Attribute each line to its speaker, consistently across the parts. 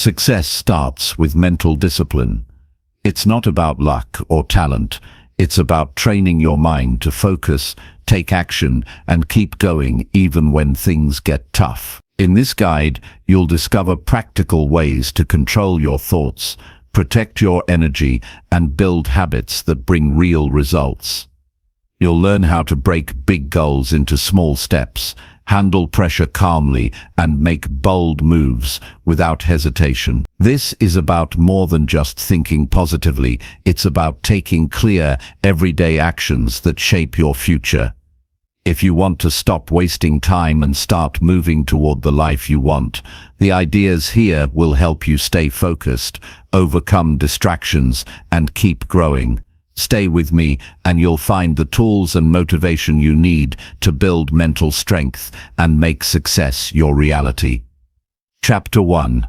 Speaker 1: Success starts with mental discipline. It's not about luck or talent. It's about training your mind to focus, take action, and keep going even when things get tough. In this guide, you'll discover practical ways to control your thoughts, protect your energy, and build habits that bring real results. You'll learn how to break big goals into small steps, handle pressure calmly, and make bold moves without hesitation. This is about more than just thinking positively. It's about taking clear, everyday actions that shape your future. If you want to stop wasting time and start moving toward the life you want, the ideas here will help you stay focused, overcome distractions, and keep growing. Stay with me and you'll find the tools and motivation you need to build mental strength and make success your reality. Chapter 1.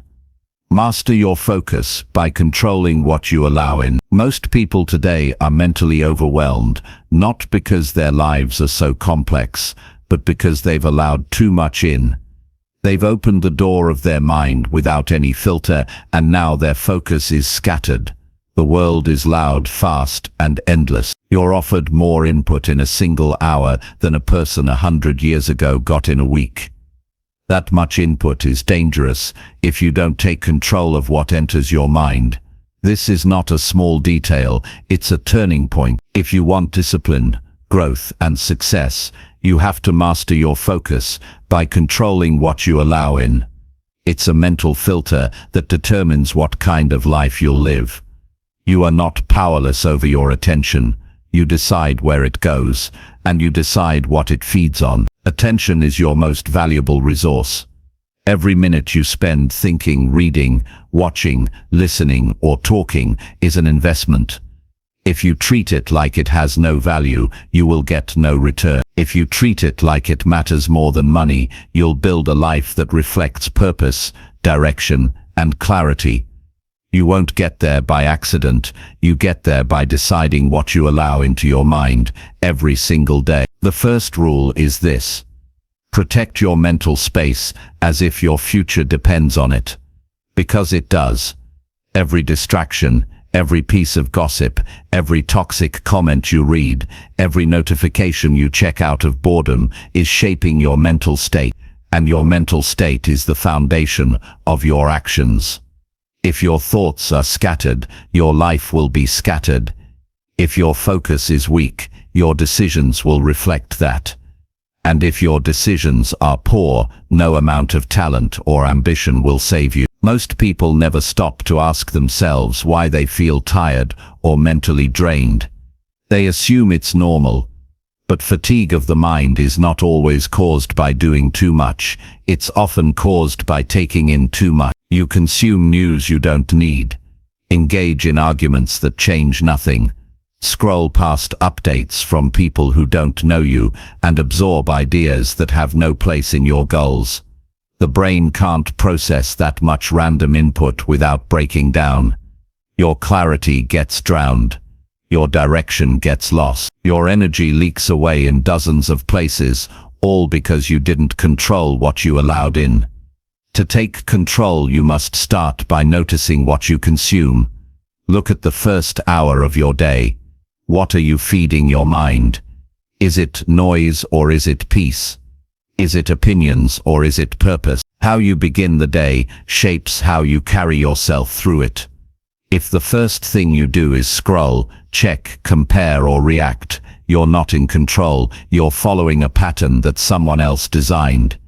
Speaker 1: Master your focus by controlling what you allow in. Most people today are mentally overwhelmed, not because their lives are so complex, but because they've allowed too much in. They've opened the door of their mind without any filter, and now their focus is scattered. The world is loud, fast, and endless. You're offered more input in a single hour than a person 100 years ago got in a week. That much input is dangerous if you don't take control of what enters your mind. This is not a small detail, it's a turning point. If you want discipline, growth, and success, you have to master your focus by controlling what you allow in. It's a mental filter that determines what kind of life you'll live. You are not powerless over your attention. You decide where it goes, and you decide what it feeds on. Attention is your most valuable resource. Every minute you spend thinking, reading, watching, listening, or talking is an investment. If you treat it like it has no value, you will get no return. If you treat it like it matters more than money, you'll build a life that reflects purpose, direction, and clarity. You won't get there by accident. You get there by deciding what you allow into your mind every single day. The first rule is this: protect your mental space as if your future depends on it. Because it does. Every distraction, every piece of gossip, every toxic comment you read, every notification you check out of boredom is shaping your mental state, and your mental state is the foundation of your actions. If your thoughts are scattered, your life will be scattered. If your focus is weak, your decisions will reflect that. And if your decisions are poor, no amount of talent or ambition will save you. Most people never stop to ask themselves why they feel tired or mentally drained. They assume it's normal. But fatigue of the mind is not always caused by doing too much. It's often caused by taking in too much. You consume news you don't need. Engage in arguments that change nothing. Scroll past updates from people who don't know you and absorb ideas that have no place in your goals. The brain can't process that much random input without breaking down. Your clarity gets drowned. Your direction gets lost. Your energy leaks away in dozens of places, all because you didn't control what you allowed in. To take control, you must start by noticing what you consume. Look at the first hour of your day. What are you feeding your mind? Is it noise or is it peace? Is it opinions or is it purpose? How you begin the day shapes how you carry yourself through it. If the first thing you do is scroll, check, compare, or react, you're not in control. You're following a pattern that someone else designed.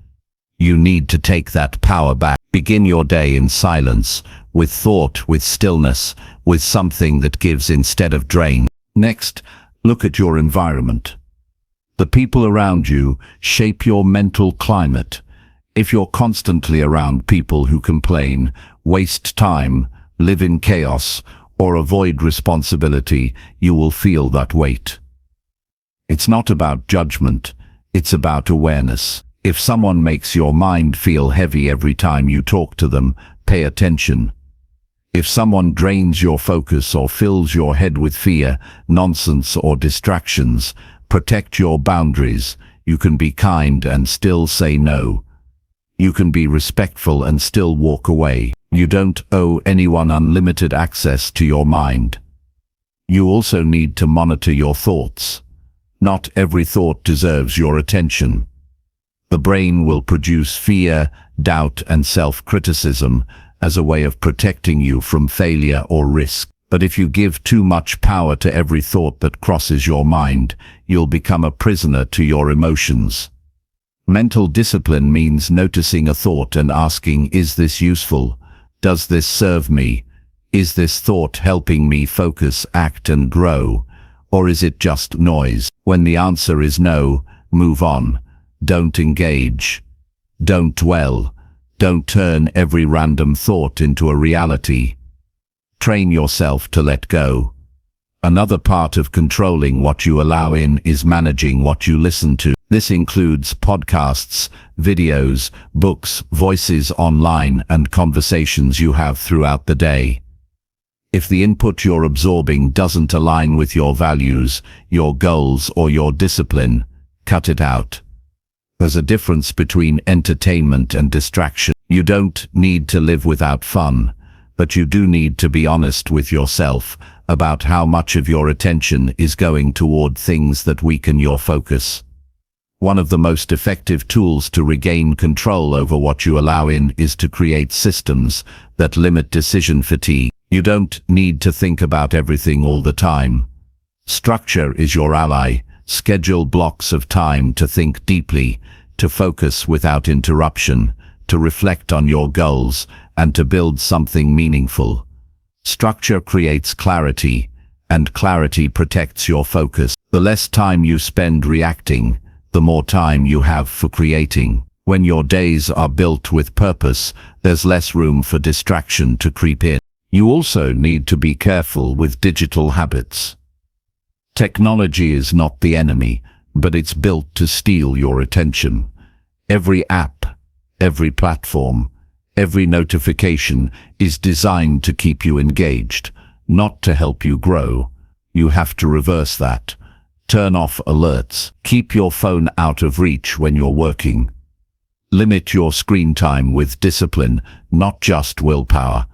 Speaker 1: You need to take that power back. Begin your day in silence, with thought, with stillness, with something that gives instead of drain. Next, look at your environment. The people around you shape your mental climate. If you're constantly around people who complain, waste time, live in chaos, or avoid responsibility, you will feel that weight. It's not about judgment, it's about awareness. If someone makes your mind feel heavy every time you talk to them, pay attention. If someone drains your focus or fills your head with fear, nonsense, or distractions, protect your boundaries. You can be kind and still say no. You can be respectful and still walk away. You don't owe anyone unlimited access to your mind. You also need to monitor your thoughts. Not every thought deserves your attention. The brain will produce fear, doubt, and self-criticism as a way of protecting you from failure or risk. But if you give too much power to every thought that crosses your mind, you'll become a prisoner to your emotions. Mental discipline means noticing a thought and asking, is this useful? Does this serve me? Is this thought helping me focus, act, and grow? Or is it just noise? When the answer is no, move on. Don't engage. Don't dwell. Don't turn every random thought into a reality. Train yourself to let go. Another part of controlling what you allow in is managing what you listen to. This includes podcasts, videos, books, voices online, and conversations you have throughout the day. If the input you're absorbing doesn't align with your values, your goals, or your discipline, cut it out. There's a difference between entertainment and distraction. You don't need to live without fun, but you do need to be honest with yourself about how much of your attention is going toward things that weaken your focus. One of the most effective tools to regain control over what you allow in is to create systems that limit decision fatigue. You don't need to think about everything all the time. Structure is your ally. Schedule blocks of time to think deeply, to focus without interruption, to reflect on your goals, and to build something meaningful. Structure creates clarity, and clarity protects your focus. The less time you spend reacting, the more time you have for creating. When your days are built with purpose, there's less room for distraction to creep in. You also need to be careful with digital habits. Technology is not the enemy, but it's built to steal your attention. Every app, every platform, every notification is designed to keep you engaged, not to help you grow. You have to reverse that. Turn off alerts. Keep your phone out of reach when you're working. Limit your screen time with discipline, not just willpower.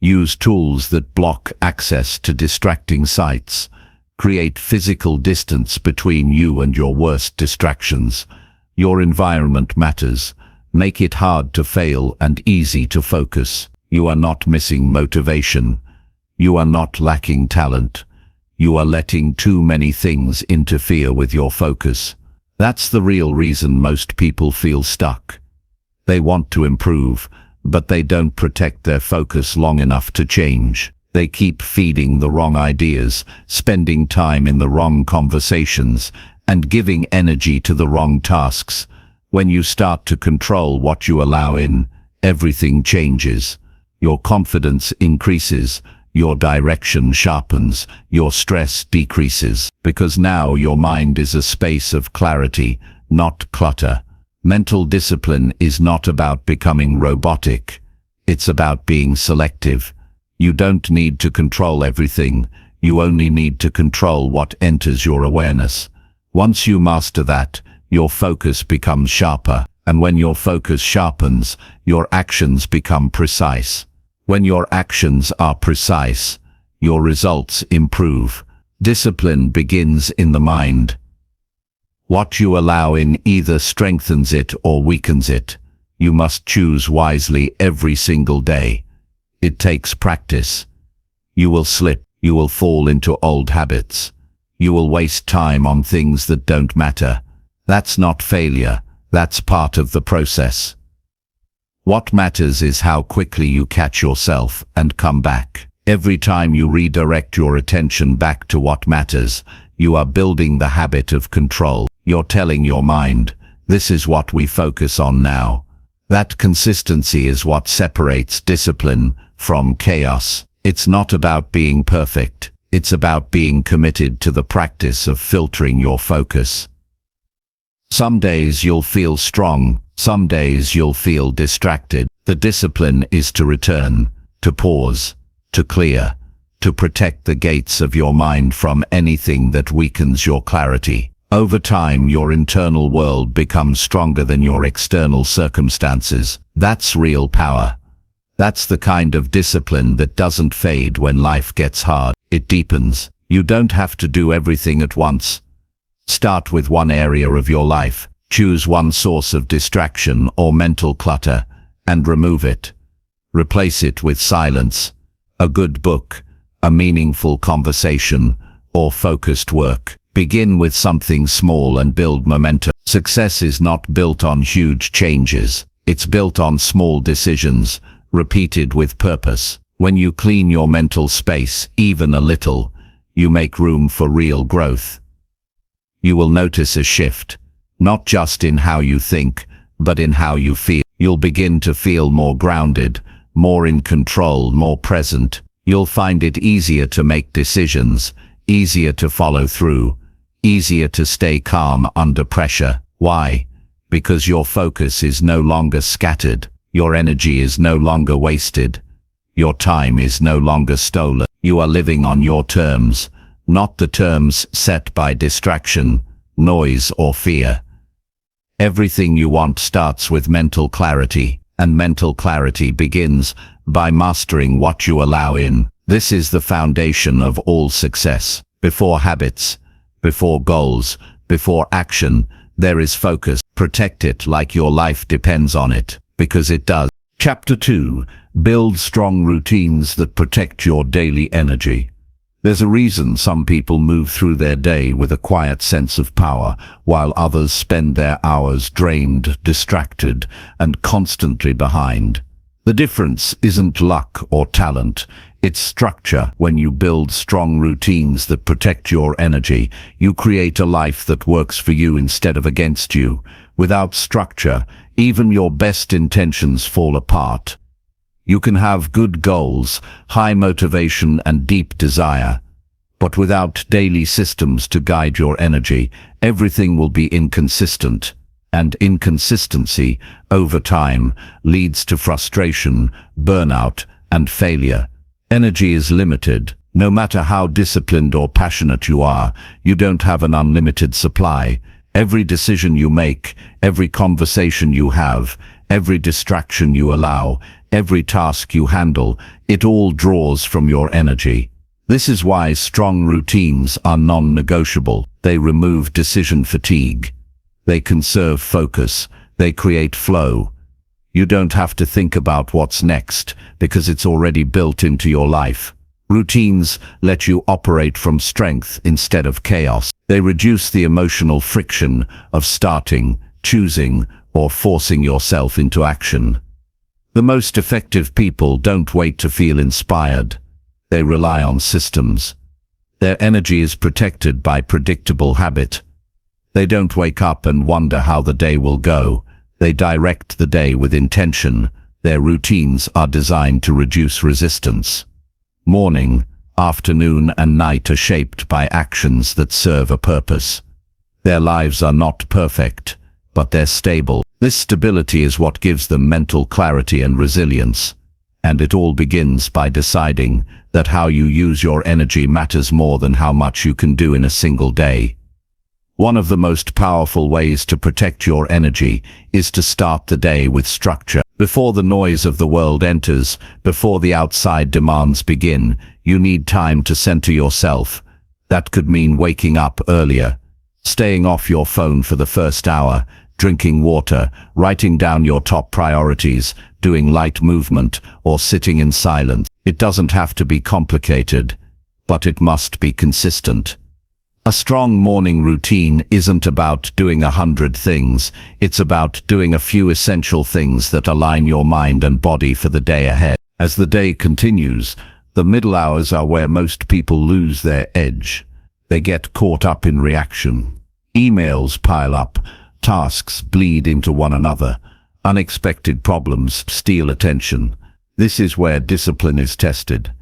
Speaker 1: Use tools that block access to distracting sites. Create physical distance between you and your worst distractions. Your environment matters. Make it hard to fail and easy to focus. You are not missing motivation. You are not lacking talent. You are letting too many things interfere with your focus. That's the real reason most people feel stuck. They want to improve, but they don't protect their focus long enough to change. They keep feeding the wrong ideas, spending time in the wrong conversations, and giving energy to the wrong tasks. When you start to control what you allow in, everything changes. Your confidence increases, your direction sharpens, your stress decreases, because now your mind is a space of clarity, not clutter. Mental discipline is not about becoming robotic. It's about being selective. You don't need to control everything. You only need to control what enters your awareness. Once you master that, your focus becomes sharper. And when your focus sharpens, your actions become precise. When your actions are precise, your results improve. Discipline begins in the mind. What you allow in either strengthens it or weakens it. You must choose wisely every single day. It takes practice. You will slip. You will fall into old habits. You will waste time on things that don't matter. That's not failure. That's part of the process. What matters is how quickly you catch yourself and come back. Every time you redirect your attention back to what matters, you are building the habit of control. You're telling your mind, this is what we focus on now. That consistency is what separates discipline from chaos. It's not about being perfect. It's about being committed to the practice of filtering your focus. Some days you'll feel strong, some days you'll feel distracted. The discipline is to return, to pause, to clear, to protect the gates of your mind from anything that weakens your clarity. Over time, your internal world becomes stronger than your external circumstances. That's real power. That's the kind of discipline that doesn't fade when life gets hard. It deepens. You don't have to do everything at once. Start with one area of your life. Choose one source of distraction or mental clutter and remove it. Replace it with silence, a good book, a meaningful conversation, or focused work. Begin with something small and build momentum. Success is not built on huge changes. It's built on small decisions, repeated with purpose. When you clean your mental space even a little, you make room for real growth. You will notice a shift, not just in how you think, but in how you feel. You'll begin to feel more grounded, more in control, more present. You'll find it easier to make decisions, easier to follow through, easier to stay calm under pressure. Why? Because your focus is no longer scattered, your energy is no longer wasted, your time is no longer stolen. You are living on your terms, not the terms set by distraction, noise, or fear. Everything you want starts with mental clarity, and mental clarity begins by mastering what you allow in. This is the foundation of all success. Before habits, before goals, before action, there is focus. Protect it like your life depends on it, because it does. Chapter 2. Build strong routines that protect your daily energy. There's a reason some people move through their day with a quiet sense of power, while others spend their hours drained, distracted, and constantly behind. The difference isn't luck or talent, it's structure. When you build strong routines that protect your energy, you create a life that works for you instead of against you. Without structure, even your best intentions fall apart. You can have good goals, high motivation, and deep desire, but without daily systems to guide your energy, everything will be inconsistent. And inconsistency, over time, leads to frustration, burnout, and failure. Energy is limited. No matter how disciplined or passionate you are, you don't have an unlimited supply. Every decision you make, every conversation you have, every distraction you allow, every task you handle, it all draws from your energy. This is why strong routines are non-negotiable. They remove decision fatigue. They conserve focus. They create flow. You don't have to think about what's next, because it's already built into your life. Routines let you operate from strength instead of chaos. They reduce the emotional friction of starting, choosing, or forcing yourself into action. The most effective people don't wait to feel inspired. They rely on systems. Their energy is protected by predictable habit. They don't wake up and wonder how the day will go. They direct the day with intention. Their routines are designed to reduce resistance. Morning, afternoon, and night are shaped by actions that serve a purpose. Their lives are not perfect, but they're stable. This stability is what gives them mental clarity and resilience. And it all begins by deciding that how you use your energy matters more than how much you can do in a single day. One of the most powerful ways to protect your energy is to start the day with structure. Before the noise of the world enters, before the outside demands begin, you need time to center yourself. That could mean waking up earlier, staying off your phone for the first hour, drinking water, writing down your top priorities, doing light movement, or sitting in silence. It doesn't have to be complicated, but it must be consistent. A strong morning routine isn't about doing 100 things. It's about doing a few essential things that align your mind and body for the day ahead. As the day continues, the middle hours are where most people lose their edge. They get caught up in reaction. Emails pile up, tasks bleed into one another, unexpected problems steal attention. This is where discipline is tested.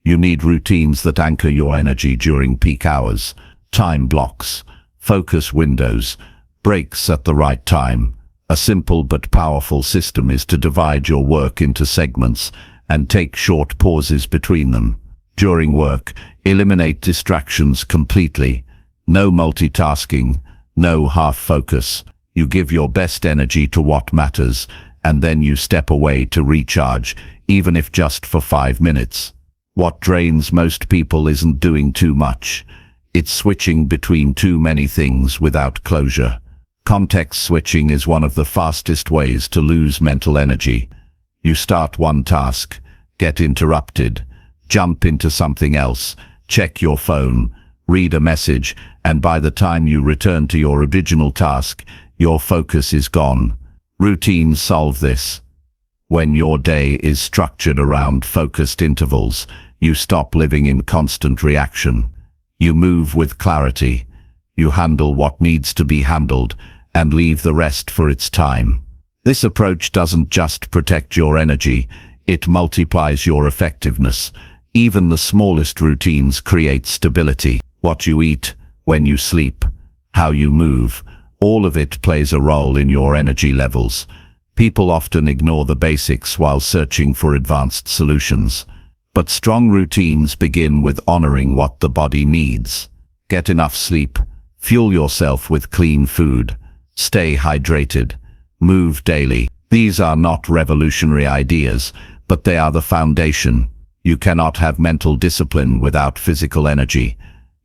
Speaker 1: You need routines that anchor your energy during peak hours. Time blocks, focus windows, breaks at the right time. A simple but powerful system is to divide your work into segments and take short pauses between them. During work, eliminate distractions completely. No multitasking, no half focus. You give your best energy to what matters, and then you step away to recharge, even if just for 5 minutes. What drains most people isn't doing too much. It's switching between too many things without closure. Context switching is one of the fastest ways to lose mental energy. You start one task, get interrupted, jump into something else, check your phone, read a message, and by the time you return to your original task, your focus is gone. Routines solve this. When your day is structured around focused intervals, you stop living in constant reaction. You move with clarity. You handle what needs to be handled and leave the rest for its time. This approach doesn't just protect your energy, it multiplies your effectiveness. Even the smallest routines create stability. What you eat, when you sleep, how you move, all of it plays a role in your energy levels. People often ignore the basics while searching for advanced solutions. But strong routines begin with honoring what the body needs. Get enough sleep, fuel yourself with clean food, stay hydrated, move daily. These are not revolutionary ideas, but they are the foundation. You cannot have mental discipline without physical energy.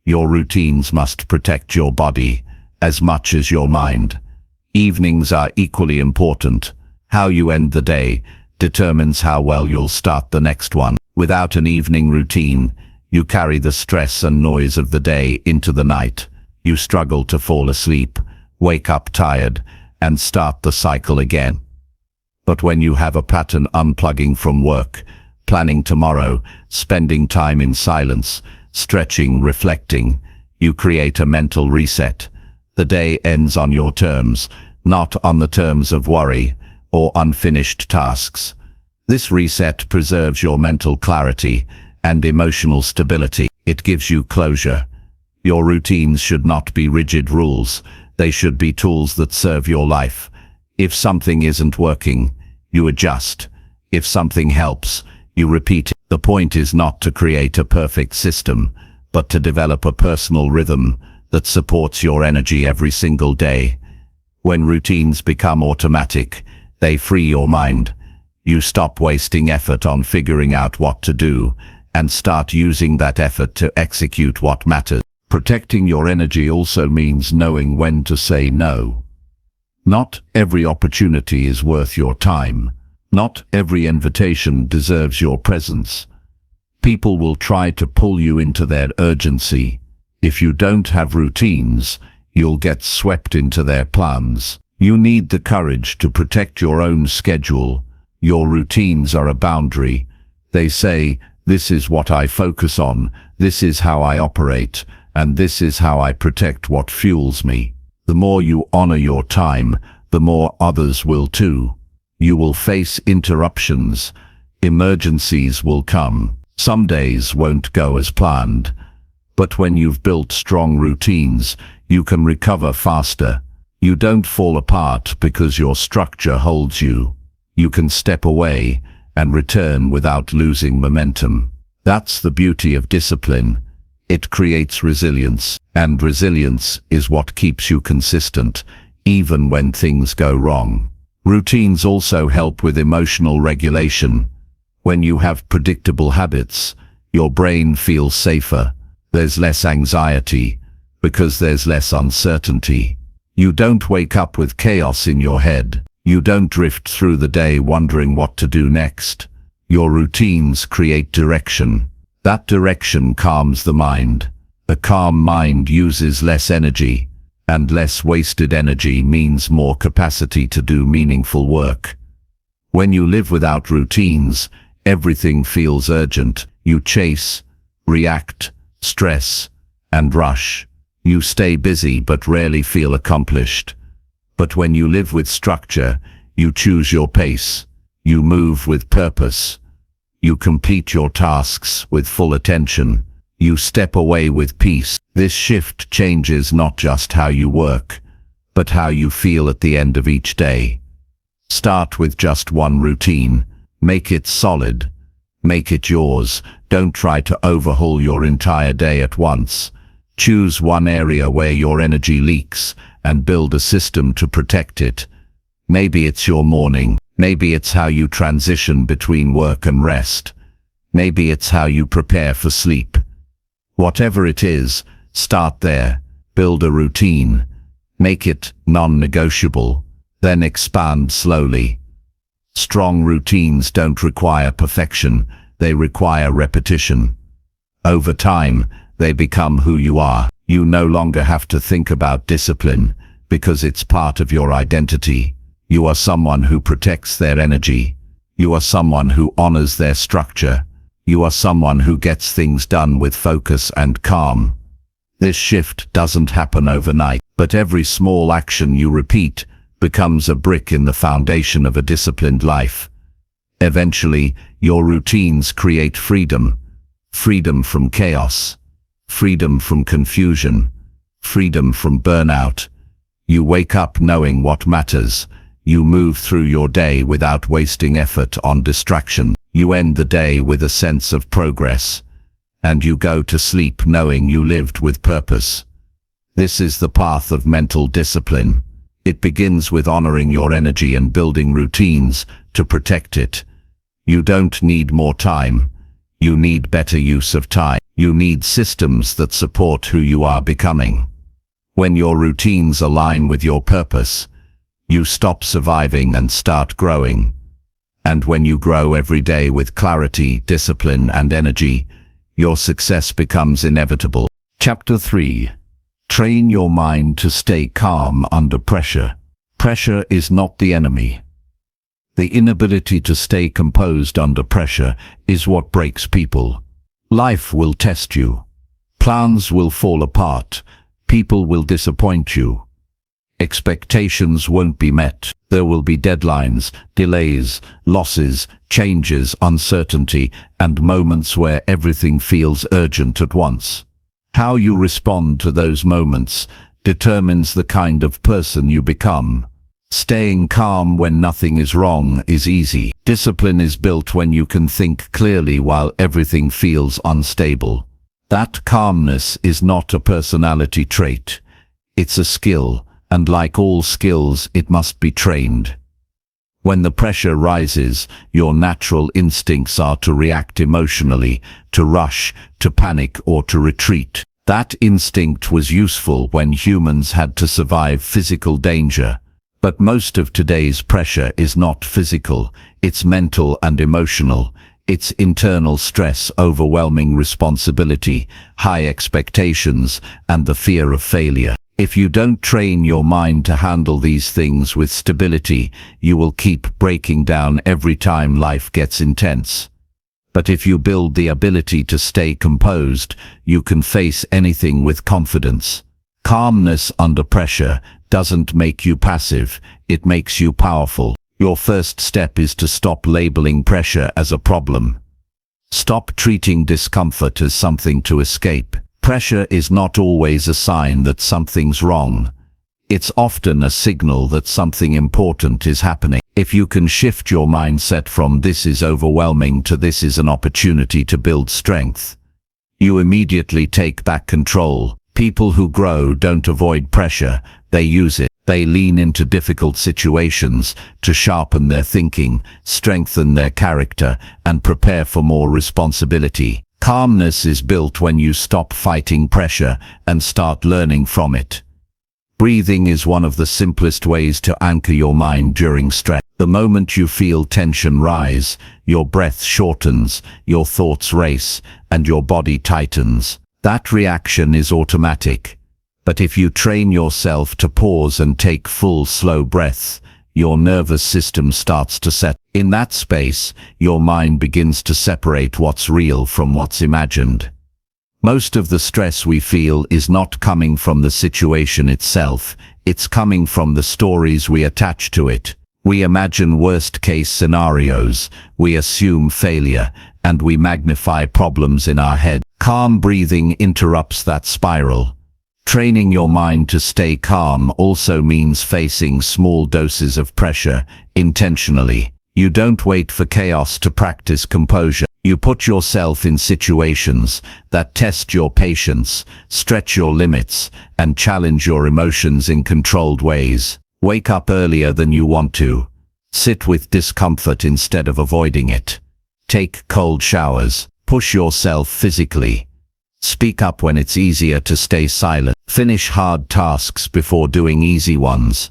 Speaker 1: Your routines must protect your body as much as your mind. Evenings are equally important. How you end the day determines how well you'll start the next one. Without an evening routine, you carry the stress and noise of the day into the night. You struggle to fall asleep, wake up tired, and start the cycle again. But when you have a pattern, unplugging from work, planning tomorrow, spending time in silence, stretching, reflecting, you create a mental reset. The day ends on your terms, not on the terms of worry or unfinished tasks. This reset preserves your mental clarity and emotional stability. It gives you closure. Your routines should not be rigid rules. They should be tools that serve your life. If something isn't working, you adjust. If something helps, you repeat it. The point is not to create a perfect system, but to develop a personal rhythm that supports your energy every single day. When routines become automatic, they free your mind. You stop wasting effort on figuring out what to do and start using that effort to execute what matters. Protecting your energy also means knowing when to say no. Not every opportunity is worth your time. Not every invitation deserves your presence. People will try to pull you into their urgency. If you don't have routines, you'll get swept into their plans. You need the courage to protect your own schedule. Your routines are a boundary. They say, this is what I focus on, this is how I operate, and this is how I protect what fuels me. The more you honor your time, the more others will too. You will face interruptions. Emergencies will come. Some days won't go as planned. But when you've built strong routines, you can recover faster. You don't fall apart because your structure holds you. You can step away and return without losing momentum. That's the beauty of discipline. It creates resilience, and resilience is what keeps you consistent, even when things go wrong. Routines also help with emotional regulation. When you have predictable habits, your brain feels safer. There's less anxiety because there's less uncertainty. You don't wake up with chaos in your head. You don't drift through the day wondering what to do next. Your routines create direction. That direction calms the mind. A calm mind uses less energy, and less wasted energy means more capacity to do meaningful work. When you live without routines, everything feels urgent. You chase, react, stress, and rush. You stay busy but rarely feel accomplished. But when you live with structure, you choose your pace. You move with purpose. You complete your tasks with full attention. You step away with peace. This shift changes not just how you work, but how you feel at the end of each day. Start with just one routine. Make it solid. Make it yours. Don't try to overhaul your entire day at once. Choose one area where your energy leaks and build a system to protect it. Maybe it's your morning. Maybe it's how you transition between work and rest. Maybe it's how you prepare for sleep. Whatever it is, start there. Build a routine. Make it non-negotiable. Then expand slowly. Strong routines don't require perfection. They require repetition. Over time, they become who you are. You no longer have to think about discipline, because it's part of your identity. You are someone who protects their energy. You are someone who honors their structure. You are someone who gets things done with focus and calm. This shift doesn't happen overnight, but every small action you repeat becomes a brick in the foundation of a disciplined life. Eventually, your routines create freedom. Freedom from chaos. Freedom from confusion. Freedom from burnout. You wake up knowing what matters. You move through your day without wasting effort on distraction. You end the day with a sense of progress. And you go to sleep knowing you lived with purpose. This is the path of mental discipline. It begins with honoring your energy and building routines to protect it. You don't need more time. You need better use of time. You need systems that support who you are becoming. When your routines align with your purpose, you stop surviving and start growing. And when you grow every day with clarity, discipline, and energy, your success becomes inevitable. Chapter 3. Train your mind to stay calm under pressure. Pressure is not the enemy. The inability to stay composed under pressure is what breaks people. Life will test you. Plans will fall apart. People will disappoint you. Expectations won't be met. There will be deadlines, delays, losses, changes, uncertainty, and moments where everything feels urgent at once. How you respond to those moments determines the kind of person you become. Staying calm when nothing is wrong is easy. Discipline is built when you can think clearly while everything feels unstable. That calmness is not a personality trait. It's a skill, and like all skills, it must be trained. When the pressure rises, your natural instincts are to react emotionally, to rush, to panic, or to retreat. That instinct was useful when humans had to survive physical danger. But most of today's pressure is not physical, it's mental and emotional. It's internal stress, overwhelming responsibility, high expectations, and the fear of failure. If you don't train your mind to handle these things with stability, you will keep breaking down every time life gets intense. But if you build the ability to stay composed, you can face anything with confidence. Calmness under pressure doesn't make you passive, it makes you powerful. Your first step is to stop labeling pressure as a problem. Stop treating discomfort as something to escape. Pressure is not always a sign that something's wrong. It's often a signal that something important is happening. If you can shift your mindset from "this is overwhelming" to "this is an opportunity to build strength," you immediately take back control. People who grow don't avoid pressure, they use it. They lean into difficult situations to sharpen their thinking, strengthen their character, and prepare for more responsibility. Calmness is built when you stop fighting pressure and start learning from it. Breathing is one of the simplest ways to anchor your mind during stress. The moment you feel tension rise, your breath shortens, your thoughts race, and your body tightens. That reaction is automatic. But if you train yourself to pause and take full, slow breaths, your nervous system starts to set. In that space, your mind begins to separate what's real from what's imagined. Most of the stress we feel is not coming from the situation itself, it's coming from the stories we attach to it. We imagine worst-case scenarios, we assume failure, and we magnify problems in our head. Calm breathing interrupts that spiral. Training your mind to stay calm also means facing small doses of pressure intentionally. You don't wait for chaos to practice composure. You put yourself in situations that test your patience, stretch your limits, and challenge your emotions in controlled ways. Wake up earlier than you want to. Sit with discomfort instead of avoiding it. Take cold showers. Push yourself physically. Speak up when it's easier to stay silent. Finish hard tasks before doing easy ones.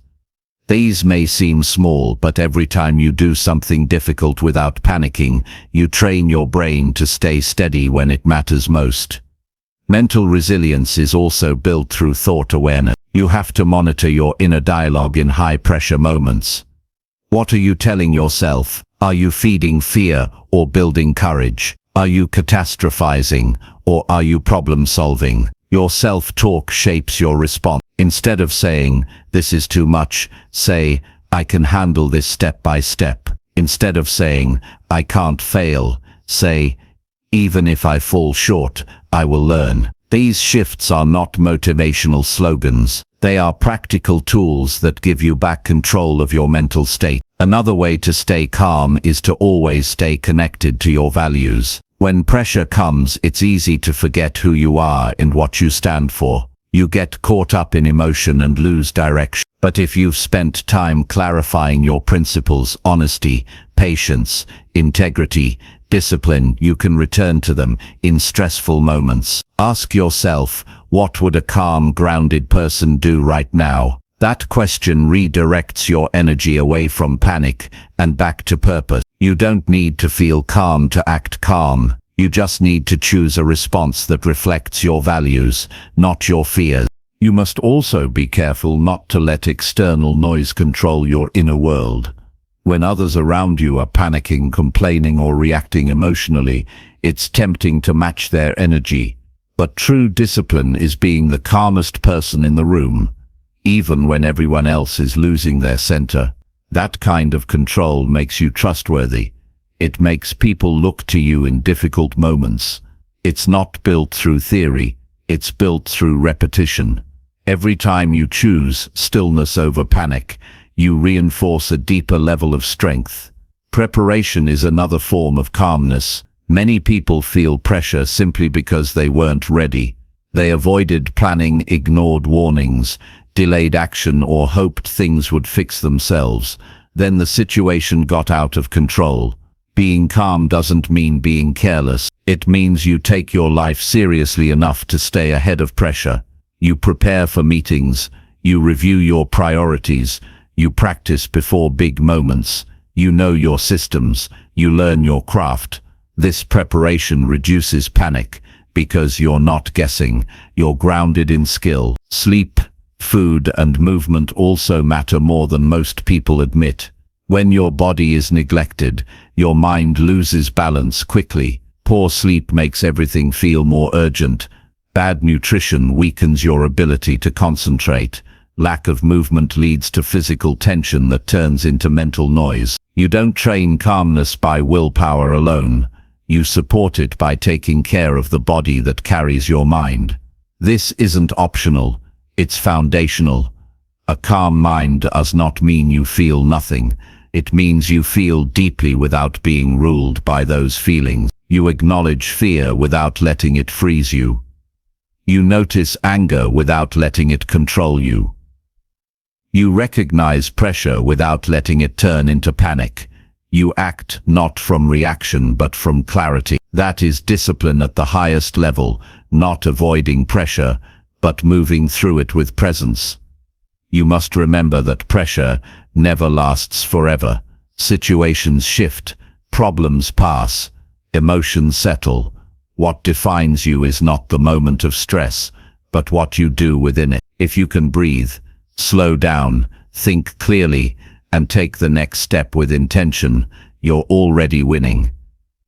Speaker 1: These may seem small, but every time you do something difficult without panicking, you train your brain to stay steady when it matters most. Mental resilience is also built through thought awareness. You have to monitor your inner dialogue in high-pressure moments. What are you telling yourself? Are you feeding fear or building courage? Are you catastrophizing or are you problem-solving? Your self-talk shapes your response. Instead of saying, "This is too much," say, "I can handle this step by step." Instead of saying, "I can't fail," say, "Even if I fall short, I will learn." These shifts are not motivational slogans. They are practical tools that give you back control of your mental state. Another way to stay calm is to always stay connected to your values. When pressure comes, it's easy to forget who you are and what you stand for. You get caught up in emotion and lose direction. But if you've spent time clarifying your principles, honesty, patience, integrity, discipline, you can return to them in stressful moments. Ask yourself, what would a calm, grounded person do right now? That question redirects your energy away from panic and back to purpose. You don't need to feel calm to act calm. You just need to choose a response that reflects your values, not your fears. You must also be careful not to let external noise control your inner world. When others around you are panicking, complaining, or reacting emotionally, it's tempting to match their energy. But true discipline is being the calmest person in the room, even when everyone else is losing their center. That kind of control makes you trustworthy. It makes people look to you in difficult moments. It's not built through theory, it's built through repetition. Every time you choose stillness over panic, you reinforce a deeper level of strength. Preparation is another form of calmness. Many people feel pressure simply because they weren't ready. They avoided planning, ignored warnings, delayed action, or hoped things would fix themselves. Then the situation got out of control. Being calm doesn't mean being careless. It means you take your life seriously enough to stay ahead of pressure. You prepare for meetings. You review your priorities. You practice before big moments. You know your systems. You learn your craft. This preparation reduces panic because you're not guessing. You're grounded in skill. Sleep, food, and movement also matter more than most people admit. When your body is neglected, your mind loses balance quickly. Poor sleep makes everything feel more urgent. Bad nutrition weakens your ability to concentrate. Lack of movement leads to physical tension that turns into mental noise. You don't train calmness by willpower alone. You support it by taking care of the body that carries your mind. This isn't optional, it's foundational. A calm mind does not mean you feel nothing. It means you feel deeply without being ruled by those feelings. You acknowledge fear without letting it freeze you. You notice anger without letting it control you. You recognize pressure without letting it turn into panic. You act not from reaction but from clarity. That is discipline at the highest level, not avoiding pressure, but moving through it with presence. You must remember that pressure never lasts forever. Situations shift, problems pass, emotions settle. What defines you is not the moment of stress, but what you do within it. If you can breathe, slow down, think clearly, and take the next step with intention, you're already winning.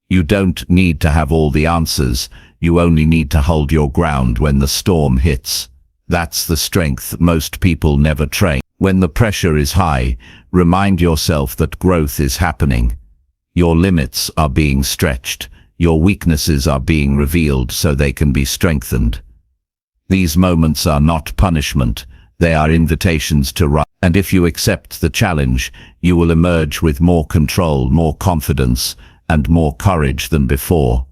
Speaker 1: You don't need to have all the answers, you only need to hold your ground when the storm hits. That's the strength most people never train. When the pressure is high, remind yourself that growth is happening. Your limits are being stretched. Your weaknesses are being revealed so they can be strengthened. These moments are not punishment. They are invitations to rise. And if you accept the challenge, you will emerge with more control, more confidence, and more courage than before.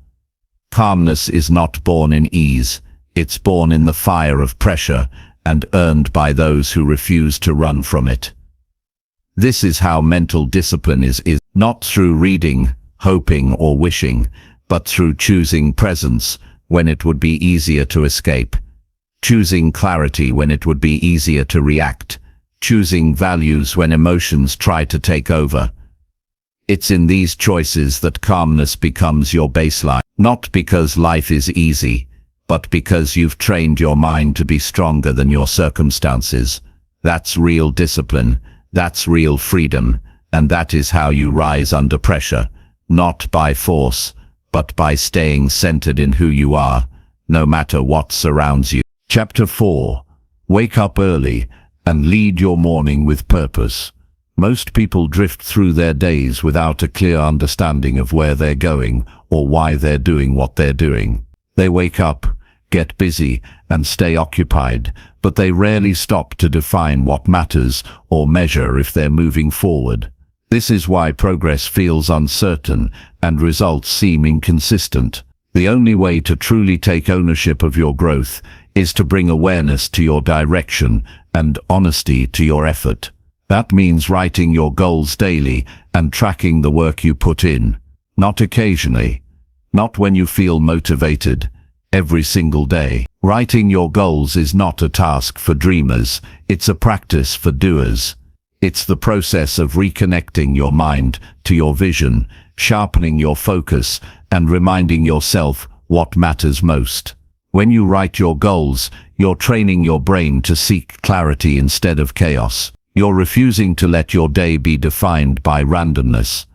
Speaker 1: Calmness is not born in ease. It's born in the fire of pressure and earned by those who refuse to run from it. This is how mental discipline is not through reading, hoping or wishing, but through choosing presence when it would be easier to escape, choosing clarity when it would be easier to react, choosing values when emotions try to take over. It's in these choices that calmness becomes your baseline, not because life is easy, but because you've trained your mind to be stronger than your circumstances. That's real discipline, that's real freedom, and that is how you rise under pressure, not by force, but by staying centered in who you are, no matter what surrounds you. Chapter 4. Wake up early and lead your morning with purpose. Most people drift through their days without a clear understanding of where they're going or why they're doing what they're doing. They wake up, get busy, and stay occupied, but they rarely stop to define what matters or measure if they're moving forward. This is why progress feels uncertain and results seem inconsistent. The only way to truly take ownership of your growth is to bring awareness to your direction and honesty to your effort. That means writing your goals daily and tracking the work you put in. Not occasionally, not when you feel motivated, every single day. Writing your goals is not a task for dreamers, it's a practice for doers. It's the process of reconnecting your mind to your vision, sharpening your focus, and reminding yourself what matters most. When you write your goals, you're training your brain to seek clarity instead of chaos. You're refusing to let your day be defined by randomness.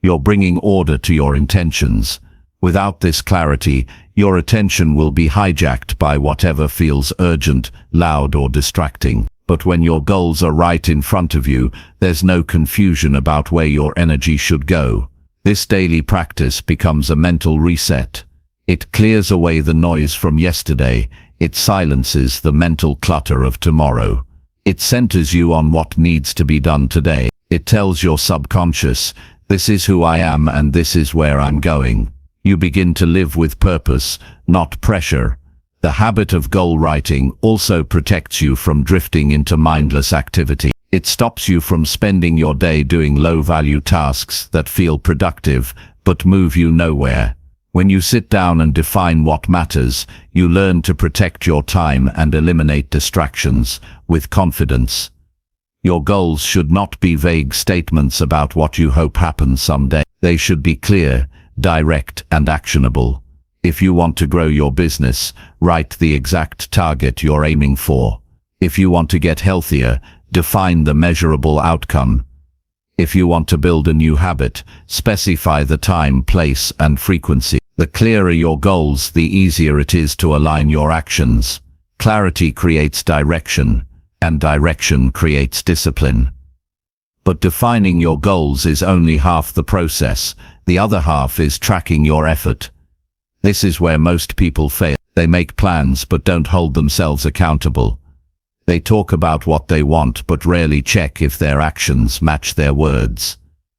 Speaker 1: You're bringing order to your intentions. Without this clarity, your attention will be hijacked by whatever feels urgent, loud, or distracting. But when your goals are right in front of you, there's no confusion about where your energy should go. This daily practice becomes a mental reset. It clears away the noise from yesterday. It silences the mental clutter of tomorrow. It centers you on what needs to be done today. It tells your subconscious, this is who I am and this is where I'm going. You begin to live with purpose, not pressure. The habit of goal writing also protects you from drifting into mindless activity. It stops you from spending your day doing low-value tasks that feel productive but move you nowhere. When you sit down and define what matters, you learn to protect your time and eliminate distractions with confidence. Your goals should not be vague statements about what you hope happens someday. They should be clear, direct, and actionable. If you want to grow your business, write the exact target you're aiming for. If you want to get healthier, define the measurable outcome. If you want to build a new habit, specify the time, place, and frequency. The clearer your goals, the easier it is to align your actions. Clarity creates direction, and direction creates discipline. But defining your goals is only half the process. The other half is tracking your effort. This is where most people fail. They make plans but don't hold themselves accountable. They talk about what they want but rarely check if their actions match their words.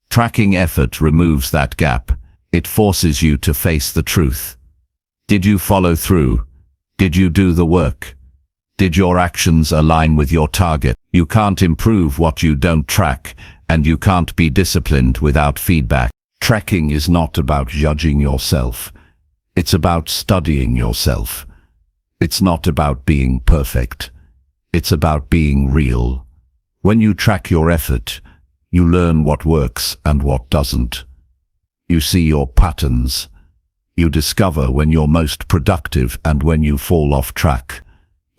Speaker 1: Tracking effort removes that gap. It forces you to face the truth. Did you follow through? Did you do the work? Did your actions align with your target? You can't improve what you don't track, and you can't be disciplined without feedback. Tracking is not about judging yourself. It's about studying yourself. It's not about being perfect. It's about being real. When you track your effort, you learn what works and what doesn't. You see your patterns. You discover when you're most productive and when you fall off track.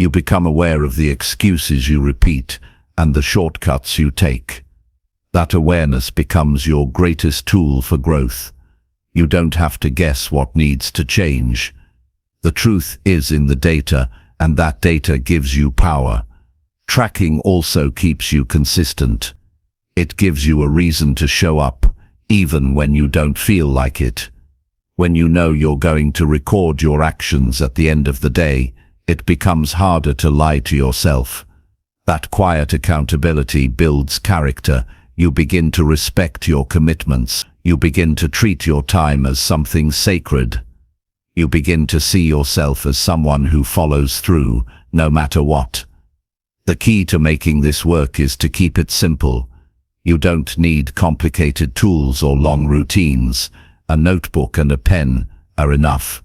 Speaker 1: You become aware of the excuses you repeat and the shortcuts you take. That awareness becomes your greatest tool for growth. You don't have to guess what needs to change. The truth is in the data, and that data gives you power. Tracking also keeps you consistent. It gives you a reason to show up, even when you don't feel like it. When you know you're going to record your actions at the end of the day, it becomes harder to lie to yourself. That quiet accountability builds character. You begin to respect your commitments. You begin to treat your time as something sacred. You begin to see yourself as someone who follows through, no matter what. The key to making this work is to keep it simple. You don't need complicated tools or long routines. A notebook and a pen are enough.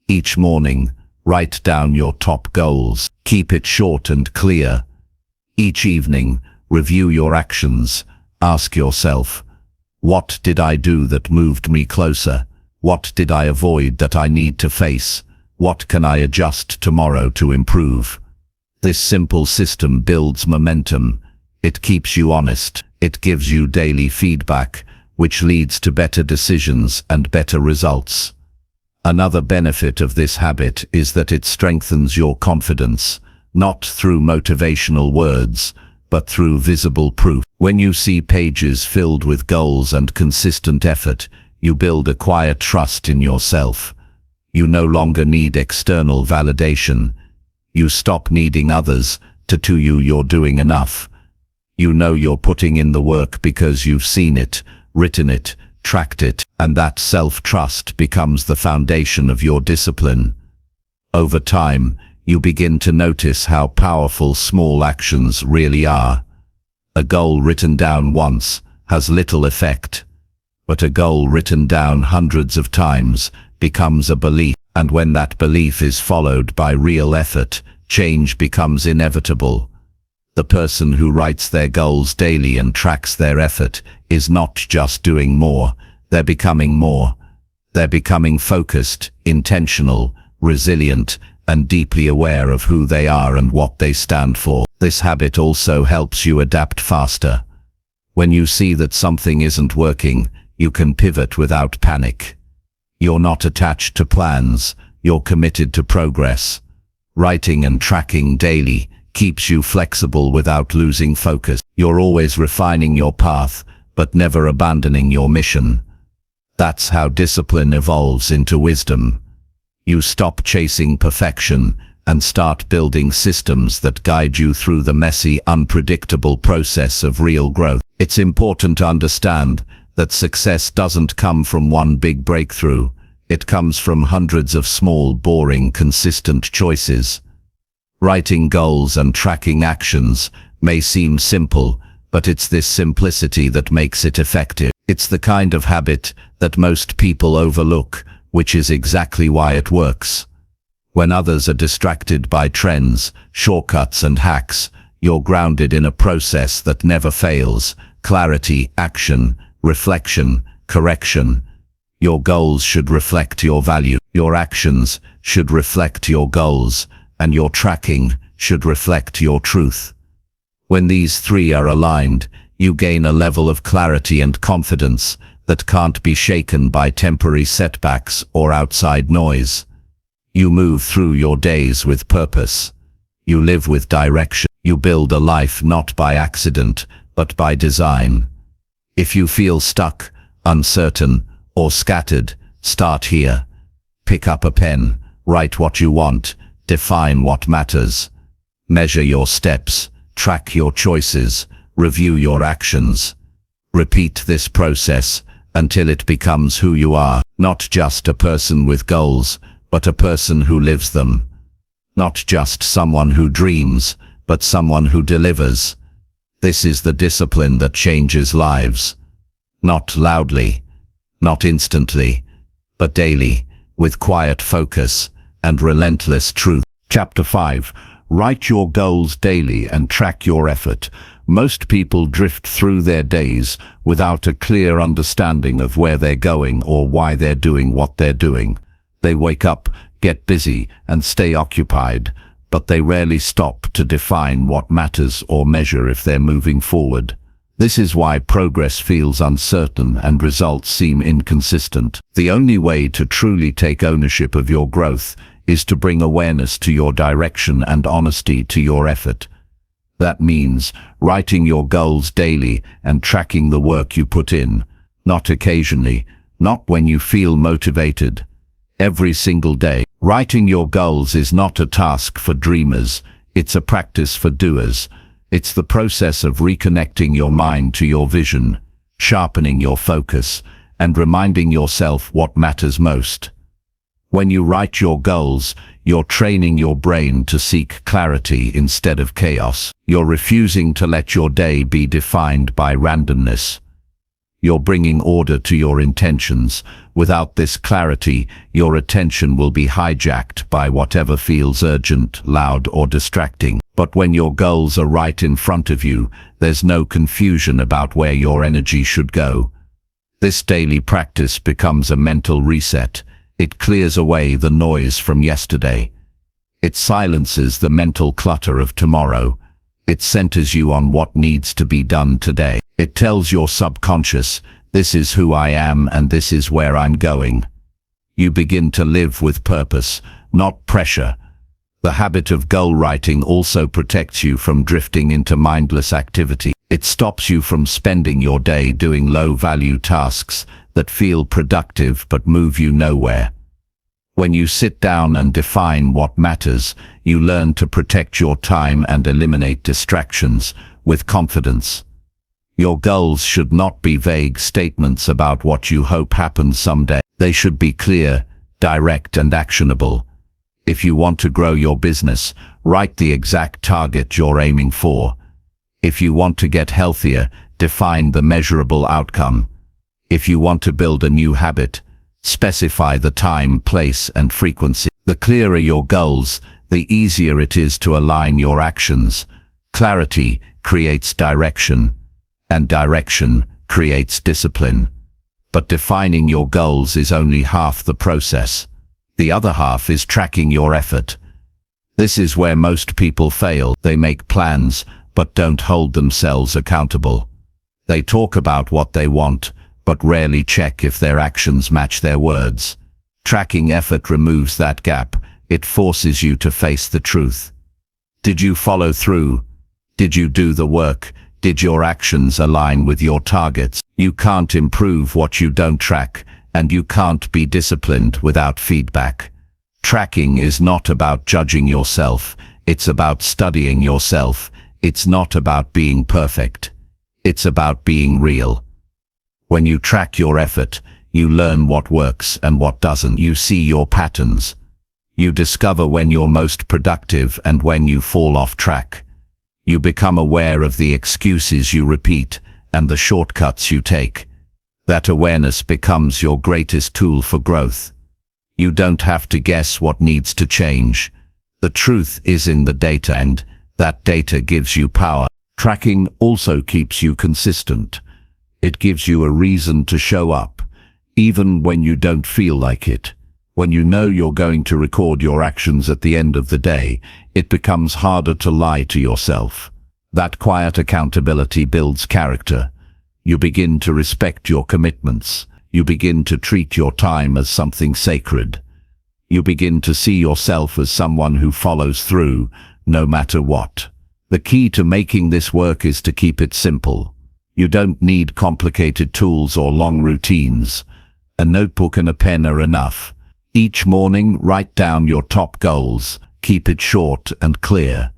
Speaker 1: Each morning, write down your top goals. Keep it short and clear. Each evening, review your actions. Ask yourself, what did I do that moved me closer? What did I avoid that I need to face? What can I adjust tomorrow to improve? This simple system builds momentum. It keeps you honest. It gives you daily feedback, which leads to better decisions and better results. Another benefit of this habit is that it strengthens your confidence, not through motivational words, but through visible proof. When you see pages filled with goals and consistent effort, you build a quiet trust in yourself. You no longer need external validation. You stop needing others to tell you you're doing enough. You know you're putting in the work because you've seen it, written it, tracked it, and that self-trust becomes the foundation of your discipline. Over time, you begin to notice how powerful small actions really are. A goal written down once has little effect, but a goal written down hundreds of times becomes a belief, and when that belief is followed by real effort, change becomes inevitable. The person who writes their goals daily and tracks their effort is not just doing more, they're becoming more. They're becoming focused, intentional, resilient, and deeply aware of who they are and what they stand for. This habit also helps you adapt faster. When you see that something isn't working, you can pivot without panic. You're not attached to plans, you're committed to progress. Writing and tracking daily keeps you flexible without losing focus. You're always refining your path, but never abandoning your mission. That's how discipline evolves into wisdom. You stop chasing perfection and start building systems that guide you through the messy, unpredictable process of real growth. It's important to understand that success doesn't come from one big breakthrough. It comes from hundreds of small, boring, consistent choices. Writing goals and tracking actions may seem simple, but it's this simplicity that makes it effective. It's the kind of habit that most people overlook, which is exactly why it works. When others are distracted by trends, shortcuts and hacks, you're grounded in a process that never fails: clarity, action, reflection, correction. Your goals should reflect your value. Your actions should reflect your goals, and your tracking should reflect your truth. When these three are aligned, you gain a level of clarity and confidence that can't be shaken by temporary setbacks or outside noise. You move through your days with purpose. You live with direction. You build a life not by accident, but by design. If you feel stuck, uncertain, or scattered, start here. Pick up a pen, write what you want, define what matters. Measure your steps, track your choices, review your actions. Repeat this process until it becomes who you are, not just a person with goals, but a person who lives them. Not just someone who dreams, but someone who delivers. This is the discipline that changes lives. Not loudly, not instantly, but daily, with quiet focus and relentless truth. Chapter 5. Write your goals daily and track your effort. Most people drift through their days without a clear understanding of where they're going or why they're doing what they're doing. They wake up, get busy, and stay occupied, but they rarely stop to define what matters or measure if they're moving forward. This is why progress feels uncertain and results seem inconsistent. The only way to truly take ownership of your growth is to bring awareness to your direction and honesty to your effort. That means writing your goals daily and tracking the work you put in, not occasionally, not when you feel motivated. Every single day. Writing your goals is not a task for dreamers, it's a practice for doers. It's the process of reconnecting your mind to your vision, sharpening your focus, and reminding yourself what matters most. When you write your goals, You're training your brain to seek clarity instead of chaos. You're refusing to let your day be defined by randomness. You're bringing order to your intentions. Without this clarity, your attention will be hijacked by whatever feels urgent, loud, or distracting. But when your goals are right in front of you, there's no confusion about where your energy should go. This daily practice becomes a mental reset. It clears away the noise from yesterday. It silences the mental clutter of tomorrow. It centers you on what needs to be done today. It tells your subconscious, this is who I am and this is where I'm going. You begin to live with purpose, not pressure. The habit of goal writing also protects you from drifting into mindless activity. It stops you from spending your day doing low-value tasks that feel productive but move you nowhere. When you sit down and define what matters, you learn to protect your time and eliminate distractions with confidence. Your goals should not be vague statements about what you hope happens someday. They should be clear, direct, and actionable. If you want to grow your business, write the exact target you're aiming for. If you want to get healthier, define the measurable outcome. If you want to build a new habit, specify the time, place, and frequency. The clearer your goals, the easier it is to align your actions. Clarity creates direction, and direction creates discipline. But defining your goals is only half the process. The other half is tracking your effort. This is where most people fail. They make plans, but don't hold themselves accountable. They talk about what they want, but rarely check if their actions match their words. Tracking effort removes that gap. It forces you to face the truth. Did you follow through? Did you do the work? Did your actions align with your targets? You can't improve what you don't track, and you can't be disciplined without feedback. Tracking is not about judging yourself. It's about studying yourself. It's not about being perfect. It's about being real. When you track your effort, you learn what works and what doesn't. You see your patterns. You discover when you're most productive and when you fall off track. You become aware of the excuses you repeat and the shortcuts you take. That awareness becomes your greatest tool for growth. You don't have to guess what needs to change. The truth is in the data, and that data gives you power. Tracking also keeps you consistent. It gives you a reason to show up, even when you don't feel like it. When you know you're going to record your actions at the end of the day, it becomes harder to lie to yourself. That quiet accountability builds character. You begin to respect your commitments. You begin to treat your time as something sacred. You begin to see yourself as someone who follows through, no matter what. The key to making this work is to keep it simple. You don't need complicated tools or long routines. A notebook and a pen are enough. Each morning, write down your top goals. Keep it short and clear.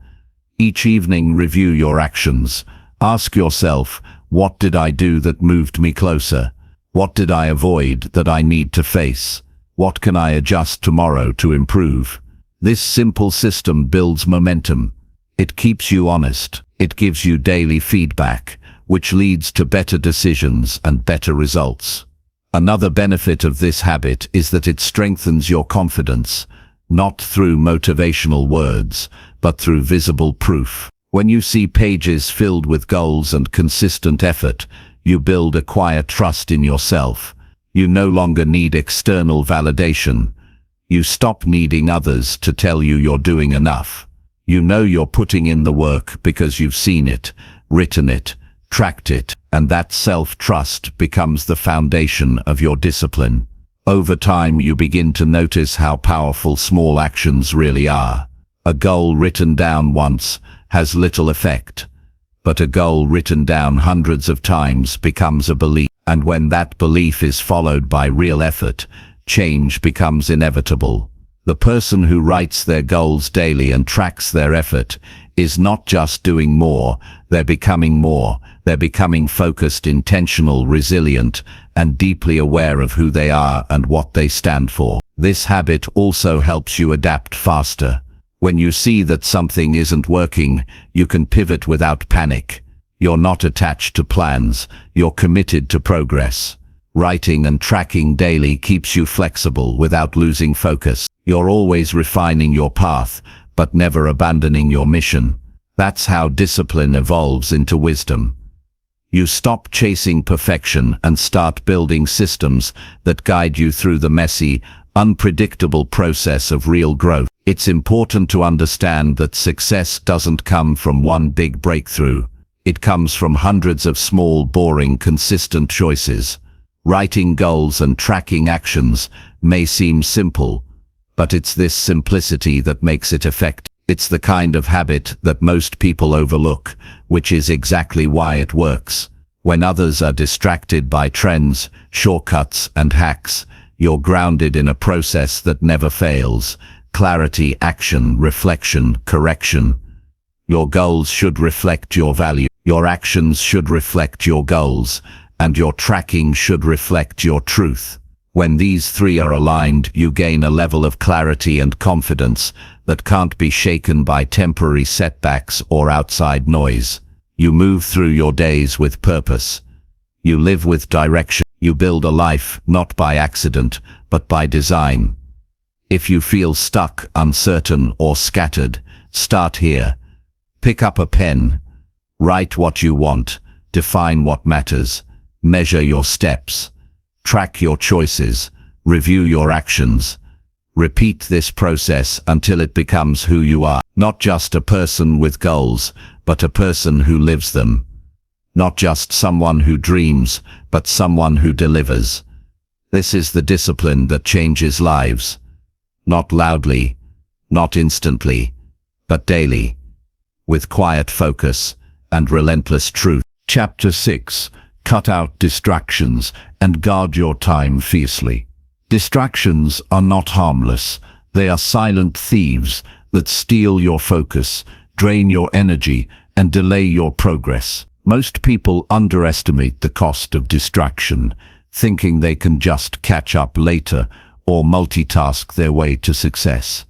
Speaker 1: Each evening, review your actions. Ask yourself, what did I do that moved me closer? What did I avoid that I need to face? What can I adjust tomorrow to improve? This simple system builds momentum. It keeps you honest. It gives you daily feedback, which leads to better decisions and better results. Another benefit of this habit is that it strengthens your confidence, not through motivational words, but through visible proof. When you see pages filled with goals and consistent effort, you build a quiet trust in yourself. You no longer need external validation. You stop needing others to tell you you're doing enough. You know you're putting in the work because you've seen it, written it, tracked it, and that self-trust becomes the foundation of your discipline. Over time, you begin to notice how powerful small actions really are. A goal written down once has little effect, but a goal written down hundreds of times becomes a belief. And when that belief is followed by real effort, change becomes inevitable. The person who writes their goals daily and tracks their effort is not just doing more, they're becoming more. They're becoming focused, intentional, resilient, and deeply aware of who they are and what they stand for. This habit also helps you adapt faster. When you see that something isn't working, you can pivot without panic. You're not attached to plans, you're committed to progress. Writing and tracking daily keeps you flexible without losing focus. You're always refining your path, but never abandoning your mission. That's how discipline evolves into wisdom. You stop chasing perfection and start building systems that guide you through the messy, unpredictable process of real growth. It's important to understand that success doesn't come from one big breakthrough. It comes from hundreds of small, boring, consistent choices. Writing goals and tracking actions may seem simple, but it's this simplicity that makes it effective. It's the kind of habit that most people overlook, which is exactly why it works. When others are distracted by trends, shortcuts, and hacks, you're grounded in a process that never fails. Clarity, action, reflection, correction. Your goals should reflect your value. Your actions should reflect your goals, and your tracking should reflect your truth. When these three are aligned, you gain a level of clarity and confidence that can't be shaken by temporary setbacks or outside noise. You move through your days with purpose. You live with direction. You build a life not by accident, but by design. If you feel stuck, uncertain, or scattered, start here. Pick up a pen. Write what you want. Define what matters. Measure your steps. Track your choices. Review your actions. Repeat this process until it becomes who you are. Not just a person with goals, but a person who lives them. Not just someone who dreams, but someone who delivers. This is the discipline that changes lives. Not loudly, not instantly, but daily, with quiet focus and relentless truth. Chapter 6. Cut out distractions and guard your time fiercely. Distractions are not harmless. They are silent thieves that steal your focus, drain your energy, and delay your progress. Most people underestimate the cost of distraction, thinking they can just catch up later or multitask their way to success.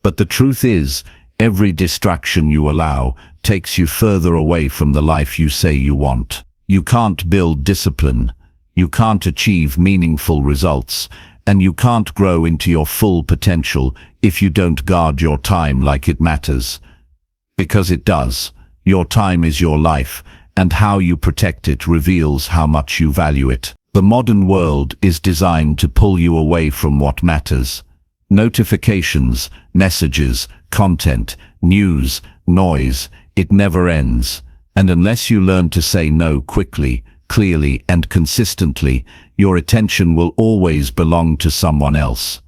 Speaker 1: But the truth is, every distraction you allow takes you further away from the life you say you want. You can't build discipline, you can't achieve meaningful results, and you can't grow into your full potential if you don't guard your time like it matters. Because it does. Your time is your life, and how you protect it reveals how much you value it. The modern world is designed to pull you away from what matters. Notifications, messages, content, news, noise, it never ends. And unless you learn to say no quickly, clearly, and consistently, your attention will always belong to someone else.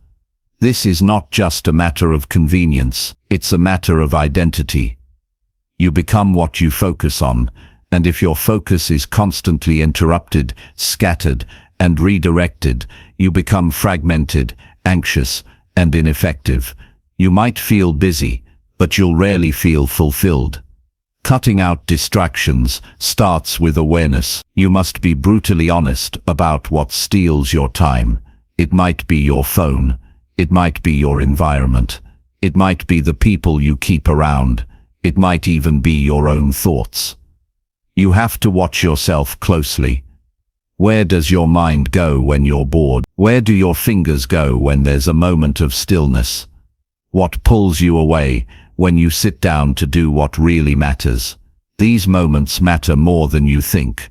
Speaker 1: This is not just a matter of convenience, it's a matter of identity. You become what you focus on, and if your focus is constantly interrupted, scattered, and redirected, you become fragmented, anxious, and ineffective. You might feel busy, but you'll rarely feel fulfilled. Cutting out distractions starts with awareness. You must be brutally honest about what steals your time. It might be your phone. It might be your environment. It might be the people you keep around. It might even be your own thoughts. You have to watch yourself closely. Where does your mind go when you're bored? Where do your fingers go when there's a moment of stillness? What pulls you away when you sit down to do what really matters? These moments matter more than you think.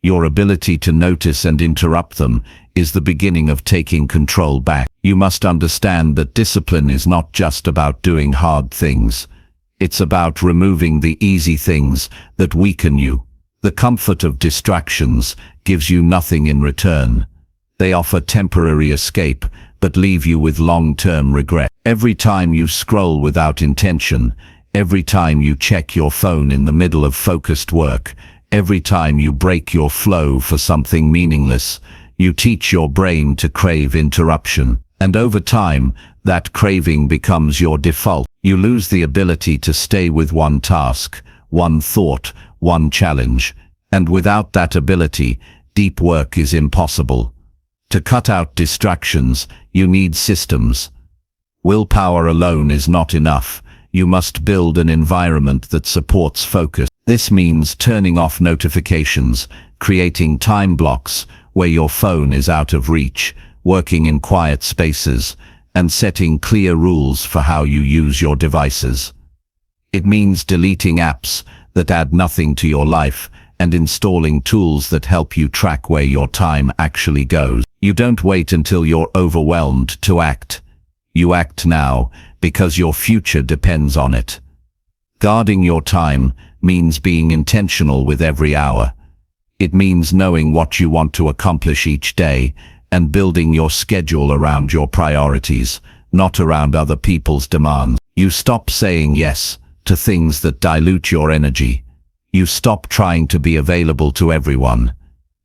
Speaker 1: Your ability to notice and interrupt them is the beginning of taking control back. You must understand that discipline is not just about doing hard things. It's about removing the easy things that weaken you. The comfort of distractions gives you nothing in return. They offer temporary escape, but leave you with long-term regret. Every time you scroll without intention, every time you check your phone in the middle of focused work, every time you break your flow for something meaningless, you teach your brain to crave interruption. And over time, that craving becomes your default. You lose the ability to stay with one task, one thought, one challenge. And without that ability, deep work is impossible. To cut out distractions, you need systems. Willpower alone is not enough. You must build an environment that supports focus. This means turning off notifications, creating time blocks where your phone is out of reach, working in quiet spaces, and setting clear rules for how you use your devices. It means deleting apps that add nothing to your life and installing tools that help you track where your time actually goes. You don't wait until you're overwhelmed to act. You act now because your future depends on it. Guarding your time means being intentional with every hour. It means knowing what you want to accomplish each day and building your schedule around your priorities, not around other people's demands. You stop saying yes to things that dilute your energy. You stop trying to be available to everyone.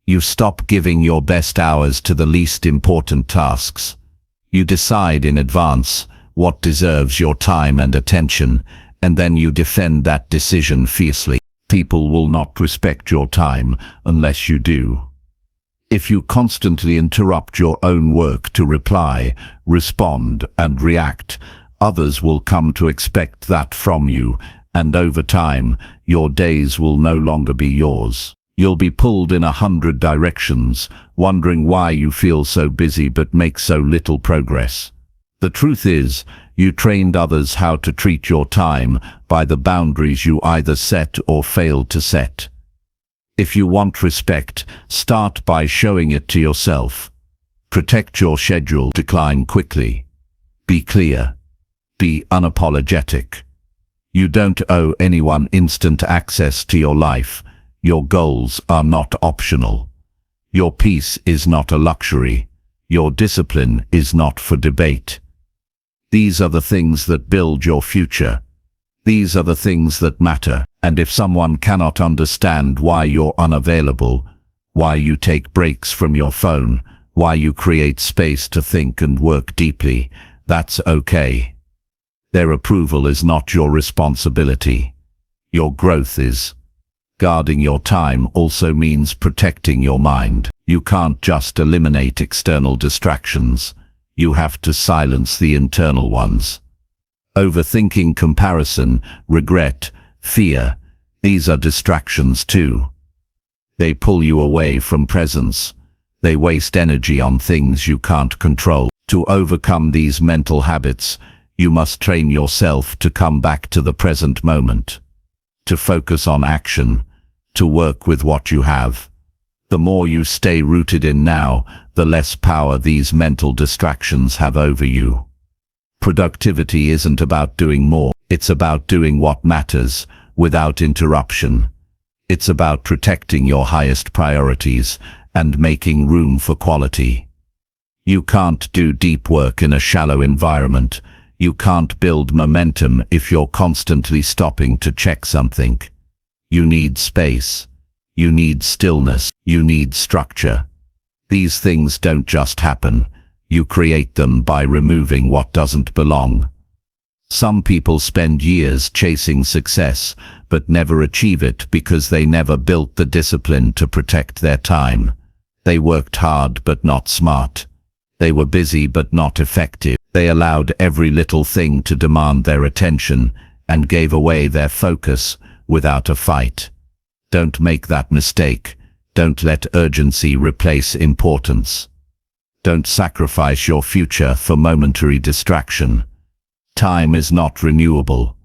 Speaker 1: You stop giving your best hours to the least important tasks. You decide in advance what deserves your time and attention, and then you defend that decision fiercely. People will not respect your time unless you do. If you constantly interrupt your own work to reply, respond, and react, others will come to expect that from you, and over time, your days will no longer be yours. You'll be pulled in 100 directions, wondering why you feel so busy but make so little progress. The truth is, you trained others how to treat your time by the boundaries you either set or failed to set. If you want respect, start by showing it to yourself. Protect your schedule, decline quickly. Be clear. Be unapologetic. You don't owe anyone instant access to your life. Your goals are not optional. Your peace is not a luxury. Your discipline is not for debate. These are the things that build your future. These are the things that matter. And if someone cannot understand why you're unavailable, why you take breaks from your phone, why you create space to think and work deeply, that's okay. Their approval is not your responsibility. Your growth is. Guarding your time also means protecting your mind. You can't just eliminate external distractions. You have to silence the internal ones. Overthinking, comparison, regret, fear, these are distractions too. They pull you away from presence. They waste energy on things you can't control. To overcome these mental habits, you must train yourself to come back to the present moment, to focus on action, to work with what you have. The more you stay rooted in now, the less power these mental distractions have over you. Productivity isn't about doing more, it's about doing what matters, without interruption. It's about protecting your highest priorities and making room for quality. You can't do deep work in a shallow environment. You can't build momentum if you're constantly stopping to check something. You need space. You need stillness. You need structure. These things don't just happen. You create them by removing what doesn't belong. Some people spend years chasing success, but never achieve it because they never built the discipline to protect their time. They worked hard but not smart. They were busy but not effective. They allowed every little thing to demand their attention and gave away their focus without a fight. Don't make that mistake. Don't let urgency replace importance. Don't sacrifice your future for momentary distraction. Time is not renewable.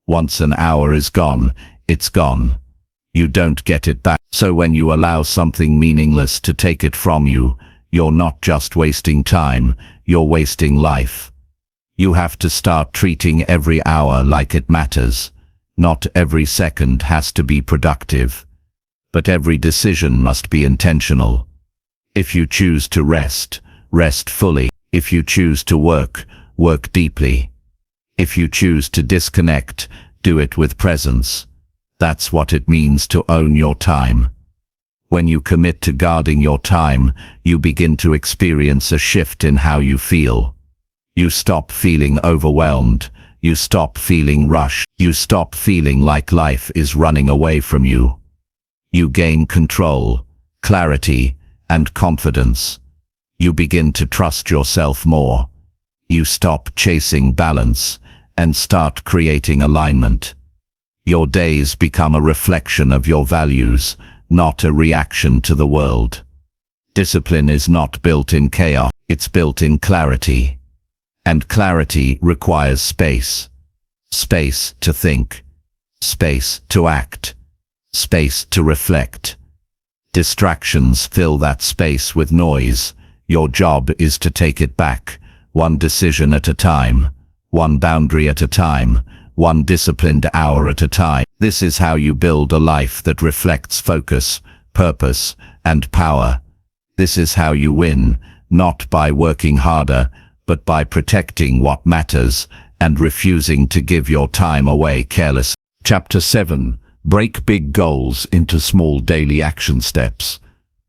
Speaker 1: Once an hour is gone, it's gone. You don't get it back. So when you allow something meaningless to take it from you, you're not just wasting time, you're wasting life. You have to start treating every hour like it matters. Not every second has to be productive, but every decision must be intentional. If you choose to rest, rest fully. If you choose to work, work deeply. If you choose to disconnect, do it with presence. That's what it means to own your time. When you commit to guarding your time, you begin to experience a shift in how you feel. You stop feeling overwhelmed. You stop feeling rushed. You stop feeling like life is running away from you. You gain control, clarity, and confidence. You begin to trust yourself more. You stop chasing balance and start creating alignment. Your days become a reflection of your values, not a reaction to the world. Discipline is not built in chaos, it's built in clarity. And clarity requires space. Space to think. Space to act. Space to reflect. Distractions fill that space with noise. Your job is to take it back, one decision at a time, one boundary at a time, one disciplined hour at a time. This is how you build a life that reflects focus, purpose, and power. This is how you win, not by working harder, but by protecting what matters and refusing to give your time away carelessly. Chapter 7. Break big goals into small daily action steps.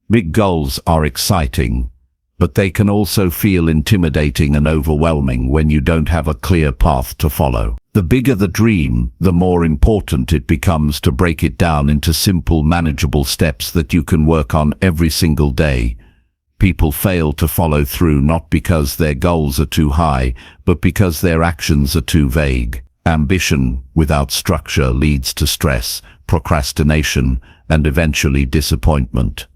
Speaker 1: Big goals are exciting, but they can also feel intimidating and overwhelming when you don't have a clear path to follow. The bigger the dream, the more important it becomes to break it down into simple, manageable steps that you can work on every single day. People fail to follow through not because their goals are too high, but because their actions are too vague. Ambition without structure leads to stress, procrastination, and eventually disappointment.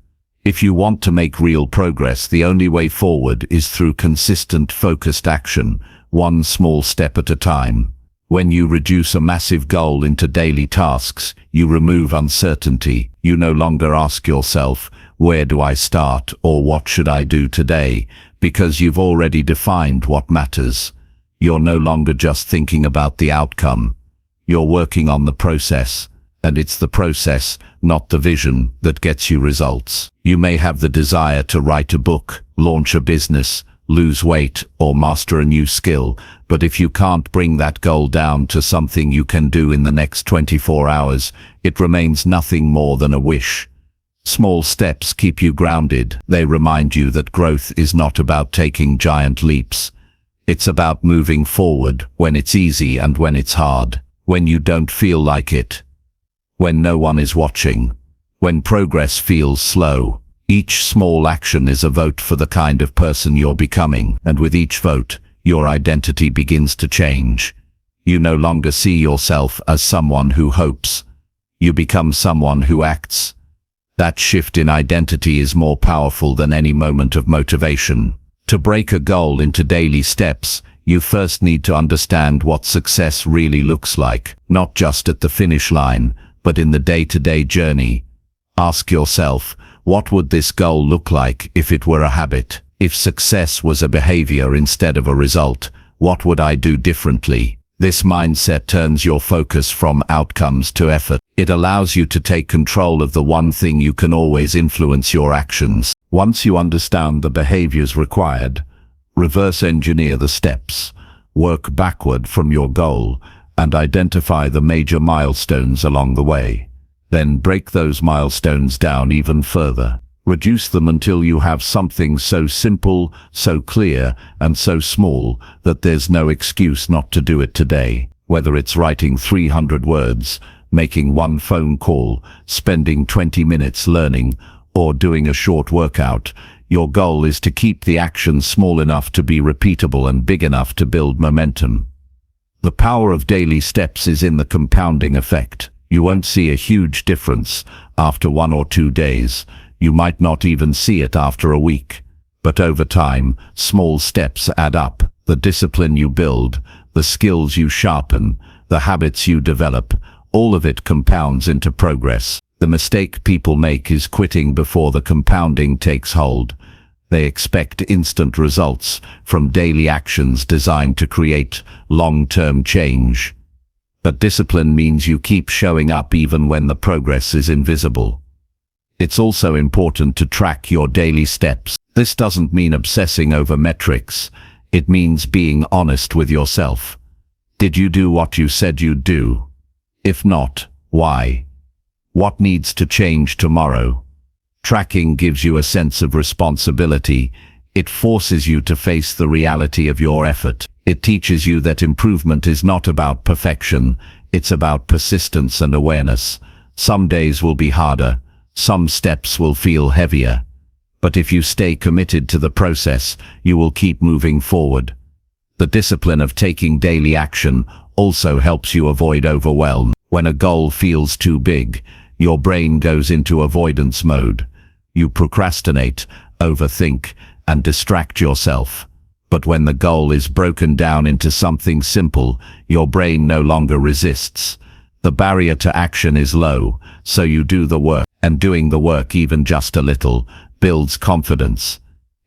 Speaker 1: If you want to make real progress, the only way forward is through consistent, focused action, one small step at a time. When you reduce a massive goal into daily tasks, you remove uncertainty. You no longer ask yourself, where do I start, or what should I do today, because you've already defined what matters. You're no longer just thinking about the outcome. You're working on the process, and it's the process, not the vision, that gets you results. You may have the desire to write a book, launch a business, lose weight, or master a new skill, but if you can't bring that goal down to something you can do in the next 24 hours, it remains nothing more than a wish. Small steps keep you grounded. They remind you that growth is not about taking giant leaps. It's about moving forward when it's easy and when it's hard, when you don't feel like it, when no one is watching, when progress feels slow. Each small action is a vote for the kind of person you're becoming, and with each vote, your identity begins to change. You no longer see yourself as someone who hopes. You become someone who acts. That shift in identity is more powerful than any moment of motivation. To break a goal into daily steps, you first need to understand what success really looks like, not just at the finish line, but in the day-to-day journey. Ask yourself, what would this goal look like if it were a habit? If success was a behavior instead of a result, what would I do differently? This mindset turns your focus from outcomes to effort. It allows you to take control of the one thing you can always influence: your actions. Once you understand the behaviors required, reverse engineer the steps, work backward from your goal, and identify the major milestones along the way. Then break those milestones down even further. Reduce them until you have something so simple, so clear, and so small that there's no excuse not to do it today. Whether it's writing 300 words, making one phone call, spending 20 minutes learning, or doing a short workout, your goal is to keep the action small enough to be repeatable and big enough to build momentum. The power of daily steps is in the compounding effect. You won't see a huge difference after 1 or 2 days. You might not even see it after a week. But over time, small steps add up. The discipline you build, the skills you sharpen, the habits you develop, all of it compounds into progress. The mistake people make is quitting before the compounding takes hold. They expect instant results from daily actions designed to create long-term change. But discipline means you keep showing up even when the progress is invisible. It's also important to track your daily steps. This doesn't mean obsessing over metrics. It means being honest with yourself. Did you do what you said you'd do? If not, why? What needs to change tomorrow? Tracking gives you a sense of responsibility. It forces you to face the reality of your effort. It teaches you that improvement is not about perfection. It's about persistence and awareness. Some days will be harder. Some steps will feel heavier. But if you stay committed to the process, you will keep moving forward. The discipline of taking daily action also helps you avoid overwhelm. When a goal feels too big, your brain goes into avoidance mode. You procrastinate, overthink, and distract yourself. But when the goal is broken down into something simple, your brain no longer resists. The barrier to action is low, so you do the work, and doing the work even just a little builds confidence.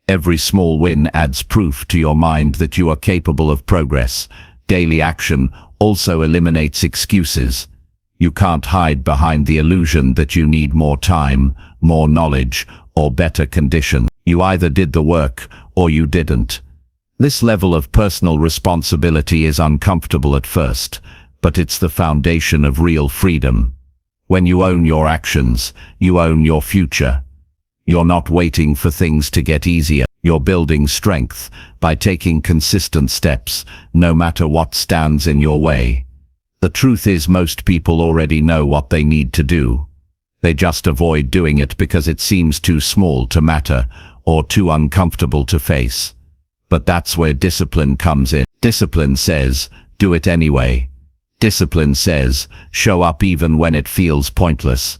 Speaker 1: Every small win adds proof to your mind that you are capable of progress. Daily action also eliminates excuses. You can't hide behind the illusion that you need more time, more knowledge, or better conditions. You either did the work or you didn't. This level of personal responsibility is uncomfortable at first, but it's the foundation of real freedom. When you own your actions, you own your future. You're not waiting for things to get easier. You're building strength by taking consistent steps, no matter what stands in your way. The truth is, most people already know what they need to do. They just avoid doing it because it seems too small to matter or too uncomfortable to face. But that's where discipline comes in. Discipline says, do it anyway. Discipline says, show up even when it feels pointless.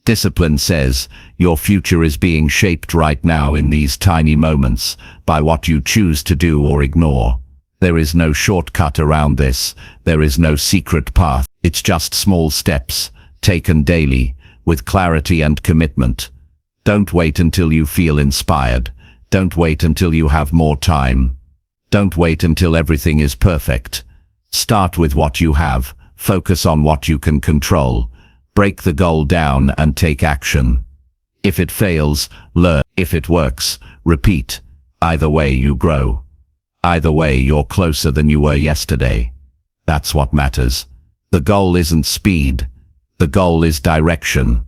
Speaker 1: Discipline says, your future is being shaped right now in these tiny moments by what you choose to do or ignore. There is no shortcut around this. There is no secret path. It's just small steps, taken daily, with clarity and commitment. Don't wait until you feel inspired. Don't wait until you have more time. Don't wait until everything is perfect. Start with what you have. Focus on what you can control. Break the goal down and take action. If it fails, learn. If it works, repeat. Either way you grow. Either way you're closer than you were yesterday. That's what matters. The goal isn't speed. The goal is direction.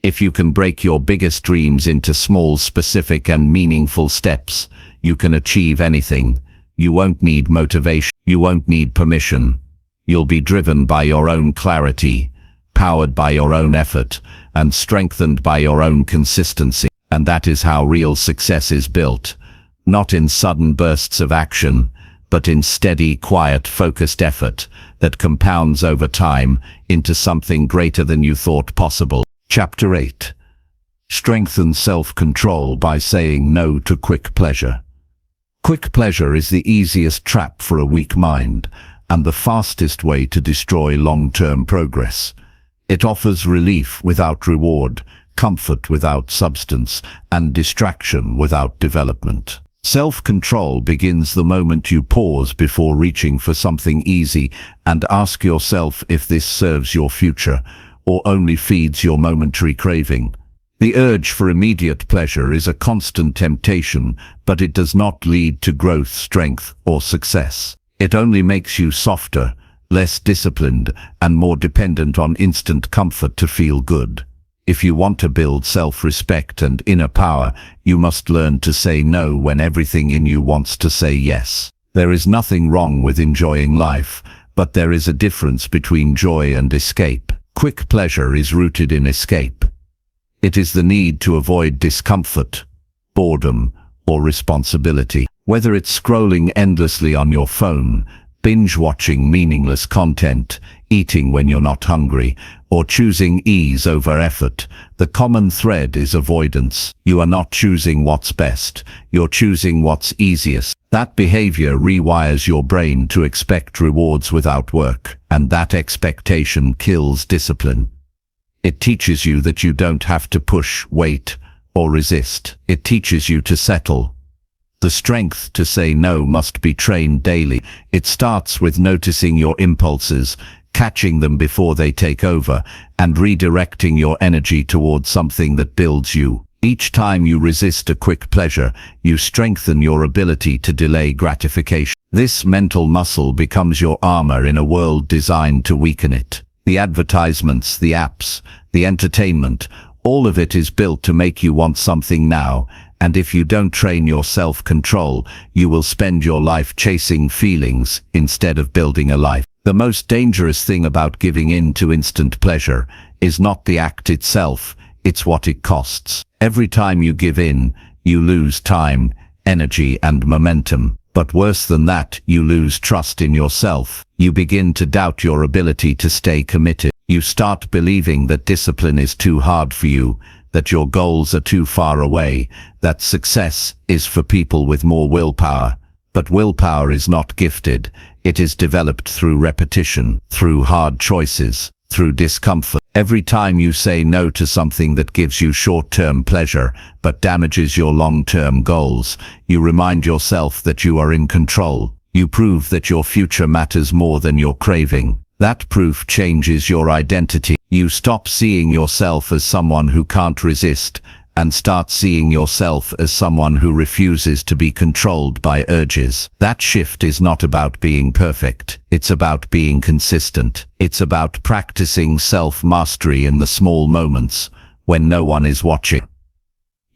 Speaker 1: If you can break your biggest dreams into small, specific and meaningful steps, you can achieve anything. You won't need motivation. You won't need permission. You'll be driven by your own clarity, powered by your own effort, and strengthened by your own consistency. And that is how real success is built. Not in sudden bursts of action, but in steady, quiet, focused effort that compounds over time into something greater than you thought possible. Chapter 8. Strengthen self-control by saying no to quick pleasure. Quick pleasure is the easiest trap for a weak mind, and the fastest way to destroy long-term progress. It offers relief without reward, comfort without substance, and distraction without development. Self-control begins the moment you pause before reaching for something easy and ask yourself if this serves your future or only feeds your momentary craving. The urge for immediate pleasure is a constant temptation, but it does not lead to growth, strength, or success. It only makes you softer, less disciplined, and more dependent on instant comfort to feel good. If you want to build self-respect and inner power, you must learn to say no when everything in you wants to say yes. There is nothing wrong with enjoying life, but there is a difference between joy and escape. Quick pleasure is rooted in escape. It is the need to avoid discomfort, boredom, or responsibility. Whether it's scrolling endlessly on your phone, binge-watching meaningless content, eating when you're not hungry, or choosing ease over effort, the common thread is avoidance. You are not choosing what's best, you're choosing what's easiest. That behavior rewires your brain to expect rewards without work, and that expectation kills discipline. It teaches you that you don't have to push, wait, or resist. It teaches you to settle. The strength to say no must be trained daily. It starts with noticing your impulses, catching them before they take over, and redirecting your energy towards something that builds you. Each time you resist a quick pleasure, you strengthen your ability to delay gratification. This mental muscle becomes your armor in a world designed to weaken it. The advertisements, the apps, the entertainment, all of it is built to make you want something now, and if you don't train your self-control, you will spend your life chasing feelings instead of building a life. The most dangerous thing about giving in to instant pleasure is not the act itself, it's what it costs. Every time you give in, You lose time, energy, and momentum. But worse than that, you lose trust in yourself. You begin to doubt your ability to stay committed. You start believing that discipline is too hard for you, that your goals are too far away, that success is for people with more willpower. But willpower is not gifted. It is developed through repetition, through hard choices, through discomfort. Every time you say no to something that gives you short-term pleasure but damages your long-term goals, you remind yourself that you are in control. You prove that your future matters more than your craving. That proof changes your identity. You stop seeing yourself as someone who can't resist and start seeing yourself as someone who refuses to be controlled by urges. That shift is not about being perfect. It's about being consistent. It's about practicing self-mastery in the small moments when no one is watching.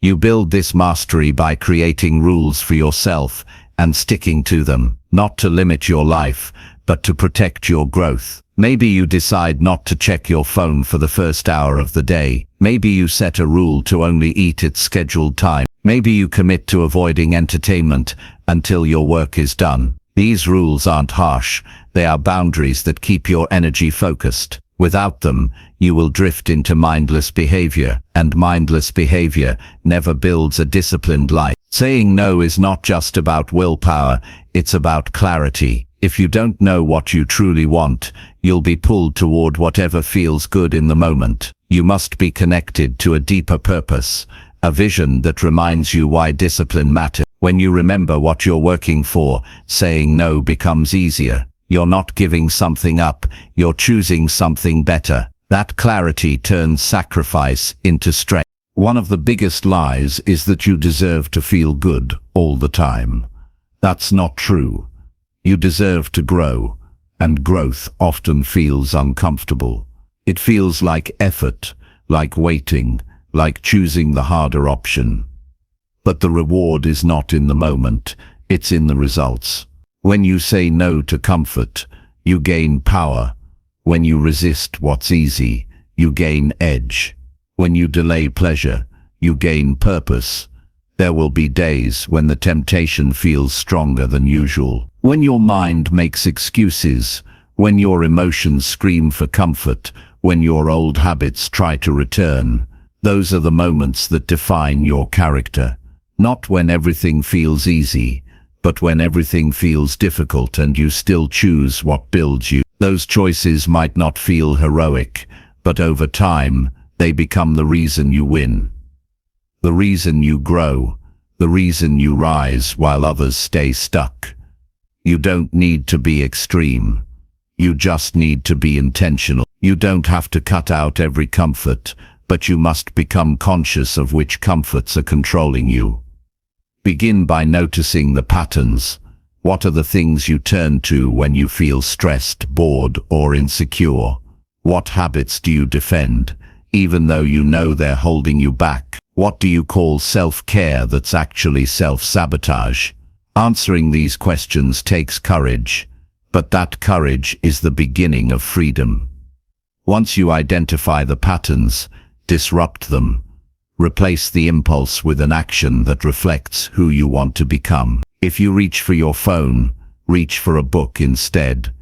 Speaker 1: You build this mastery by creating rules for yourself and sticking to them, not to limit your life, but to protect your growth. Maybe you decide not to check your phone for the first hour of the day. Maybe you set a rule to only eat at scheduled time. Maybe you commit to avoiding entertainment until your work is done. These rules aren't harsh. They are boundaries that keep your energy focused. Without them, you will drift into mindless behavior, and mindless behavior never builds a disciplined life. Saying no is not just about willpower, it's about clarity. If you don't know what you truly want, you'll be pulled toward whatever feels good in the moment. You must be connected to a deeper purpose, a vision that reminds you why discipline matters. When you remember what you're working for, saying no becomes easier. You're not giving something up, you're choosing something better. That clarity turns sacrifice into strength. One of the biggest lies is that you deserve to feel good all the time. That's not true. You deserve to grow, and growth often feels uncomfortable. It feels like effort, like waiting, like choosing the harder option. But the reward is not in the moment, it's in the results. When you say no to comfort, you gain power. When you resist what's easy, you gain edge. When you delay pleasure, you gain purpose. There will be days when the temptation feels stronger than usual. When your mind makes excuses, when your emotions scream for comfort, when your old habits try to return, those are the moments that define your character. Not when everything feels easy, but when everything feels difficult and you still choose what builds you. Those choices might not feel heroic, but over time, they become the reason you win. The reason you grow, the reason you rise while others stay stuck. You don't need to be extreme. You just need to be intentional. You don't have to cut out every comfort, but you must become conscious of which comforts are controlling you. Begin by noticing the patterns. What are the things you turn to when you feel stressed, bored, or insecure? What habits do you defend, even though you know they're holding you back? What do you call self-care that's actually self-sabotage? Answering these questions takes courage, but that courage is the beginning of freedom. Once you identify the patterns, disrupt them. Replace the impulse with an action that reflects who you want to become. If you reach for your phone, reach for a book instead.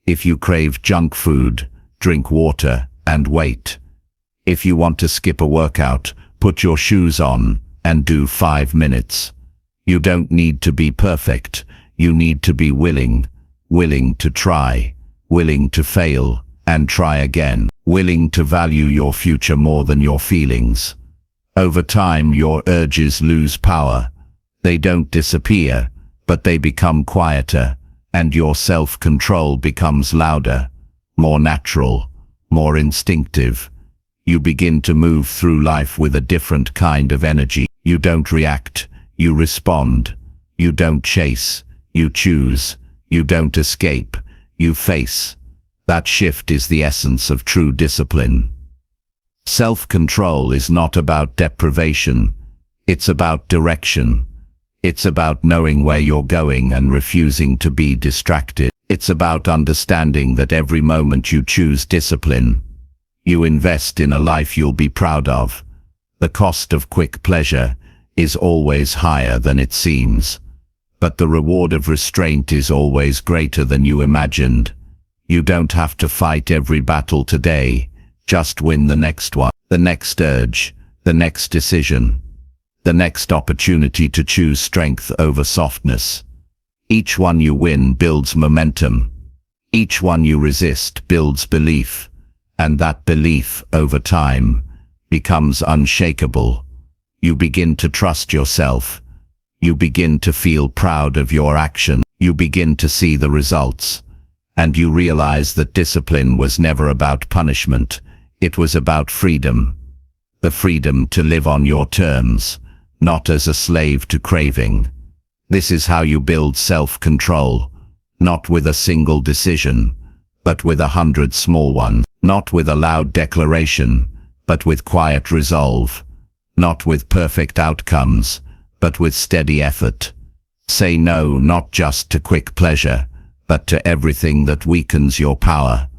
Speaker 1: If you crave junk food, drink water and wait. If you want to skip a workout, put your shoes on and do 5 minutes. You don't need to be perfect. You need to be willing to try, willing to fail and try again, willing to value your future more than your feelings. Over time, your urges lose power. They don't disappear, but they become quieter, and your self-control becomes louder, more natural, more instinctive. You begin to move through life with a different kind of energy. You don't react, you respond. You don't chase, you choose. You don't escape, you face. That shift is the essence of true discipline. Self-control is not about deprivation, it's about direction. It's about knowing where you're going and refusing to be distracted. It's about understanding that every moment you choose discipline, you invest in a life you'll be proud of. The cost of quick pleasure is always higher than it seems. But the reward of restraint is always greater than you imagined. You don't have to fight every battle today. Just win the next one, the next urge, the next decision, the next opportunity to choose strength over softness. Each one you win builds momentum. Each one you resist builds belief. And that belief, over time, becomes unshakable. You begin to trust yourself. You begin to feel proud of your action. You begin to see the results. And you realize that discipline was never about punishment. It was about freedom. The freedom to live on your terms, not as a slave to craving. This is how you build self-control, not with a single decision, but with 100 small ones. Not with a loud declaration, but with quiet resolve. Not with perfect outcomes, but with steady effort. Say no not just to quick pleasure, but to everything that weakens your power.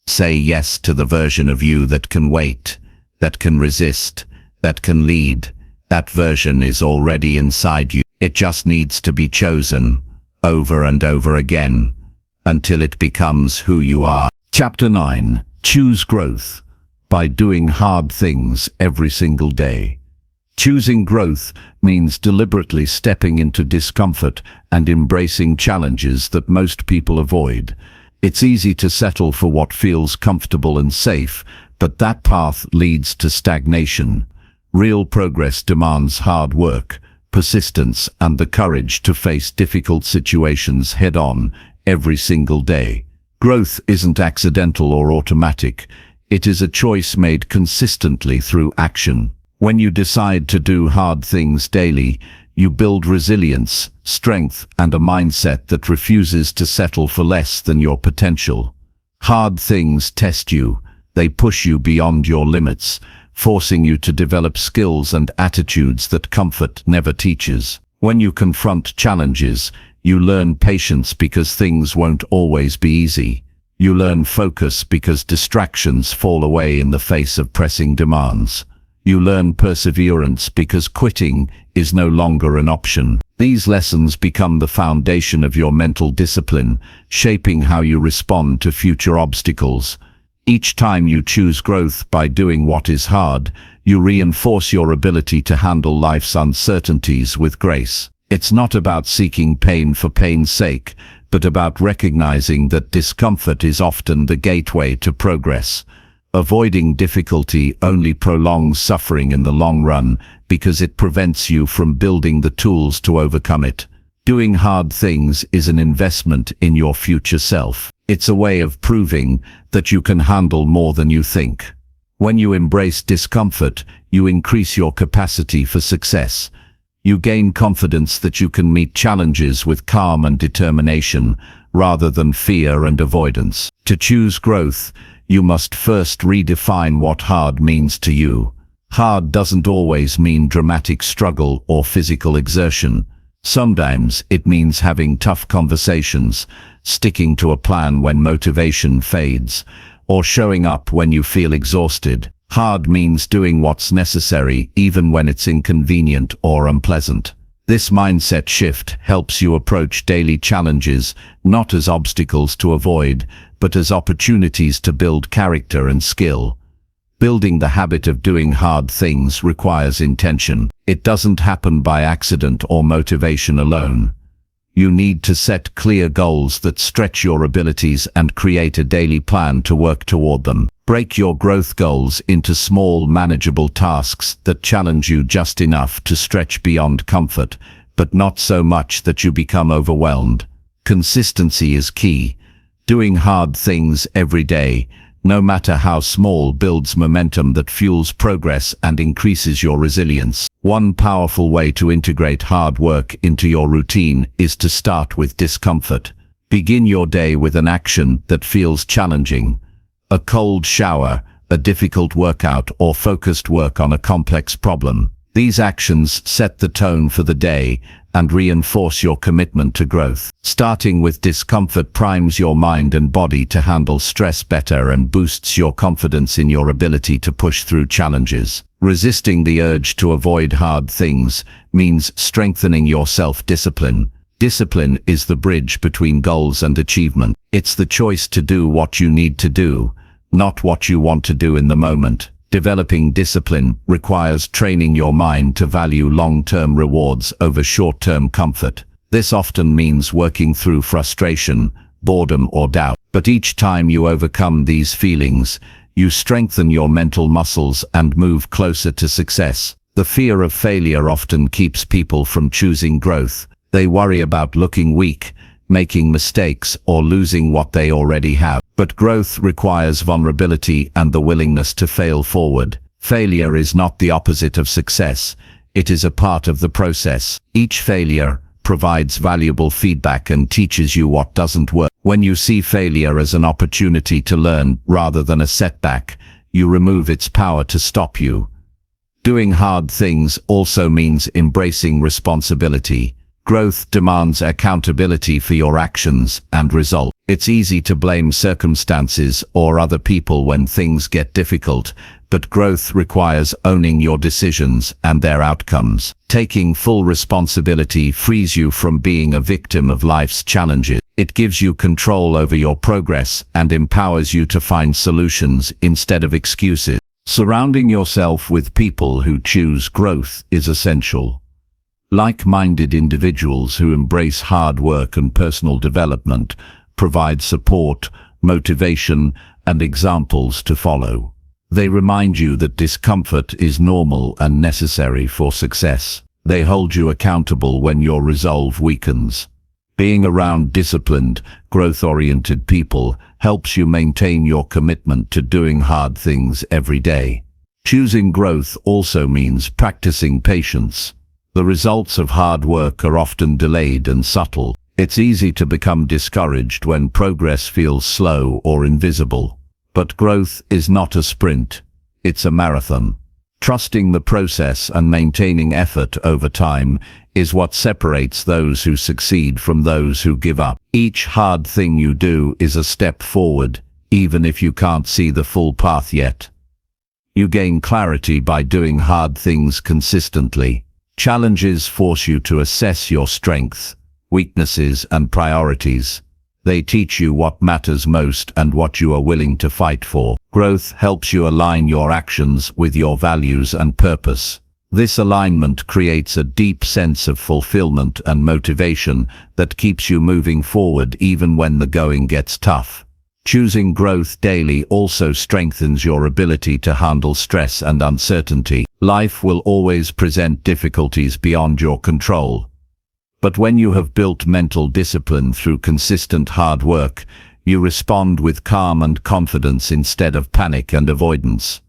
Speaker 1: Say yes to the version of you that can wait, that can resist, that can lead. That version is already inside you. It just needs to be chosen, over and over again, until it becomes who you are. Chapter 9. Choose growth by doing hard things every single day. Choosing growth means deliberately stepping into discomfort and embracing challenges that most people avoid. It's easy to settle for what feels comfortable and safe, but that path leads to stagnation. Real progress demands hard work, persistence, and the courage to face difficult situations head-on every single day. Growth isn't accidental or automatic. It is a choice made consistently through action. When you decide to do hard things daily, you build resilience, strength, and a mindset that refuses to settle for less than your potential. Hard things test you. They push you beyond your limits, forcing you to develop skills and attitudes that comfort never teaches. When you confront challenges, you learn patience because things won't always be easy. You learn focus because distractions fall away in the face of pressing demands. You learn perseverance because quitting is no longer an option. These lessons become the foundation of your mental discipline, shaping how you respond to future obstacles. Each time you choose growth by doing what is hard, you reinforce your ability to handle life's uncertainties with grace. It's not about seeking pain for pain's sake, but about recognizing that discomfort is often the gateway to progress. Avoiding difficulty only prolongs suffering in the long run because it prevents you from building the tools to overcome it. Doing hard things is an investment in your future self. It's a way of proving that you can handle more than you think. When you embrace discomfort, you increase your capacity for success. You gain confidence that you can meet challenges with calm and determination, rather than fear and avoidance. To choose growth, you must first redefine what hard means to you. Hard doesn't always mean dramatic struggle or physical exertion. Sometimes it means having tough conversations, sticking to a plan when motivation fades, or showing up when you feel exhausted. Hard means doing what's necessary even when it's inconvenient or unpleasant. This mindset shift helps you approach daily challenges not as obstacles to avoid, but as opportunities to build character and skill. Building the habit of doing hard things requires intention. It doesn't happen by accident or motivation alone. You need to set clear goals that stretch your abilities and create a daily plan to work toward them. Break your growth goals into small, manageable tasks that challenge you just enough to stretch beyond comfort, but not so much that you become overwhelmed. Consistency is key. Doing hard things every day, no matter how small, builds momentum that fuels progress and increases your resilience. One powerful way to integrate hard work into your routine is to start with discomfort. Begin your day with an action that feels challenging. A cold shower, a difficult workout, or focused work on a complex problem. These actions set the tone for the day and reinforce your commitment to growth. Starting with discomfort primes your mind and body to handle stress better and boosts your confidence in your ability to push through challenges. Resisting the urge to avoid hard things means strengthening your self-discipline. Discipline is the bridge between goals and achievement. It's the choice to do what you need to do, not what you want to do in the moment. Developing discipline requires training your mind to value long-term rewards over short-term comfort. This often means working through frustration, boredom, or doubt. But each time you overcome these feelings, you strengthen your mental muscles and move closer to success. The fear of failure often keeps people from choosing growth. They worry about looking weak, making mistakes, or losing what they already have. But growth requires vulnerability and the willingness to fail forward. Failure is not the opposite of success. It is a part of the process. Each failure provides valuable feedback and teaches you what doesn't work. When you see failure as an opportunity to learn rather than a setback, you remove its power to stop you. Doing hard things also means embracing responsibility. Growth demands accountability for your actions and results. It's easy to blame circumstances or other people when things get difficult, but growth requires owning your decisions and their outcomes. Taking full responsibility frees you from being a victim of life's challenges. It gives you control over your progress and empowers you to find solutions instead of excuses. Surrounding yourself with people who choose growth is essential. Like-minded individuals who embrace hard work and personal development provide support, motivation, and examples to follow. They remind you that discomfort is normal and necessary for success. They hold you accountable when your resolve weakens. Being around disciplined, growth-oriented people helps you maintain your commitment to doing hard things every day. Choosing growth also means practicing patience. The results of hard work are often delayed and subtle. It's easy to become discouraged when progress feels slow or invisible. But growth is not a sprint, it's a marathon. Trusting the process and maintaining effort over time is what separates those who succeed from those who give up. Each hard thing you do is a step forward, even if you can't see the full path yet. You gain clarity by doing hard things consistently. Challenges force you to assess your strengths, weaknesses, and priorities. They teach you what matters most and what you are willing to fight for. Growth helps you align your actions with your values and purpose. This alignment creates a deep sense of fulfillment and motivation that keeps you moving forward even when the going gets tough. Choosing growth daily also strengthens your ability to handle stress and uncertainty. Life will always present difficulties beyond your control. But when you have built mental discipline through consistent hard work, you respond with calm and confidence instead of panic and avoidance.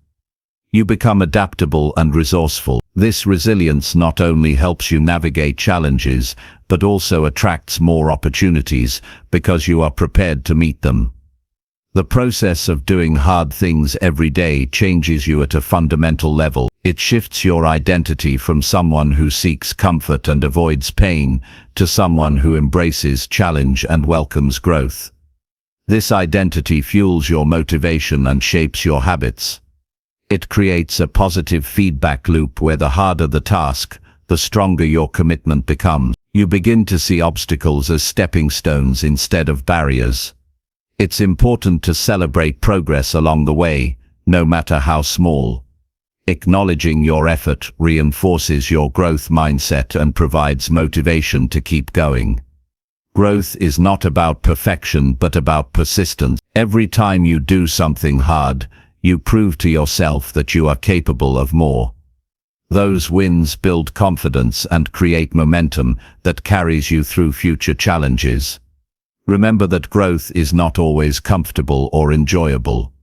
Speaker 1: You become adaptable and resourceful. This resilience not only helps you navigate challenges, but also attracts more opportunities because you are prepared to meet them. The process of doing hard things every day changes you at a fundamental level. It shifts your identity from someone who seeks comfort and avoids pain to someone who embraces challenge and welcomes growth. This identity fuels your motivation and shapes your habits. It creates a positive feedback loop where the harder the task, the stronger your commitment becomes. You begin to see obstacles as stepping stones instead of barriers. It's important to celebrate progress along the way, no matter how small. Acknowledging your effort reinforces your growth mindset and provides motivation to keep going. Growth is not about perfection but about persistence. Every time you do something hard, you prove to yourself that you are capable of more. Those wins build confidence and create momentum that carries you through future challenges. Remember that growth is not always comfortable or enjoyable.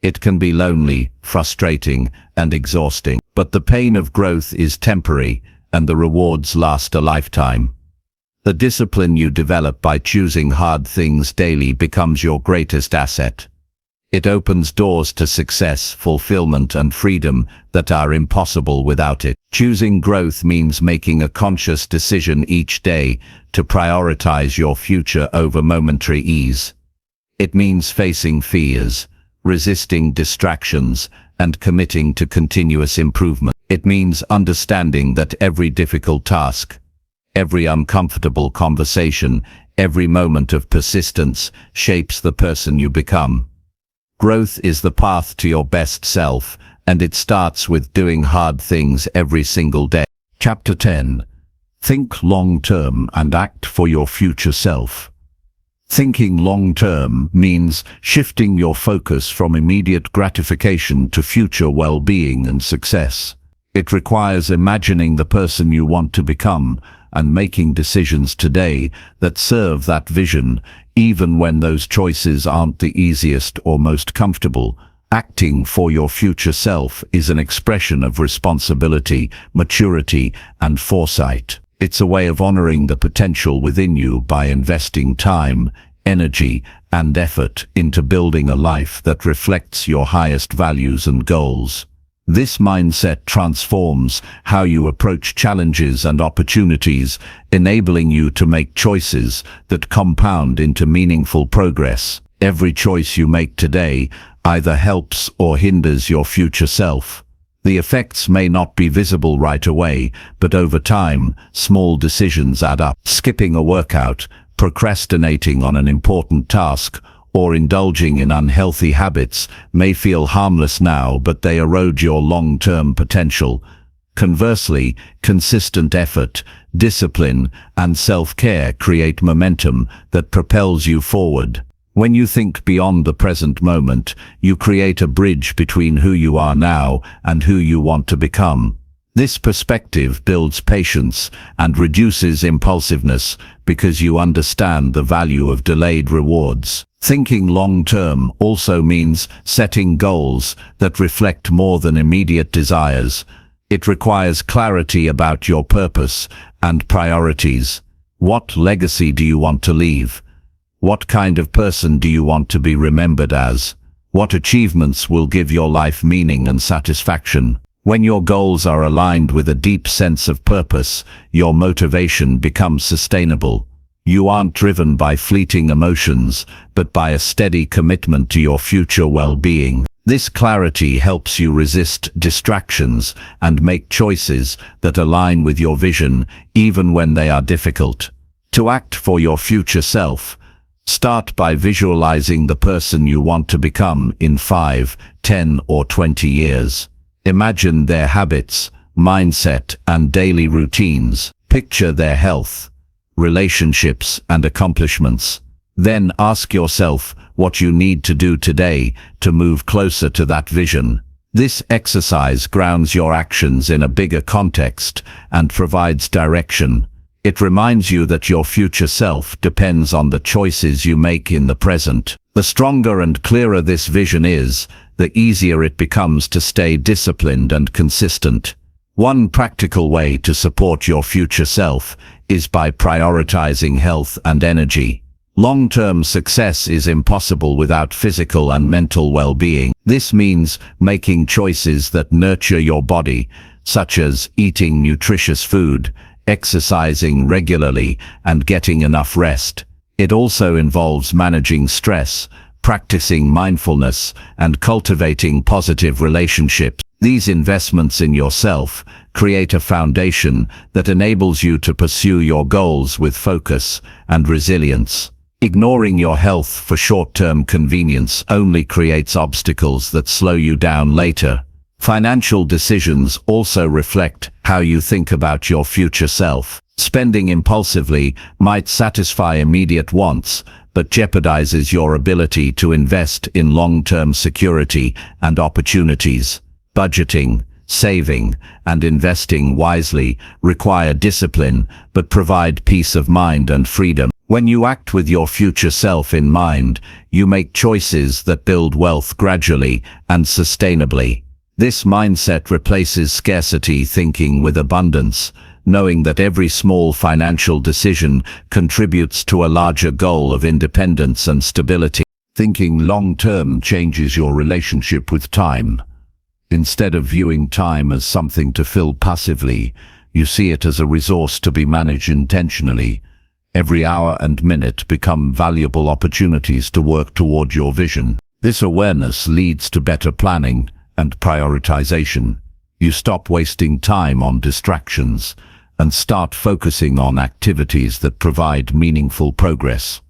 Speaker 1: It can be lonely, frustrating, and exhausting. But the pain of growth is temporary, and the rewards last a lifetime. The discipline you develop by choosing hard things daily becomes your greatest asset. It opens doors to success, fulfillment, and freedom that are impossible without it. Choosing growth means making a conscious decision each day to prioritize your future over momentary ease. It means facing fears, resisting distractions, and committing to continuous improvement. It means understanding that every difficult task, every uncomfortable conversation, every moment of persistence shapes the person you become. Growth is the path to your best self, and it starts with doing hard things every single day. Chapter 10. Think long-term and act for your future self. Thinking long-term means shifting your focus from immediate gratification to future well-being and success. It requires imagining the person you want to become and making decisions today that serve that vision, even when those choices aren't the easiest or most comfortable. Acting for your future self is an expression of responsibility, maturity, and foresight. It's a way of honoring the potential within you by investing time, energy, and effort into building a life that reflects your highest values and goals. This mindset transforms how you approach challenges and opportunities, enabling you to make choices that compound into meaningful progress. Every choice you make today either helps or hinders your future self. The effects may not be visible right away, but over time, small decisions add up. Skipping a workout, procrastinating on an important task, or indulging in unhealthy habits may feel harmless now, but they erode your long-term potential. Conversely, consistent effort, discipline, and self-care create momentum that propels you forward. When you think beyond the present moment, you create a bridge between who you are now and who you want to become. This perspective builds patience and reduces impulsiveness because you understand the value of delayed rewards. Thinking long-term also means setting goals that reflect more than immediate desires. It requires clarity about your purpose and priorities. What legacy do you want to leave? What kind of person do you want to be remembered as? What achievements will give your life meaning and satisfaction? When your goals are aligned with a deep sense of purpose, your motivation becomes sustainable. You aren't driven by fleeting emotions, but by a steady commitment to your future well-being. This clarity helps you resist distractions and make choices that align with your vision, even when they are difficult. To act for your future self, start by visualizing the person you want to become in 5, 10, or 20 years. Imagine their habits, mindset, and daily routines. Picture their health, relationships, and accomplishments. Then ask yourself what you need to do today to move closer to that vision. This exercise grounds your actions in a bigger context and provides direction. It reminds you that your future self depends on the choices you make in the present. The stronger and clearer this vision is, the easier it becomes to stay disciplined and consistent. One practical way to support your future self is by prioritizing health and energy. Long-term success is impossible without physical and mental well-being. This means making choices that nurture your body, such as eating nutritious food, exercising regularly, and getting enough rest. It also involves managing stress, practicing mindfulness, and cultivating positive relationships. These investments in yourself create a foundation that enables you to pursue your goals with focus and resilience. Ignoring your health for short-term convenience only creates obstacles that slow you down later. Financial decisions also reflect how you think about your future self. Spending impulsively might satisfy immediate wants, but jeopardizes your ability to invest in long-term security and opportunities. Budgeting, saving, and investing wisely require discipline, but provide peace of mind and freedom. When you act with your future self in mind, you make choices that build wealth gradually and sustainably. This mindset replaces scarcity thinking with abundance, knowing that every small financial decision contributes to a larger goal of independence and stability. Thinking long-term changes your relationship with time. Instead of viewing time as something to fill passively, you see it as a resource to be managed intentionally. Every hour and minute become valuable opportunities to work toward your vision. This awareness leads to better planning and prioritization. You stop wasting time on distractions and start focusing on activities that provide meaningful progress.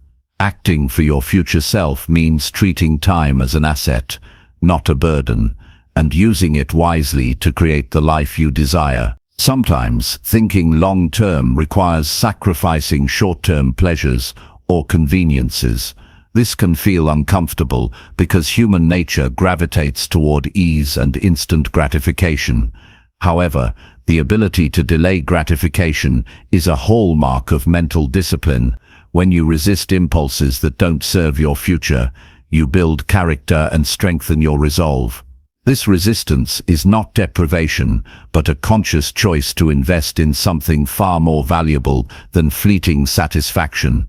Speaker 1: Acting for your future self means treating time as an asset, not a burden, and using it wisely to create the life you desire. Sometimes, thinking long-term requires sacrificing short-term pleasures or conveniences. This can feel uncomfortable because human nature gravitates toward ease and instant gratification. However, the ability to delay gratification is a hallmark of mental discipline. When you resist impulses that don't serve your future, you build character and strengthen your resolve. This resistance is not deprivation, but a conscious choice to invest in something far more valuable than fleeting satisfaction.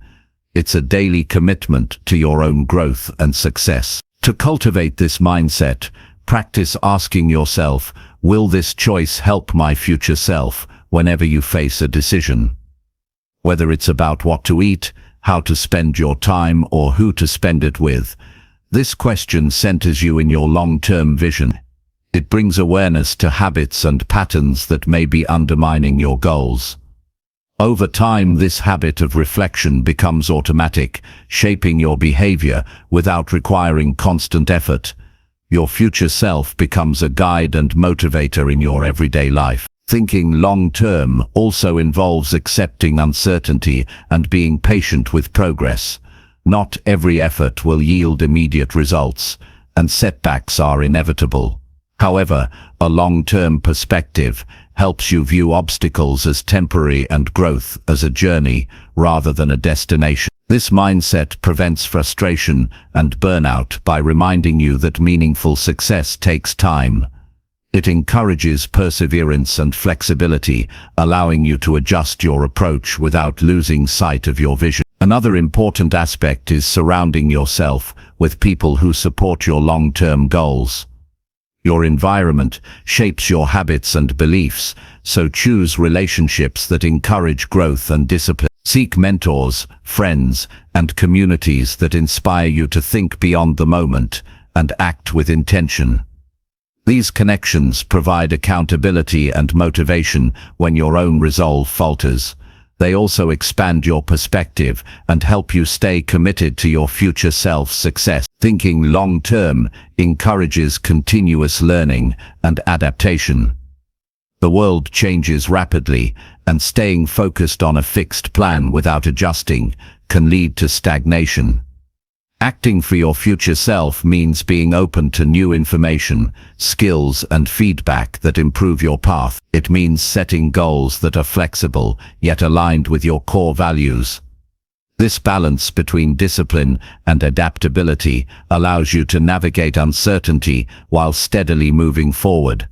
Speaker 1: It's a daily commitment to your own growth and success. To cultivate this mindset, practice asking yourself, will this choice help my future self whenever you face a decision? Whether it's about what to eat, how to spend your time, or who to spend it with, this question centers you in your long-term vision. It brings awareness to habits and patterns that may be undermining your goals. Over time, this habit of reflection becomes automatic, shaping your behavior without requiring constant effort. Your future self becomes a guide and motivator in your everyday life. Thinking long-term also involves accepting uncertainty and being patient with progress. Not every effort will yield immediate results, and setbacks are inevitable. However, a long-term perspective helps you view obstacles as temporary and growth as a journey rather than a destination. This mindset prevents frustration and burnout by reminding you that meaningful success takes time. It encourages perseverance and flexibility, allowing you to adjust your approach without losing sight of your vision. Another important aspect is surrounding yourself with people who support your long-term goals. Your environment shapes your habits and beliefs, so choose relationships that encourage growth and discipline. Seek mentors, friends, and communities that inspire you to think beyond the moment and act with intention. These connections provide accountability and motivation when your own resolve falters. They also expand your perspective and help you stay committed to your future self's success. Thinking long-term encourages continuous learning and adaptation. The world changes rapidly, and staying focused on a fixed plan without adjusting can lead to stagnation. Acting for your future self means being open to new information, skills, and feedback that improve your path. It means setting goals that are flexible, yet aligned with your core values. This balance between discipline and adaptability allows you to navigate uncertainty while steadily moving forward.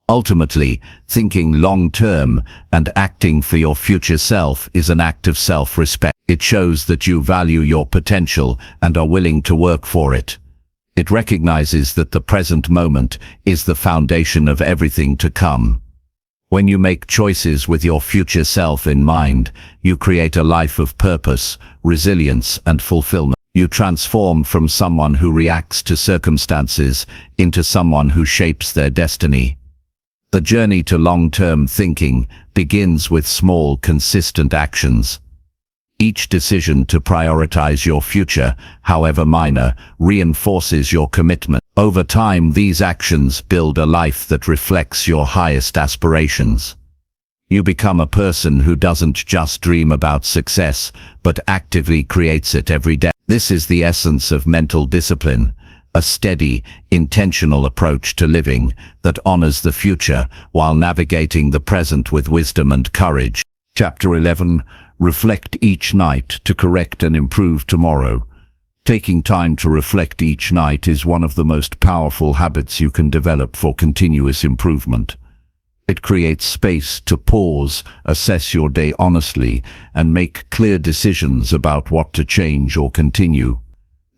Speaker 1: Ultimately, thinking long-term and acting for your future self is an act of self-respect. It shows that you value your potential and are willing to work for it. It recognizes that the present moment is the foundation of everything to come. When you make choices with your future self in mind, you create a life of purpose, resilience, and fulfillment. You transform from someone who reacts to circumstances into someone who shapes their destiny. The journey to long-term thinking begins with small, consistent actions. Each decision to prioritize your future, however minor, reinforces your commitment. Over time, these actions build a life that reflects your highest aspirations. You become a person who doesn't just dream about success, but actively creates it every day. This is the essence of mental discipline. A steady, intentional approach to living that honors the future while navigating the present with wisdom and courage. Chapter 11. Reflect each night to correct and improve tomorrow. Taking time to reflect each night is one of the most powerful habits you can develop for continuous improvement. It creates space to pause, assess your day honestly, and make clear decisions about what to change or continue.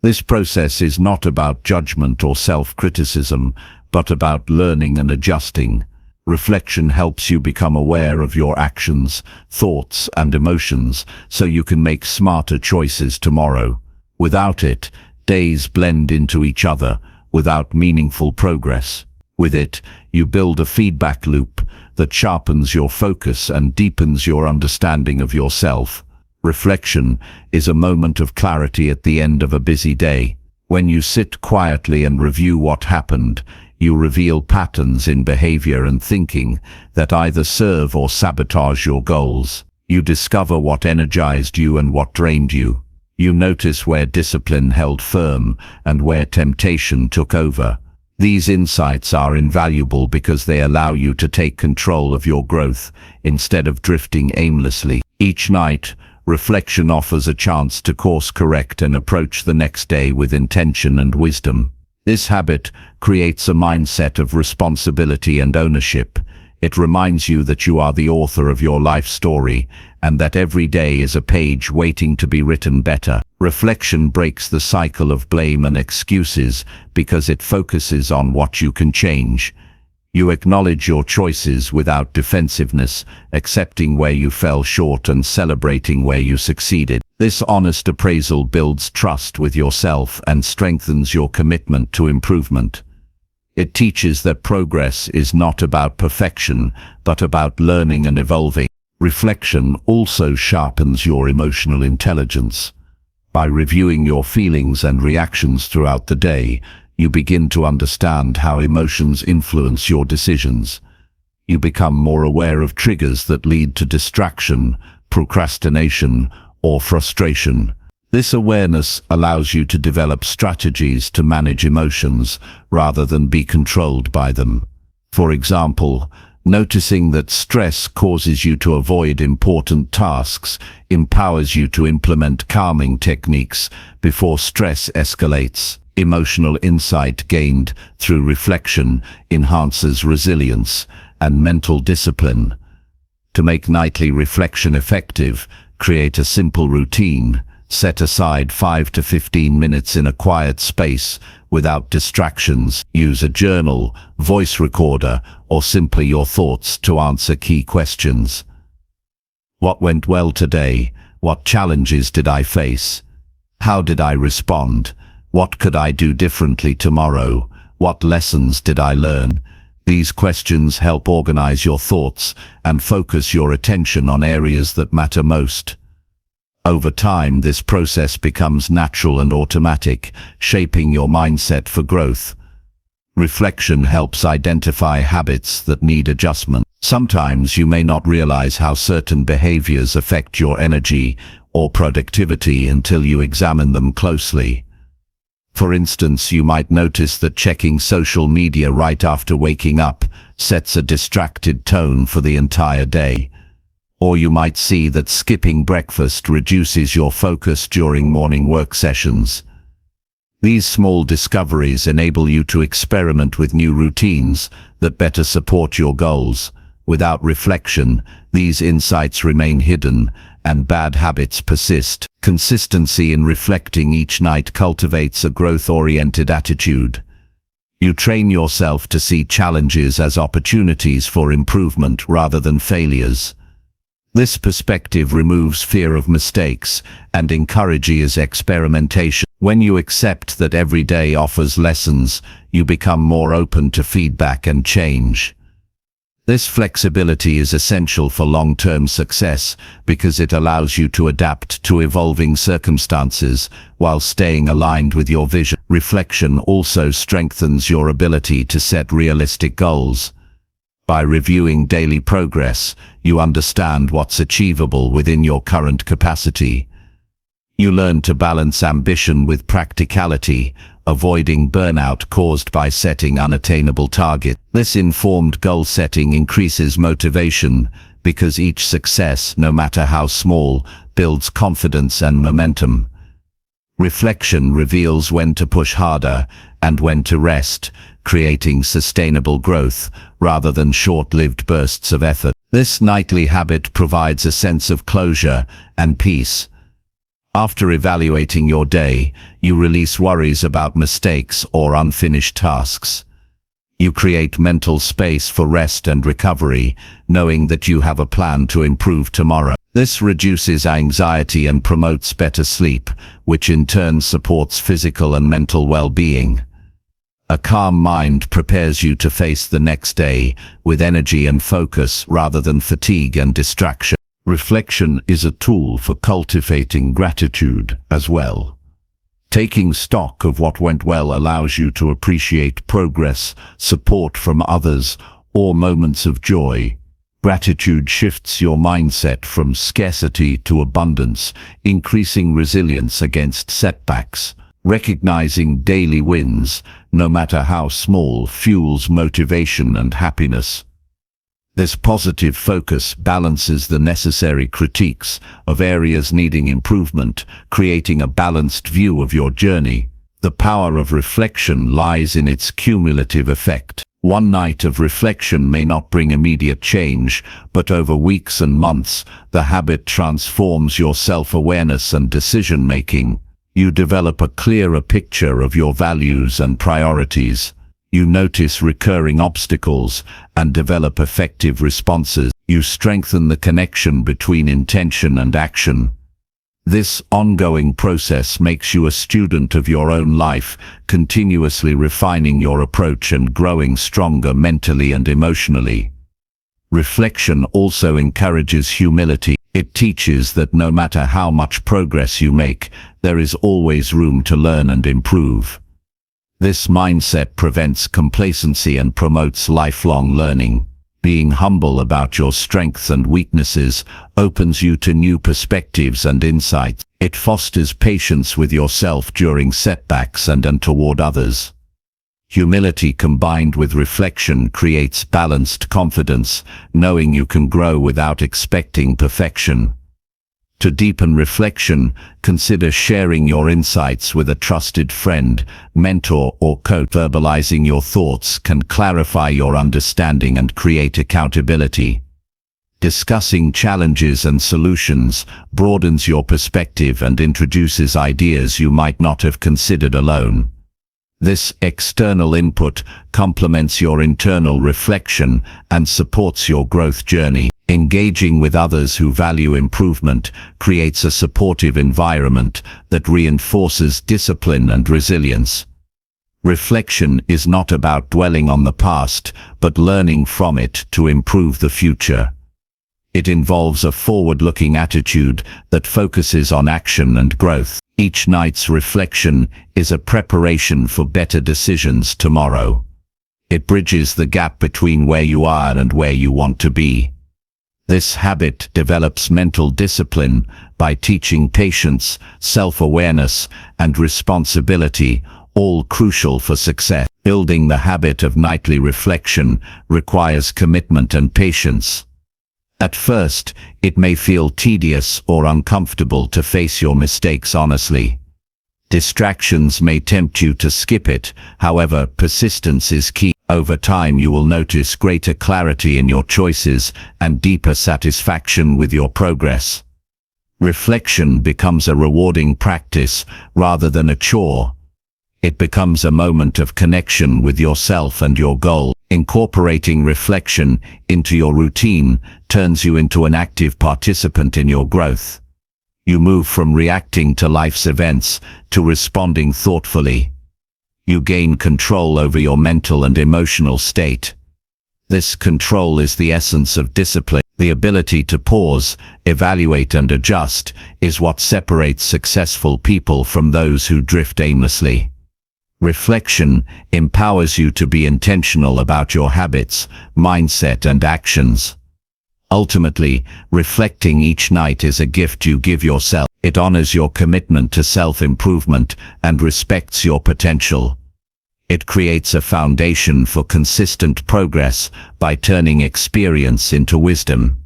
Speaker 1: This process is not about judgment or self-criticism, but about learning and adjusting. Reflection helps you become aware of your actions, thoughts, and emotions, so you can make smarter choices tomorrow. Without it, days blend into each other, without meaningful progress. With it, you build a feedback loop that sharpens your focus and deepens your understanding of yourself. Reflection is a moment of clarity at the end of a busy day. When you sit quietly and review what happened, you reveal patterns in behavior and thinking that either serve or sabotage your goals. You discover what energized you and what drained you. You notice where discipline held firm and where temptation took over. These insights are invaluable because they allow you to take control of your growth instead of drifting aimlessly. Each night, reflection offers a chance to course correct and approach the next day with intention and wisdom. This habit creates a mindset of responsibility and ownership. It reminds you that you are the author of your life story and that every day is a page waiting to be written better. Reflection breaks the cycle of blame and excuses because it focuses on what you can change. You acknowledge your choices without defensiveness, accepting where you fell short and celebrating where you succeeded. This honest appraisal builds trust with yourself and strengthens your commitment to improvement. It teaches that progress is not about perfection, but about learning and evolving. Reflection also sharpens your emotional intelligence. By reviewing your feelings and reactions throughout the day, you begin to understand how emotions influence your decisions. You become more aware of triggers that lead to distraction, procrastination, or frustration. This awareness allows you to develop strategies to manage emotions rather than be controlled by them. For example, noticing that stress causes you to avoid important tasks empowers you to implement calming techniques before stress escalates. Emotional insight gained through reflection enhances resilience and mental discipline. To make nightly reflection effective, create a simple routine. Set aside 5 to 15 minutes in a quiet space without distractions. Use a journal, voice recorder, or simply your thoughts to answer key questions. What went well today? What challenges did I face? How did I respond? What could I do differently tomorrow? What lessons did I learn? These questions help organize your thoughts and focus your attention on areas that matter most. Over time, this process becomes natural and automatic, shaping your mindset for growth. Reflection helps identify habits that need adjustment. Sometimes you may not realize how certain behaviors affect your energy or productivity until you examine them closely. For instance, you might notice that checking social media right after waking up sets a distracted tone for the entire day. Or you might see that skipping breakfast reduces your focus during morning work sessions. These small discoveries enable you to experiment with new routines that better support your goals. Without reflection, these insights remain hidden and bad habits persist. Consistency in reflecting each night cultivates a growth-oriented attitude. You train yourself to see challenges as opportunities for improvement rather than failures. This perspective removes fear of mistakes and encourages experimentation. When you accept that every day offers lessons, you become more open to feedback and change. This flexibility is essential for long-term success because it allows you to adapt to evolving circumstances while staying aligned with your vision. Reflection also strengthens your ability to set realistic goals. By reviewing daily progress, you understand what's achievable within your current capacity. You learn to balance ambition with practicality, avoiding burnout caused by setting unattainable targets. This informed goal setting increases motivation because each success, no matter how small, builds confidence and momentum. Reflection reveals when to push harder and when to rest, creating sustainable growth rather than short-lived bursts of effort. This nightly habit provides a sense of closure and peace. After evaluating your day, you release worries about mistakes or unfinished tasks. You create mental space for rest and recovery, knowing that you have a plan to improve tomorrow. This reduces anxiety and promotes better sleep, which in turn supports physical and mental well-being. A calm mind prepares you to face the next day with energy and focus rather than fatigue and distraction. Reflection is a tool for cultivating gratitude as well. Taking stock of what went well allows you to appreciate progress, support from others, or moments of joy. Gratitude shifts your mindset from scarcity to abundance, increasing resilience against setbacks. Recognizing daily wins, no matter how small, fuels motivation and happiness. This positive focus balances the necessary critiques of areas needing improvement, creating a balanced view of your journey. The power of reflection lies in its cumulative effect. One night of reflection may not bring immediate change, but over weeks and months, the habit transforms your self-awareness and decision-making. You develop a clearer picture of your values and priorities. You notice recurring obstacles and develop effective responses. You strengthen the connection between intention and action. This ongoing process makes you a student of your own life, continuously refining your approach and growing stronger mentally and emotionally. Reflection also encourages humility. It teaches that no matter how much progress you make, there is always room to learn and improve. This mindset prevents complacency and promotes lifelong learning. Being humble about your strengths and weaknesses opens you to new perspectives and insights. It fosters patience with yourself during setbacks and toward others. Humility combined with reflection creates balanced confidence, knowing you can grow without expecting perfection. To deepen reflection, consider sharing your insights with a trusted friend, mentor, or coach. Verbalizing your thoughts can clarify your understanding and create accountability. Discussing challenges and solutions broadens your perspective and introduces ideas you might not have considered alone. This external input complements your internal reflection and supports your growth journey. Engaging with others who value improvement creates a supportive environment that reinforces discipline and resilience. Reflection is not about dwelling on the past, but learning from it to improve the future. It involves a forward-looking attitude that focuses on action and growth. Each night's reflection is a preparation for better decisions tomorrow. It bridges the gap between where you are and where you want to be. This habit develops mental discipline by teaching patience, self-awareness, and responsibility, all crucial for success. Building the habit of nightly reflection requires commitment and patience. At first, it may feel tedious or uncomfortable to face your mistakes honestly. Distractions may tempt you to skip it, however, persistence is key. Over time you will notice greater clarity in your choices and deeper satisfaction with your progress. Reflection becomes a rewarding practice rather than a chore. It becomes a moment of connection with yourself and your goal. Incorporating reflection into your routine turns you into an active participant in your growth. You move from reacting to life's events to responding thoughtfully. You gain control over your mental and emotional state. This control is the essence of discipline. The ability to pause, evaluate, and adjust is what separates successful people from those who drift aimlessly. Reflection empowers you to be intentional about your habits, mindset, and actions. Ultimately, reflecting each night is a gift you give yourself. It honors your commitment to self-improvement and respects your potential. It creates a foundation for consistent progress by turning experience into wisdom.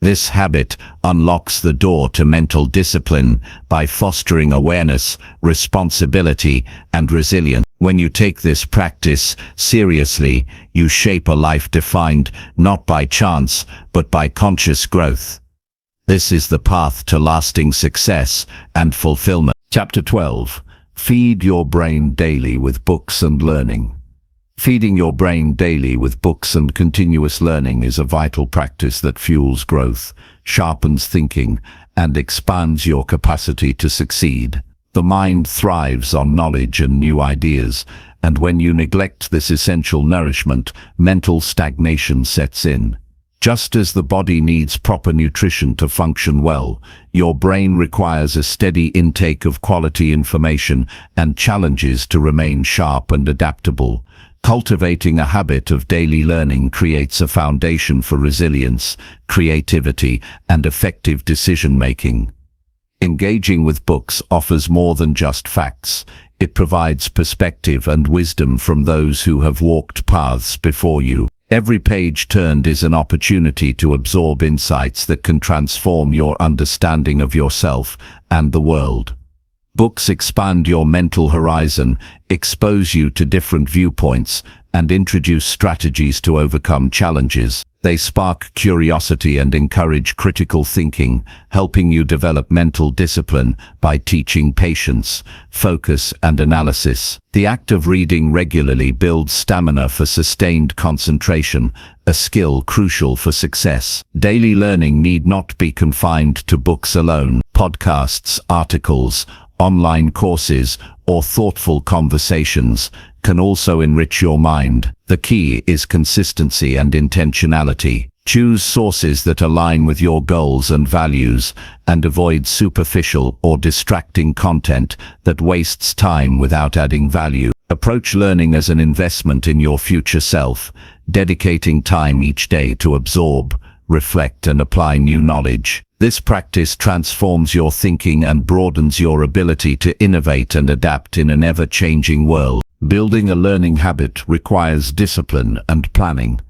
Speaker 1: This habit unlocks the door to mental discipline by fostering awareness, responsibility, and resilience. When you take this practice seriously, you shape a life defined not by chance, but by conscious growth. This is the path to lasting success and fulfillment. Chapter 12. Feed your brain daily with books and learning. Feeding your brain daily with books and continuous learning is a vital practice that fuels growth, sharpens thinking, and expands your capacity to succeed. The mind thrives on knowledge and new ideas, and when you neglect this essential nourishment, mental stagnation sets in. Just as the body needs proper nutrition to function well, your brain requires a steady intake of quality information and challenges to remain sharp and adaptable. Cultivating a habit of daily learning creates a foundation for resilience, creativity, and effective decision-making. Engaging with books offers more than just facts. It provides perspective and wisdom from those who have walked paths before you. Every page turned is an opportunity to absorb insights that can transform your understanding of yourself and the world. Books expand your mental horizon, expose you to different viewpoints, and introduce strategies to overcome challenges. They spark curiosity and encourage critical thinking, helping you develop mental discipline by teaching patience, focus, and analysis. The act of reading regularly builds stamina for sustained concentration, a skill crucial for success. Daily learning need not be confined to books alone. Podcasts, articles, online courses, or thoughtful conversations can also enrich your mind. The key is consistency and intentionality. Choose sources that align with your goals and values, and avoid superficial or distracting content that wastes time without adding value. Approach learning as an investment in your future self, dedicating time each day to absorb, reflect, and apply new knowledge. This practice transforms your thinking and broadens your ability to innovate and adapt in an ever-changing world. Building a learning habit requires discipline and planning.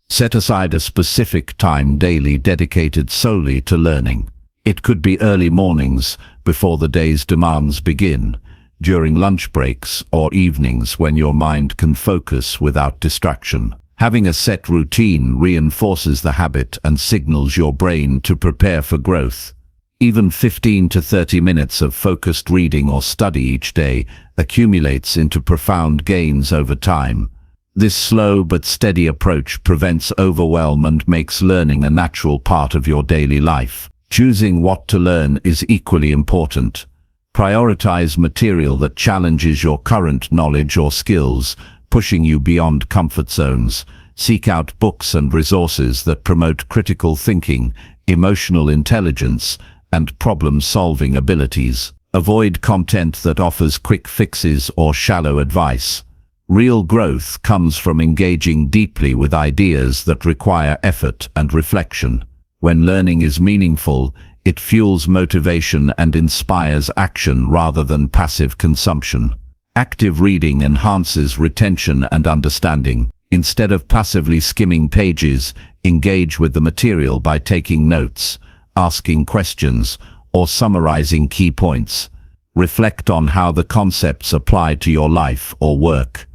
Speaker 1: Set aside a specific time daily dedicated solely to learning. It could be early mornings, before the day's demands begin, during lunch breaks, or evenings when your mind can focus without distraction. Having a set routine reinforces the habit and signals your brain to prepare for growth. Even 15 to 30 minutes of focused reading or study each day accumulates into profound gains over time. This slow but steady approach prevents overwhelm and makes learning a natural part of your daily life. Choosing what to learn is equally important. Prioritize material that challenges your current knowledge or skills, pushing you beyond comfort zones. Seek out books and resources that promote critical thinking, emotional intelligence, and problem-solving abilities. Avoid content that offers quick fixes or shallow advice. Real growth comes from engaging deeply with ideas that require effort and reflection. When learning is meaningful, it fuels motivation and inspires action rather than passive consumption. Active reading enhances retention and understanding. Instead of passively skimming pages, engage with the material by taking notes, asking questions, or summarizing key points. Reflect on how the concepts apply to your life or work.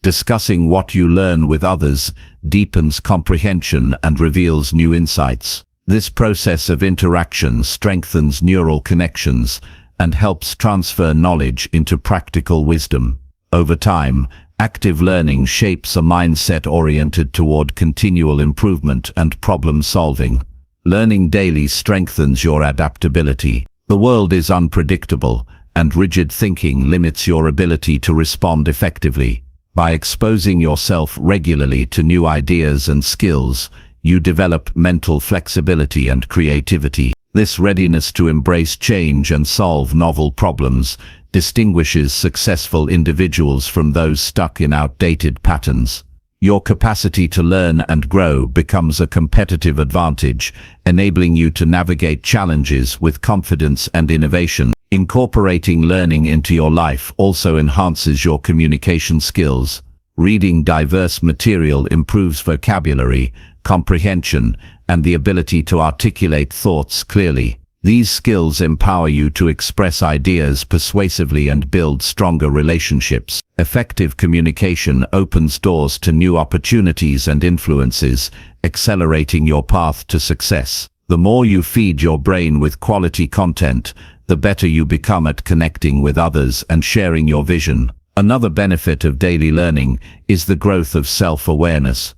Speaker 1: Discussing what you learn with others deepens comprehension and reveals new insights. This process of interaction strengthens neural connections and helps transfer knowledge into practical wisdom. Over time, active learning shapes a mindset oriented toward continual improvement and problem solving. Learning daily strengthens your adaptability. The world is unpredictable, and rigid thinking limits your ability to respond effectively. By exposing yourself regularly to new ideas and skills, you develop mental flexibility and creativity. This readiness to embrace change and solve novel problems distinguishes successful individuals from those stuck in outdated patterns. Your capacity to learn and grow becomes a competitive advantage, enabling you to navigate challenges with confidence and innovation. Incorporating learning into your life also enhances your communication skills. Reading diverse material improves vocabulary, comprehension, and the ability to articulate thoughts clearly. These skills empower you to express ideas persuasively and build stronger relationships. Effective communication opens doors to new opportunities and influences, accelerating your path to success. The more you feed your brain with quality content, the better you become at connecting with others and sharing your vision. Another benefit of daily learning is the growth of self-awareness.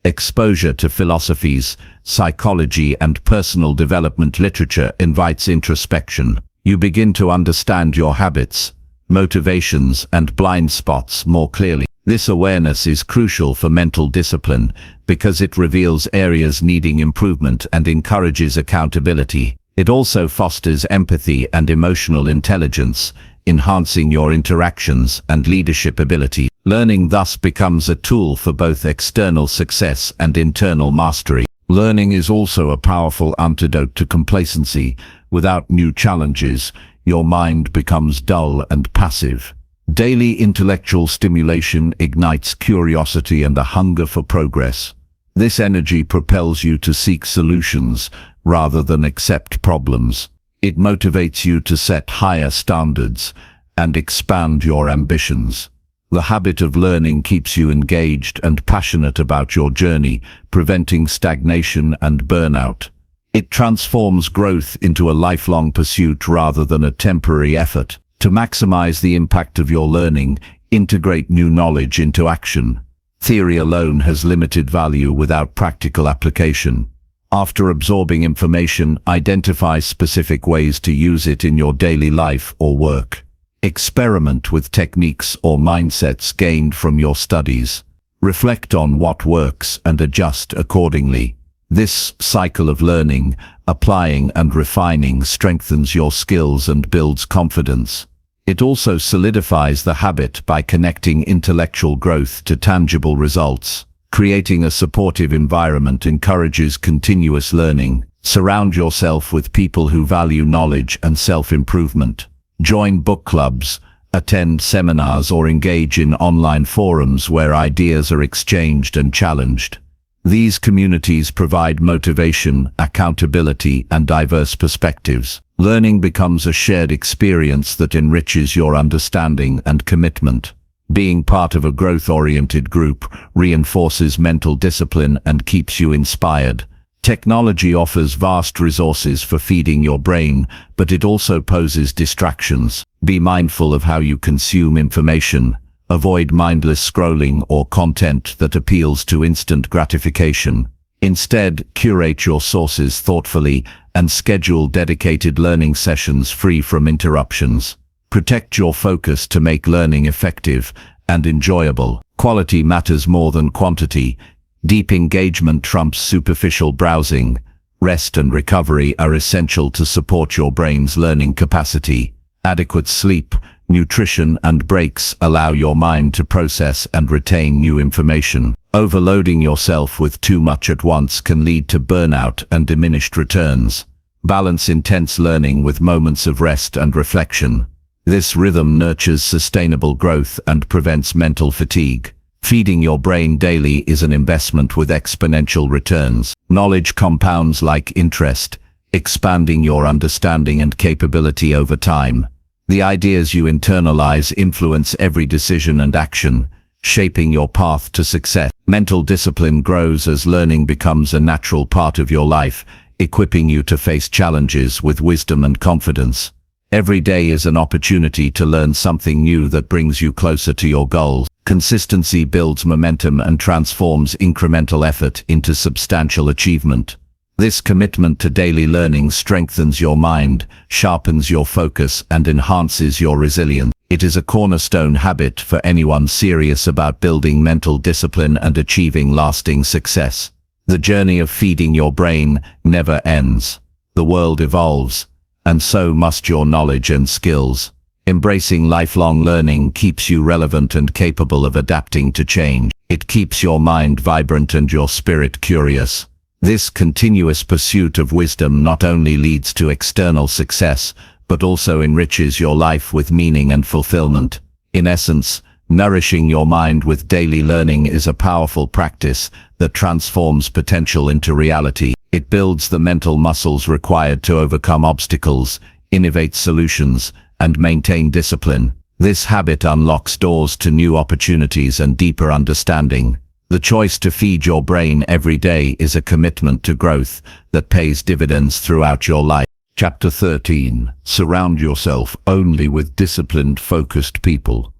Speaker 1: Exposure to philosophies, psychology, and personal development literature invites introspection. You begin to understand your habits, motivations, and blind spots more clearly. This awareness is crucial for mental discipline because it reveals areas needing improvement and encourages accountability. It also fosters empathy and emotional intelligence, enhancing your interactions and leadership ability. Learning thus becomes a tool for both external success and internal mastery. Learning is also a powerful antidote to complacency. Without new challenges, your mind becomes dull and passive. Daily intellectual stimulation ignites curiosity and a hunger for progress. This energy propels you to seek solutions rather than accept problems. It motivates you to set higher standards and expand your ambitions. The habit of learning keeps you engaged and passionate about your journey, preventing stagnation and burnout. It transforms growth into a lifelong pursuit rather than a temporary effort. To maximize the impact of your learning, integrate new knowledge into action. Theory alone has limited value without practical application. After absorbing information, identify specific ways to use it in your daily life or work. Experiment with techniques or mindsets gained from your studies. Reflect on what works and adjust accordingly. This cycle of learning, applying and refining strengthens your skills and builds confidence. It also solidifies the habit by connecting intellectual growth to tangible results. Creating a supportive environment encourages continuous learning. Surround yourself with people who value knowledge and self-improvement. Join book clubs, attend seminars, or engage in online forums where ideas are exchanged and challenged. These communities provide motivation, accountability, and diverse perspectives. Learning becomes a shared experience that enriches your understanding and commitment. Being part of a growth-oriented group reinforces mental discipline and keeps you inspired. Technology offers vast resources for feeding your brain, but it also poses distractions. Be mindful of how you consume information. Avoid mindless scrolling or content that appeals to instant gratification. Instead, curate your sources thoughtfully and schedule dedicated learning sessions free from interruptions. Protect your focus to make learning effective and enjoyable. Quality matters more than quantity. Deep engagement trumps superficial browsing. Rest and recovery are essential to support your brain's learning capacity. Adequate sleep, nutrition, and breaks allow your mind to process and retain new information. Overloading yourself with too much at once can lead to burnout and diminished returns. Balance intense learning with moments of rest and reflection. This rhythm nurtures sustainable growth and prevents mental fatigue. Feeding your brain daily is an investment with exponential returns. Knowledge compounds like interest, expanding your understanding and capability over time. The ideas you internalize influence every decision and action, shaping your path to success. Mental discipline grows as learning becomes a natural part of your life, equipping you to face challenges with wisdom and confidence. Every day is an opportunity to learn something new that brings you closer to your goals. Consistency builds momentum and transforms incremental effort into substantial achievement. This commitment to daily learning strengthens your mind, sharpens your focus, and enhances your resilience. It is a cornerstone habit for anyone serious about building mental discipline and achieving lasting success. The journey of feeding your brain never ends. The world evolves, and so must your knowledge and skills. Embracing lifelong learning keeps you relevant and capable of adapting to change. It keeps your mind vibrant and your spirit curious. This continuous pursuit of wisdom not only leads to external success, but also enriches your life with meaning and fulfillment. In essence, nourishing your mind with daily learning is a powerful practice that transforms potential into reality. It builds the mental muscles required to overcome obstacles, innovate solutions, and maintain discipline. This habit unlocks doors to new opportunities and deeper understanding. The choice to feed your brain every day is a commitment to growth that pays dividends throughout your life. Chapter 13. Surround yourself only with disciplined, focused people.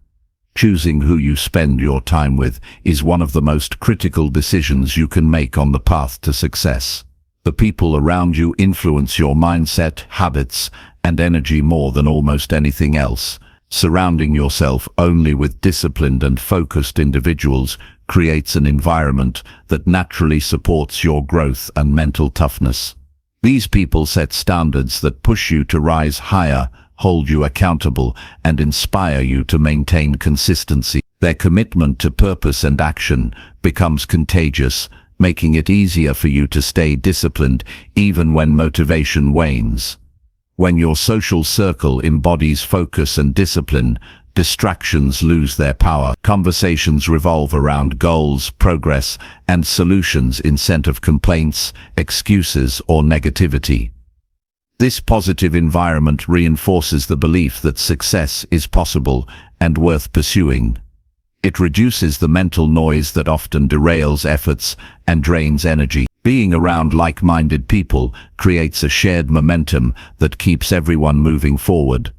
Speaker 1: Choosing who you spend your time with is one of the most critical decisions you can make on the path to success. The people around you influence your mindset, habits, and energy more than almost anything else. Surrounding yourself only with disciplined and focused individuals creates an environment that naturally supports your growth and mental toughness. These people set standards that push you to rise higher, hold you accountable, and inspire you to maintain consistency. Their commitment to purpose and action becomes contagious, making it easier for you to stay disciplined even when motivation wanes. When your social circle embodies focus and discipline, distractions lose their power. Conversations revolve around goals, progress, and solutions instead of complaints, excuses, or negativity. This positive environment reinforces the belief that success is possible and worth pursuing. It reduces the mental noise that often derails efforts and drains energy. Being around like-minded people creates a shared momentum that keeps everyone moving forward.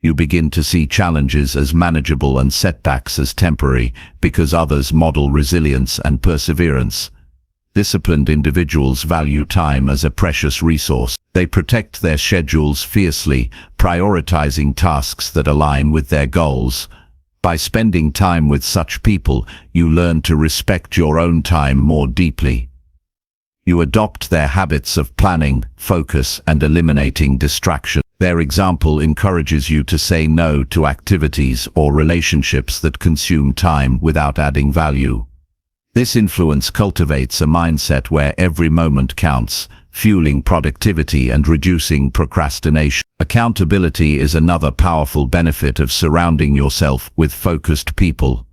Speaker 1: You begin to see challenges as manageable and setbacks as temporary because others model resilience and perseverance. Disciplined individuals value time as a precious resource. They protect their schedules fiercely, prioritizing tasks that align with their goals. By spending time with such people, you learn to respect your own time more deeply. You adopt their habits of planning, focus, and eliminating distraction. Their example encourages you to say no to activities or relationships that consume time without adding value. This influence cultivates a mindset where every moment counts, fueling productivity and reducing procrastination. Accountability is another powerful benefit of surrounding yourself with focused people.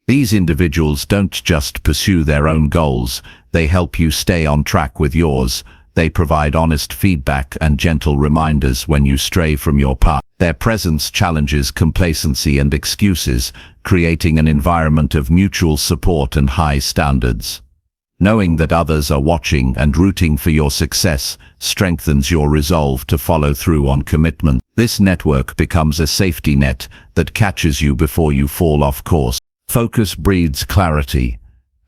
Speaker 1: These individuals don't just pursue their own goals, they help you stay on track with yours. They provide honest feedback and gentle reminders when you stray from your path. Their presence challenges complacency and excuses, creating an environment of mutual support and high standards. Knowing that others are watching and rooting for your success strengthens your resolve to follow through on commitment. This network becomes a safety net that catches you before you fall off course. Focus breeds clarity,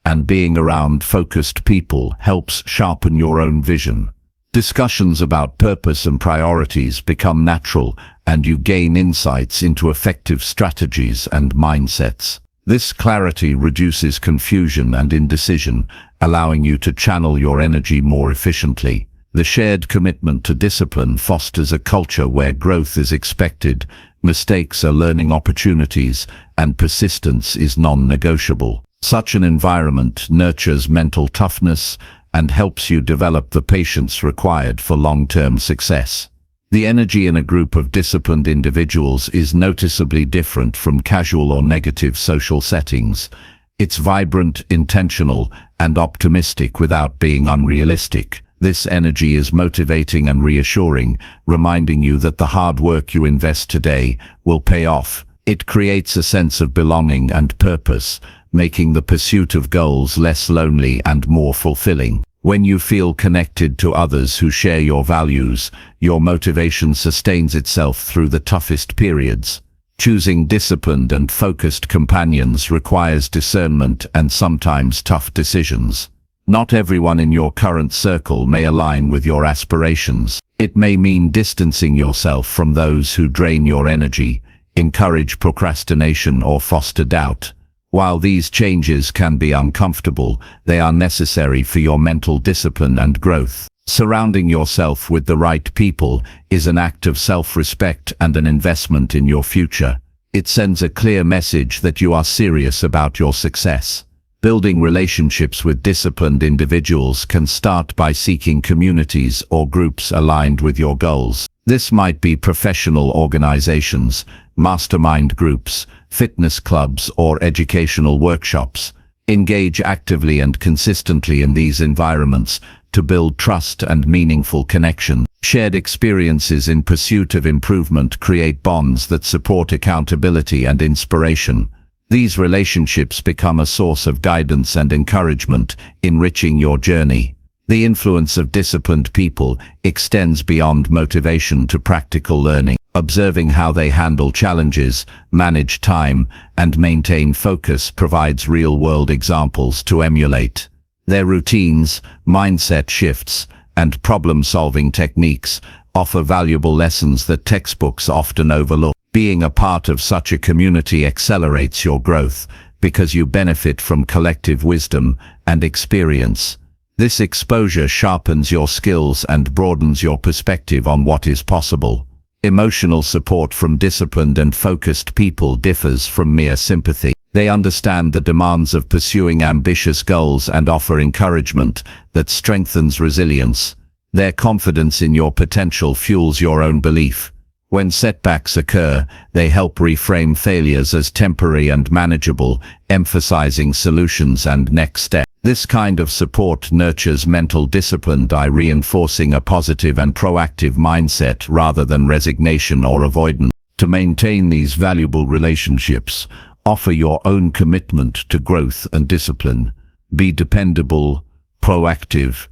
Speaker 1: and being around focused people helps sharpen your own vision. Discussions about purpose and priorities become natural, and you gain insights into effective strategies and mindsets. This clarity reduces confusion and indecision, allowing you to channel your energy more efficiently. The shared commitment to discipline fosters a culture where growth is expected, mistakes are learning opportunities, and persistence is non-negotiable. Such an environment nurtures mental toughness and helps you develop the patience required for long-term success. The energy in a group of disciplined individuals is noticeably different from casual or negative social settings. It's vibrant, intentional, and optimistic without being unrealistic. This energy is motivating and reassuring, reminding you that the hard work you invest today will pay off. It creates a sense of belonging and purpose, making the pursuit of goals less lonely and more fulfilling. When you feel connected to others who share your values, your motivation sustains itself through the toughest periods. Choosing disciplined and focused companions requires discernment and sometimes tough decisions. Not everyone in your current circle may align with your aspirations. It may mean distancing yourself from those who drain your energy, encourage procrastination, or foster doubt. While these changes can be uncomfortable, they are necessary for your mental discipline and growth. Surrounding yourself with the right people is an act of self-respect and an investment in your future. It sends a clear message that you are serious about your success. Building relationships with disciplined individuals can start by seeking communities or groups aligned with your goals. This might be professional organizations, mastermind groups, fitness clubs, or educational workshops. Engage actively and consistently in these environments to build trust and meaningful connection. Shared experiences in pursuit of improvement create bonds that support accountability and inspiration. These relationships become a source of guidance and encouragement, enriching your journey. The influence of disciplined people extends beyond motivation to practical learning. Observing how they handle challenges, manage time, and maintain focus provides real-world examples to emulate. Their routines, mindset shifts, and problem-solving techniques offer valuable lessons that textbooks often overlook. Being a part of such a community accelerates your growth because you benefit from collective wisdom and experience. This exposure sharpens your skills and broadens your perspective on what is possible. Emotional support from disciplined and focused people differs from mere sympathy. They understand the demands of pursuing ambitious goals and offer encouragement that strengthens resilience. Their confidence in your potential fuels your own belief. When setbacks occur, they help reframe failures as temporary and manageable, emphasizing solutions and next steps. This kind of support nurtures mental discipline by reinforcing a positive and proactive mindset rather than resignation or avoidance. To maintain these valuable relationships, offer your own commitment to growth and discipline. Be dependable, proactive,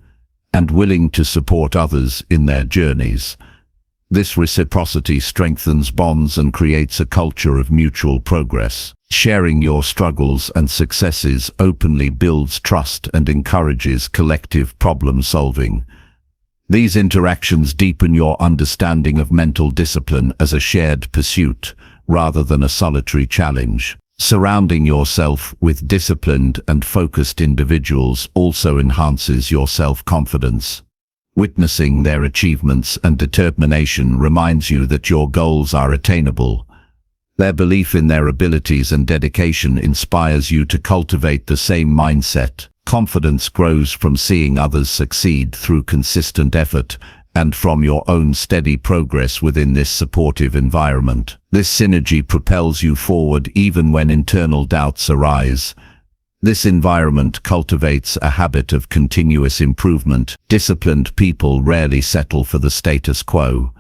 Speaker 1: and willing to support others in their journeys. This reciprocity strengthens bonds and creates a culture of mutual progress. Sharing your struggles and successes openly builds trust and encourages collective problem solving. These interactions deepen your understanding of mental discipline as a shared pursuit rather than a solitary challenge. Surrounding yourself with disciplined and focused individuals also enhances your self-confidence. Witnessing their achievements and determination reminds you that your goals are attainable. Their belief in their abilities and dedication inspires you to cultivate the same mindset. Confidence grows from seeing others succeed through consistent effort and from your own steady progress within this supportive environment. This synergy propels you forward even when internal doubts arise. This environment cultivates a habit of continuous improvement. Disciplined people rarely settle for the status quo.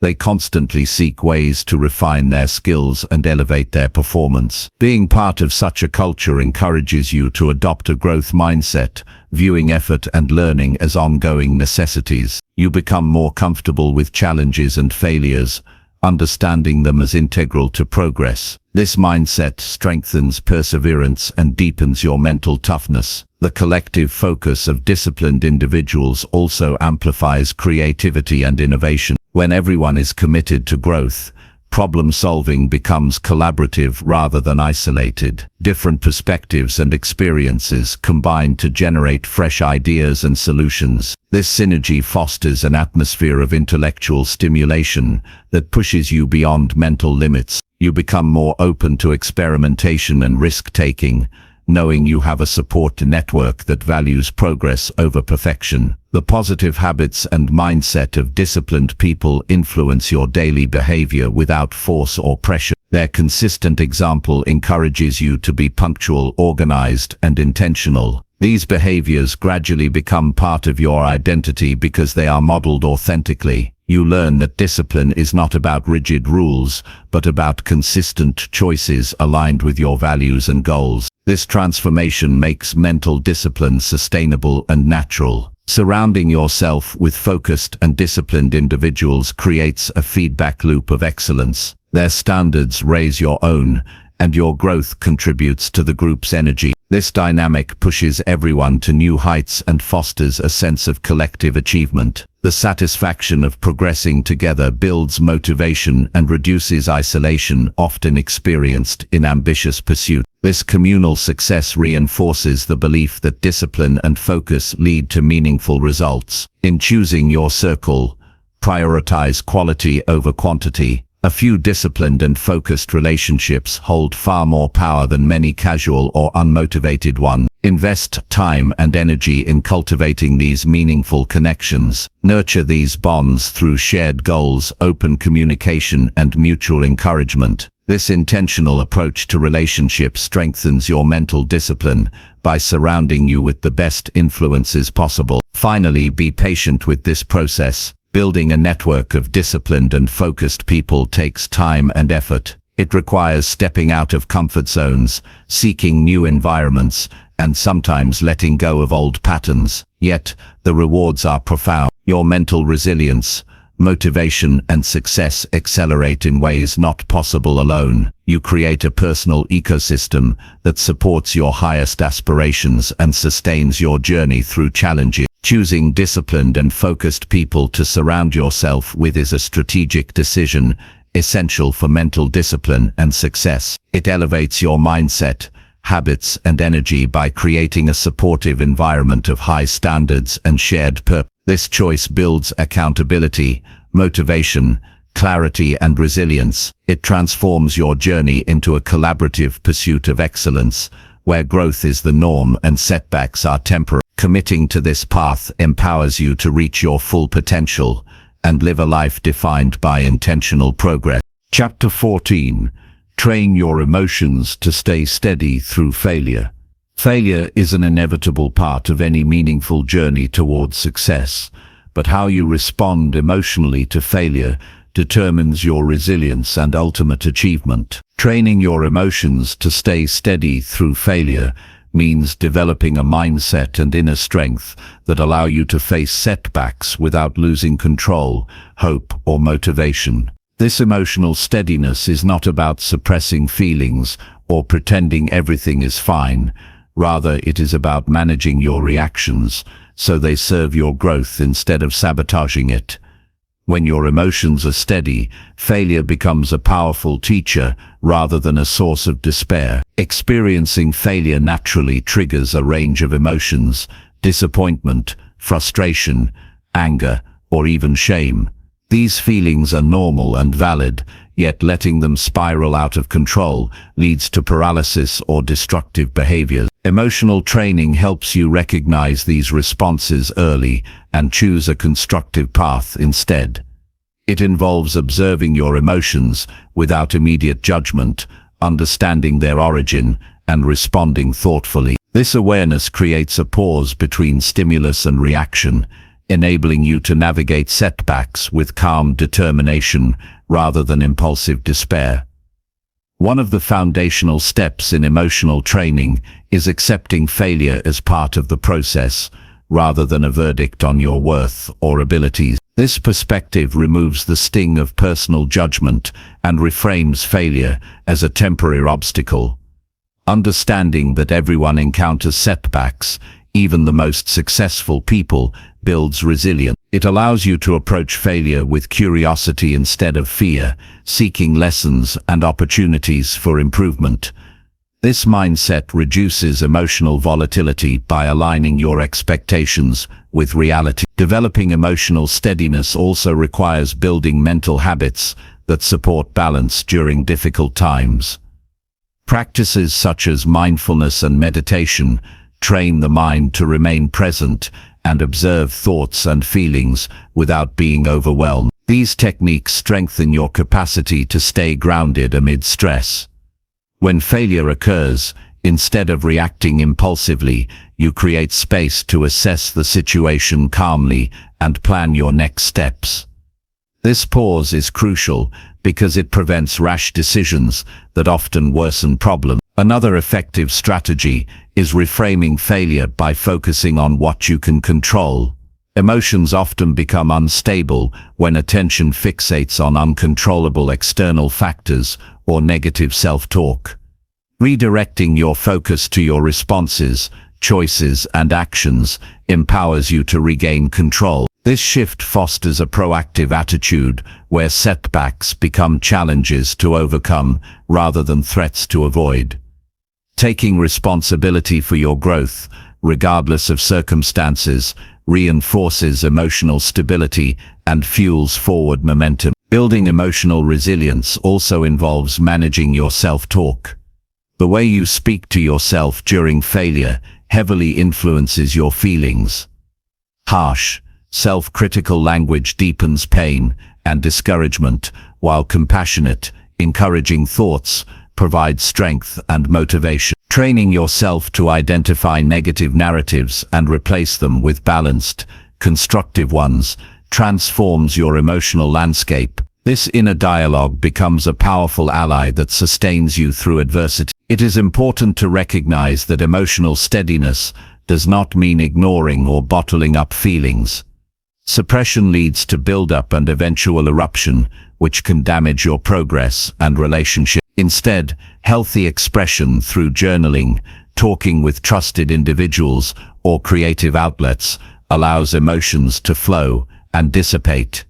Speaker 1: They constantly seek ways to refine their skills and elevate their performance. Being part of such a culture encourages you to adopt a growth mindset, viewing effort and learning as ongoing necessities. You become more comfortable with challenges and failures, understanding them as integral to progress. This mindset strengthens perseverance and deepens your mental toughness. The collective focus of disciplined individuals also amplifies creativity and innovation. When everyone is committed to growth, problem-solving becomes collaborative rather than isolated. Different perspectives and experiences combine to generate fresh ideas and solutions. This synergy fosters an atmosphere of intellectual stimulation that pushes you beyond mental limits. You become more open to experimentation and risk-taking, knowing you have a support network that values progress over perfection. The positive habits and mindset of disciplined people influence your daily behavior without force or pressure. Their consistent example encourages you to be punctual, organized, and intentional. These behaviors gradually become part of your identity because they are modeled authentically. You learn that discipline is not about rigid rules, but about consistent choices aligned with your values and goals. This transformation makes mental discipline sustainable and natural. Surrounding yourself with focused and disciplined individuals creates a feedback loop of excellence. Their standards raise your own, and your growth contributes to the group's energy. This dynamic pushes everyone to new heights and fosters a sense of collective achievement. The satisfaction of progressing together builds motivation and reduces isolation often experienced in ambitious pursuit. This communal success reinforces the belief that discipline and focus lead to meaningful results. In choosing your circle, prioritize quality over quantity. A few disciplined and focused relationships hold far more power than many casual or unmotivated ones. Invest time and energy in cultivating these meaningful connections. Nurture these bonds through shared goals, open communication, and mutual encouragement. This intentional approach to relationships strengthens your mental discipline by surrounding you with the best influences possible. Finally, be patient with this process. Building a network of disciplined and focused people takes time and effort. It requires stepping out of comfort zones, seeking new environments, and sometimes letting go of old patterns. Yet, the rewards are profound. Your mental resilience, motivation, and success accelerate in ways not possible alone. You create a personal ecosystem that supports your highest aspirations and sustains your journey through challenges. Choosing disciplined and focused people to surround yourself with is a strategic decision, essential for mental discipline and success. It elevates your mindset, habits, and energy by creating a supportive environment of high standards and shared purpose. This choice builds accountability, motivation, clarity, and resilience. It transforms your journey into a collaborative pursuit of excellence, where growth is the norm and setbacks are temporary. Committing to this path empowers you to reach your full potential and live a life defined by intentional progress. Chapter 14. Train your emotions to stay steady through failure. Failure is an inevitable part of any meaningful journey towards success, but how you respond emotionally to failure determines your resilience and ultimate achievement. Training your emotions to stay steady through failure means developing a mindset and inner strength that allow you to face setbacks without losing control, hope, or motivation. This emotional steadiness is not about suppressing feelings or pretending everything is fine. Rather, it is about managing your reactions so they serve your growth instead of sabotaging it. When your emotions are steady, failure becomes a powerful teacher rather than a source of despair. Experiencing failure naturally triggers a range of emotions: disappointment, frustration, anger, or even shame. These feelings are normal and valid, yet letting them spiral out of control leads to paralysis or destructive behaviors. Emotional training helps you recognize these responses early and choose a constructive path instead. It involves observing your emotions without immediate judgment, understanding their origin, and responding thoughtfully. This awareness creates a pause between stimulus and reaction, enabling you to navigate setbacks with calm determination rather than impulsive despair. One of the foundational steps in emotional training is accepting failure as part of the process, rather than a verdict on your worth or abilities. This perspective removes the sting of personal judgment and reframes failure as a temporary obstacle. Understanding that everyone encounters setbacks, even the most successful people, builds resilience. It allows you to approach failure with curiosity instead of fear, seeking lessons and opportunities for improvement. This mindset reduces emotional volatility by aligning your expectations with reality. Developing emotional steadiness also requires building mental habits that support balance during difficult times. Practices such as mindfulness and meditation train the mind to remain present and observe thoughts and feelings without being overwhelmed. These techniques strengthen your capacity to stay grounded amid stress. When failure occurs, instead of reacting impulsively, you create space to assess the situation calmly and plan your next steps. This pause is crucial because it prevents rash decisions that often worsen problems. Another effective strategy is reframing failure by focusing on what you can control. Emotions often become unstable when attention fixates on uncontrollable external factors or negative self-talk. Redirecting your focus to your responses, choices, and actions empowers you to regain control. This shift fosters a proactive attitude where setbacks become challenges to overcome rather than threats to avoid. Taking responsibility for your growth, regardless of circumstances, reinforces emotional stability and fuels forward momentum. Building emotional resilience also involves managing your self-talk. The way you speak to yourself during failure heavily influences your feelings. Harsh, self-critical language deepens pain and discouragement, while compassionate, encouraging thoughts provide strength and motivation. Training yourself to identify negative narratives and replace them with balanced, constructive ones transforms your emotional landscape. This inner dialogue becomes a powerful ally that sustains you through adversity. It is important to recognize that emotional steadiness does not mean ignoring or bottling up feelings. Suppression leads to buildup and eventual eruption, which can damage your progress and relationship. Instead, healthy expression through journaling, talking with trusted individuals, or creative outlets allows emotions to flow and dissipate.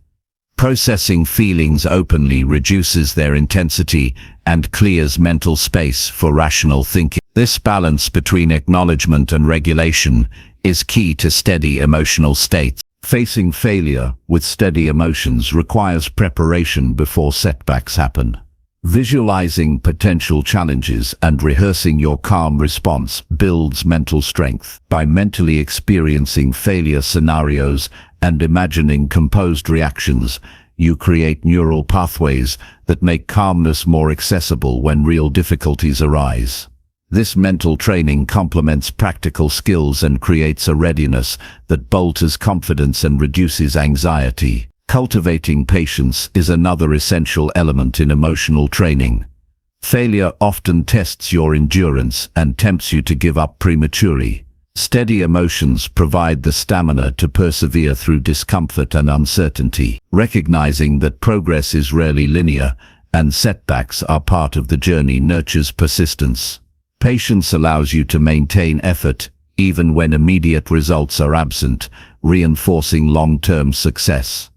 Speaker 1: Processing feelings openly reduces their intensity and clears mental space for rational thinking. This balance between acknowledgement and regulation is key to steady emotional states. Facing failure with steady emotions requires preparation before setbacks happen. Visualizing potential challenges and rehearsing your calm response builds mental strength. By mentally experiencing failure scenarios and imagining composed reactions, you create neural pathways that make calmness more accessible when real difficulties arise. This mental training complements practical skills and creates a readiness that bolsters confidence and reduces anxiety. Cultivating patience is another essential element in emotional training. Failure often tests your endurance and tempts you to give up prematurely. Steady emotions provide the stamina to persevere through discomfort and uncertainty. Recognizing that progress is rarely linear and setbacks are part of the journey nurtures persistence. Patience allows you to maintain effort even when immediate results are absent, reinforcing long-term success.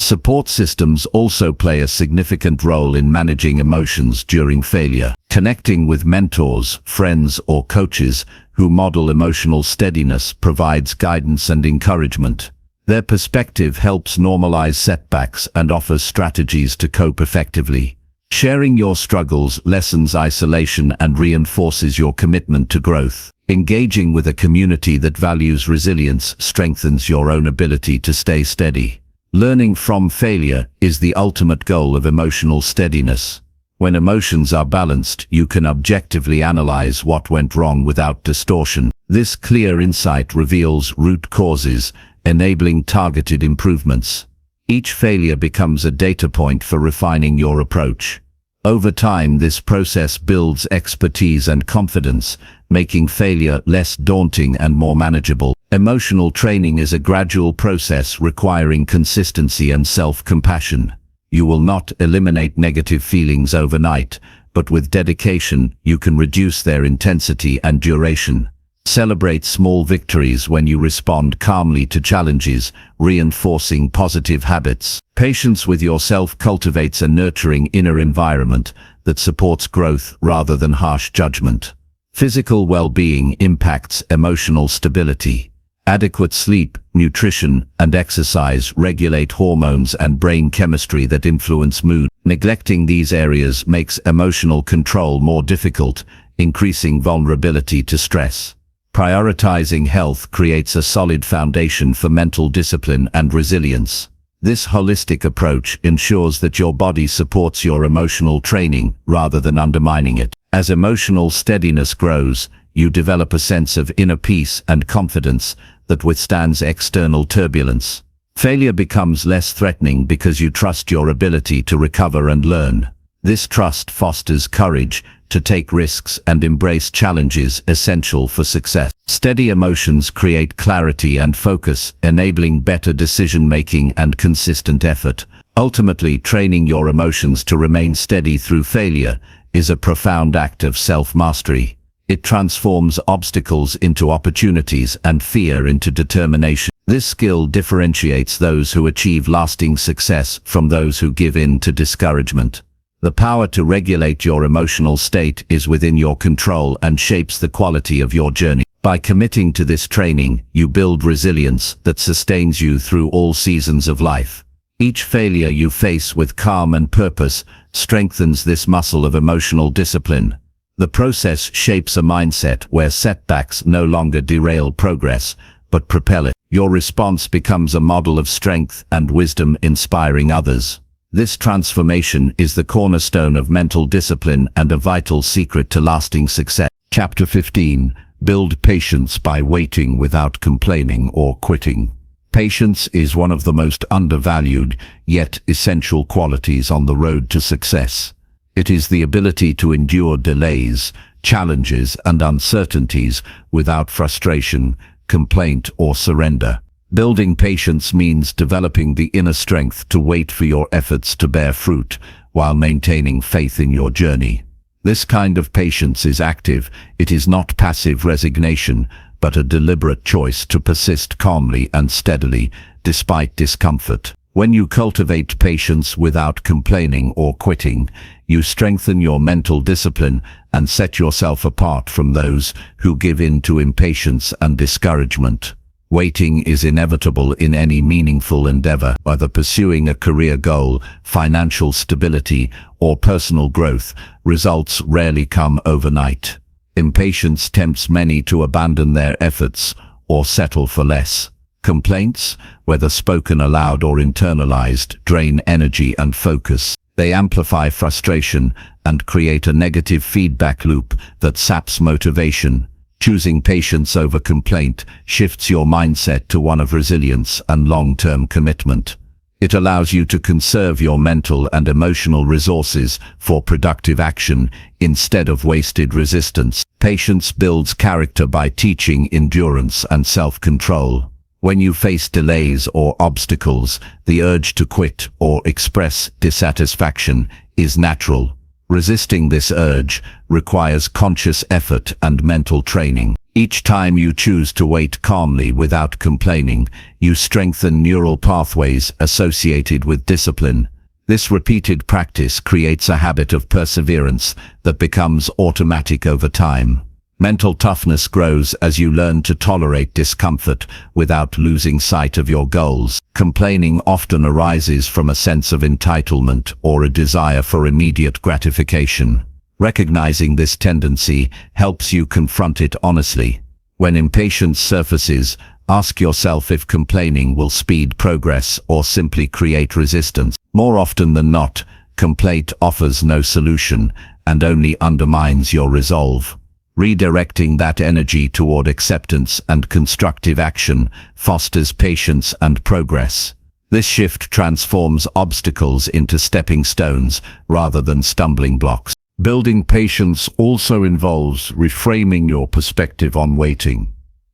Speaker 1: Support systems also play a significant role in managing emotions during failure. Connecting with mentors, friends, or coaches who model emotional steadiness provides guidance and encouragement. Their perspective helps normalize setbacks and offers strategies to cope effectively. Sharing your struggles lessens isolation and reinforces your commitment to growth. Engaging with a community that values resilience strengthens your own ability to stay steady. Learning from failure is the ultimate goal of emotional steadiness. When emotions are balanced, you can objectively analyze what went wrong without distortion. This clear insight reveals root causes, enabling targeted improvements. Each failure becomes a data point for refining your approach. Over time, this process builds expertise and confidence, making failure less daunting and more manageable. Emotional training is a gradual process requiring consistency and self-compassion. You will not eliminate negative feelings overnight, but with dedication, you can reduce their intensity and duration. Celebrate small victories when you respond calmly to challenges, reinforcing positive habits. Patience with yourself cultivates a nurturing inner environment that supports growth rather than harsh judgment. Physical well-being impacts emotional stability. Adequate sleep, nutrition, and exercise regulate hormones and brain chemistry that influence mood. Neglecting these areas makes emotional control more difficult, increasing vulnerability to stress. Prioritizing health creates a solid foundation for mental discipline and resilience. This holistic approach ensures that your body supports your emotional training rather than undermining it. As emotional steadiness grows, you develop a sense of inner peace and confidence that withstands external turbulence. Failure becomes less threatening because you trust your ability to recover and learn. This trust fosters courage to take risks and embrace challenges essential for success. Steady emotions create clarity and focus, enabling better decision-making and consistent effort. Ultimately, training your emotions to remain steady through failure is a profound act of self-mastery. It transforms obstacles into opportunities and fear into determination. This skill differentiates those who achieve lasting success from those who give in to discouragement. The power to regulate your emotional state is within your control and shapes the quality of your journey. By committing to this training, you build resilience that sustains you through all seasons of life. Each failure you face with calm and purpose strengthens this muscle of emotional discipline. The process shapes a mindset where setbacks no longer derail progress, but propel it. Your response becomes a model of strength and wisdom, inspiring others. This transformation is the cornerstone of mental discipline and a vital secret to lasting success. Chapter 15. Build patience by waiting without complaining or quitting. Patience is one of the most undervalued, yet essential qualities on the road to success. It is the ability to endure delays, challenges, and uncertainties without frustration, complaint, or surrender. Building patience means developing the inner strength to wait for your efforts to bear fruit while maintaining faith in your journey. This kind of patience is active. It is not passive resignation, but a deliberate choice to persist calmly and steadily, despite discomfort. When you cultivate patience without complaining or quitting, you strengthen your mental discipline and set yourself apart from those who give in to impatience and discouragement. Waiting is inevitable in any meaningful endeavor, whether pursuing a career goal, financial stability, or personal growth. Results rarely come overnight. Impatience tempts many to abandon their efforts or settle for less. Complaints, whether spoken aloud or internalized, drain energy and focus. They amplify frustration and create a negative feedback loop that saps motivation. Choosing patience over complaint shifts your mindset to one of resilience and long-term commitment. It allows you to conserve your mental and emotional resources for productive action instead of wasted resistance. Patience builds character by teaching endurance and self-control. When you face delays or obstacles, the urge to quit or express dissatisfaction is natural. Resisting this urge requires conscious effort and mental training. Each time you choose to wait calmly without complaining, you strengthen neural pathways associated with discipline. This repeated practice creates a habit of perseverance that becomes automatic over time. Mental toughness grows as you learn to tolerate discomfort without losing sight of your goals. Complaining often arises from a sense of entitlement or a desire for immediate gratification. Recognizing this tendency helps you confront it honestly. When impatience surfaces, ask yourself if complaining will speed progress or simply create resistance. More often than not, complaint offers no solution and only undermines your resolve. Redirecting that energy toward acceptance and constructive action fosters patience and progress. This shift transforms obstacles into stepping stones rather than stumbling blocks. Building patience also involves reframing your perspective on waiting.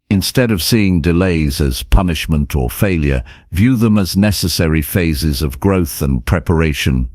Speaker 1: Instead of seeing delays as punishment or failure, view them as necessary phases of growth and preparation.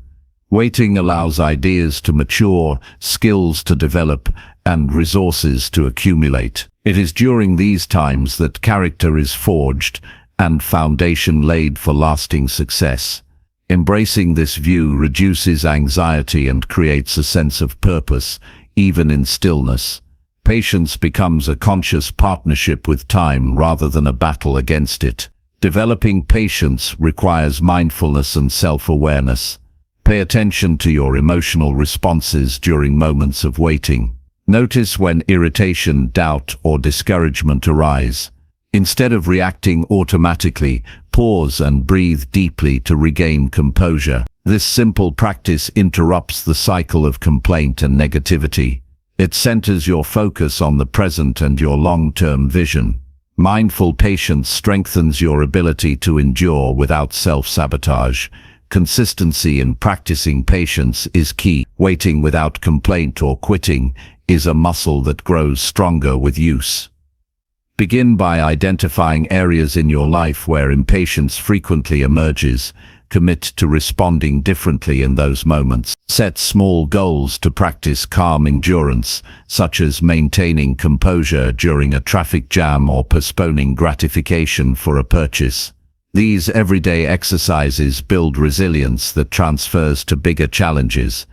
Speaker 1: Waiting allows ideas to mature, skills to develop, and resources to accumulate. It is during these times that character is forged and foundation laid for lasting success. Embracing this view reduces anxiety and creates a sense of purpose, even in stillness. Patience becomes a conscious partnership with time rather than a battle against it. Developing patience requires mindfulness and self-awareness. Pay attention to your emotional responses during moments of waiting. Notice when irritation, doubt, or discouragement arise. Instead of reacting automatically, pause and breathe deeply to regain composure. This simple practice interrupts the cycle of complaint and negativity. It centers your focus on the present and your long-term vision. Mindful patience strengthens your ability to endure without self-sabotage. Consistency in practicing patience is key. Waiting without complaint or quitting is a muscle that grows stronger with use. Begin by identifying areas in your life where impatience frequently emerges. Commit to responding differently in those moments. Set small goals to practice calm endurance, such as maintaining composure during a traffic jam or postponing gratification for a purchase. These everyday exercises build resilience that transfers to bigger challenges.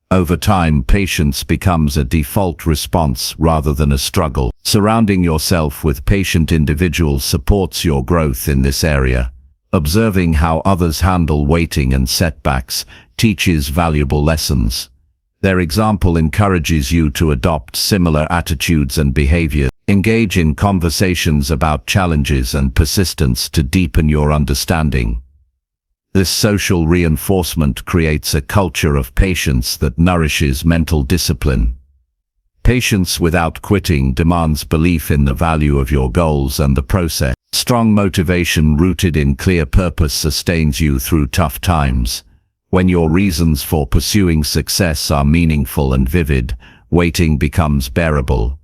Speaker 1: Over time, patience becomes a default response rather than a struggle. Surrounding yourself with patient individuals supports your growth in this area. Observing how others handle waiting and setbacks teaches valuable lessons. Their example encourages you to adopt similar attitudes and behavior. Engage in conversations about challenges and persistence to deepen your understanding. This social reinforcement creates a culture of patience that nourishes mental discipline. Patience without quitting demands belief in the value of your goals and the process. Strong motivation rooted in clear purpose sustains you through tough times. When your reasons for pursuing success are meaningful and vivid, waiting becomes bearable.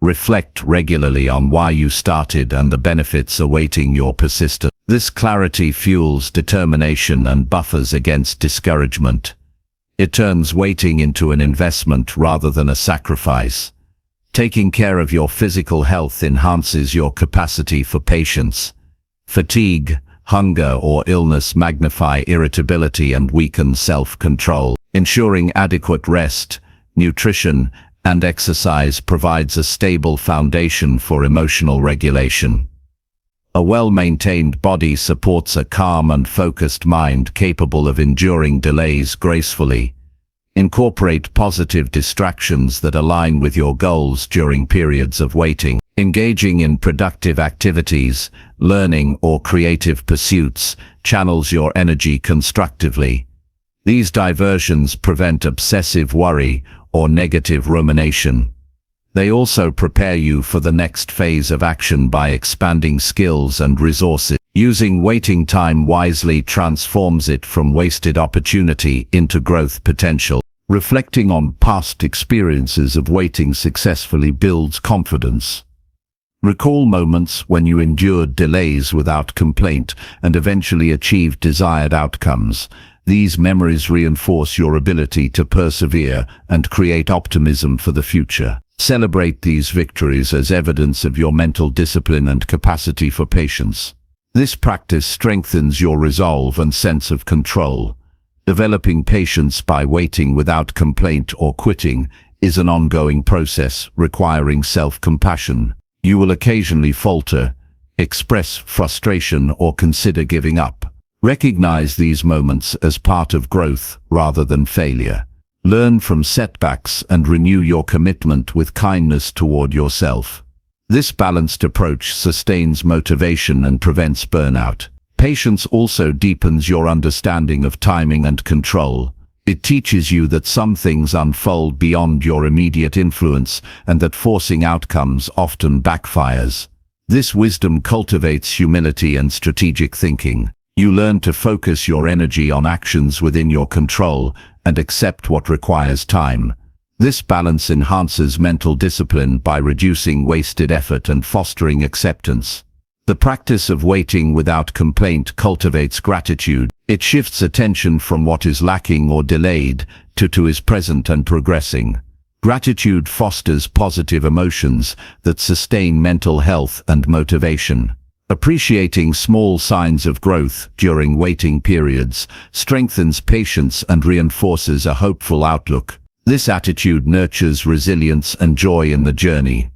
Speaker 1: Reflect regularly on why you started and the benefits awaiting your persistence. This clarity fuels determination and buffers against discouragement. It turns waiting into an investment rather than a sacrifice. Taking care of your physical health enhances your capacity for patience. Fatigue, hunger, or illness magnify irritability and weaken self-control. Ensuring adequate rest, nutrition, and exercise provides a stable foundation for emotional regulation. A well-maintained body supports a calm and focused mind capable of enduring delays gracefully. Incorporate positive distractions that align with your goals during periods of waiting. Engaging in productive activities, learning, or creative pursuits channels your energy constructively. These diversions prevent obsessive worry or negative rumination. They also prepare you for the next phase of action by expanding skills and resources. Using waiting time wisely transforms it from wasted opportunity into growth potential. Reflecting on past experiences of waiting successfully builds confidence. Recall moments when you endured delays without complaint and eventually achieved desired outcomes. These memories reinforce your ability to persevere and create optimism for the future. Celebrate these victories as evidence of your mental discipline and capacity for patience. This practice strengthens your resolve and sense of control. Developing patience by waiting without complaint or quitting is an ongoing process requiring self-compassion. You will occasionally falter, express frustration, or consider giving up. Recognize these moments as part of growth rather than failure. Learn from setbacks and renew your commitment with kindness toward yourself. This balanced approach sustains motivation and prevents burnout. Patience also deepens your understanding of timing and control. It teaches you that some things unfold beyond your immediate influence and that forcing outcomes often backfires. This wisdom cultivates humility and strategic thinking. You learn to focus your energy on actions within your control and accept what requires time. This balance enhances mental discipline by reducing wasted effort and fostering acceptance. The practice of waiting without complaint cultivates gratitude. It shifts attention from what is lacking or delayed to is present and progressing. Gratitude fosters positive emotions that sustain mental health and motivation. Appreciating small signs of growth during waiting periods strengthens patience and reinforces a hopeful outlook. This attitude nurtures resilience and joy in the journey.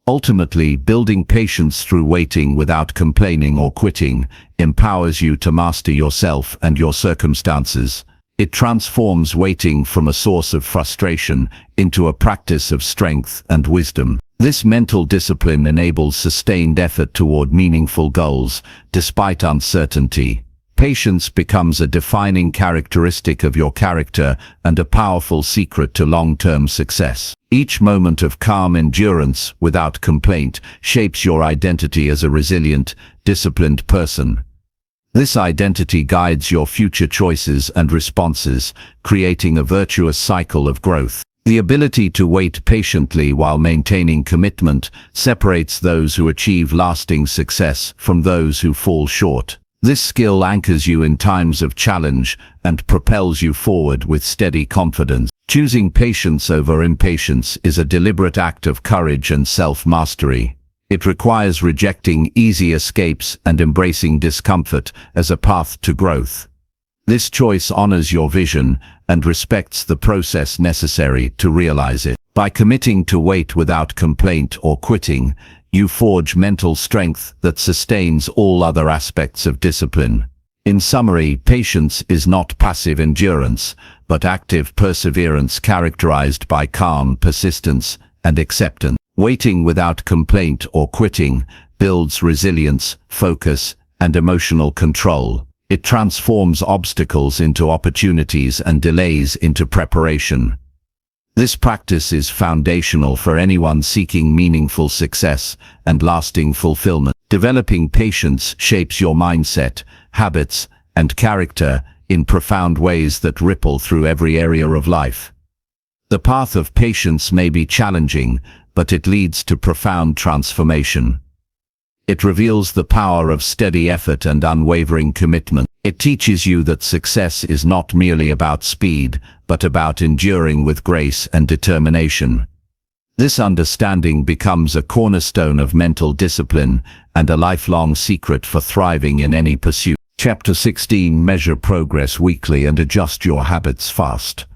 Speaker 1: Ultimately, building patience through waiting without complaining or quitting empowers you to master yourself and your circumstances. It transforms waiting from a source of frustration into a practice of strength and wisdom. This mental discipline enables sustained effort toward meaningful goals, despite uncertainty. Patience becomes a defining characteristic of your character and a powerful secret to long-term success. Each moment of calm endurance without complaint shapes your identity as a resilient, disciplined person. This identity guides your future choices and responses, creating a virtuous cycle of growth. The ability to wait patiently while maintaining commitment separates those who achieve lasting success from those who fall short. This skill anchors you in times of challenge and propels you forward with steady confidence. Choosing patience over impatience is a deliberate act of courage and self-mastery. It requires rejecting easy escapes and embracing discomfort as a path to growth. This choice honors your vision and respects the process necessary to realize it. By committing to wait without complaint or quitting, you forge mental strength that sustains all other aspects of discipline. In summary, patience is not passive endurance, but active perseverance characterized by calm persistence and acceptance. Waiting without complaint or quitting builds resilience, focus, and emotional control. It transforms obstacles into opportunities and delays into preparation. This practice is foundational for anyone seeking meaningful success and lasting fulfillment. Developing patience shapes your mindset, habits, and character in profound ways that ripple through every area of life. The path of patience may be challenging, but it leads to profound transformation. It reveals the power of steady effort and unwavering commitment. It teaches you that success is not merely about speed, but about enduring with grace and determination. This understanding becomes a cornerstone of mental discipline and a lifelong secret for thriving in any pursuit. Chapter 16. Measure progress weekly and adjust your habits fast.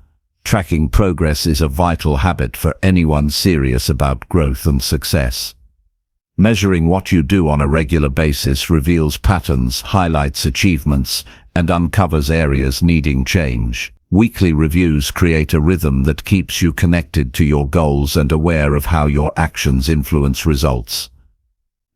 Speaker 1: Tracking progress is a vital habit for anyone serious about growth and success. Measuring what you do on a regular basis reveals patterns, highlights achievements, and uncovers areas needing change. Weekly reviews create a rhythm that keeps you connected to your goals and aware of how your actions influence results.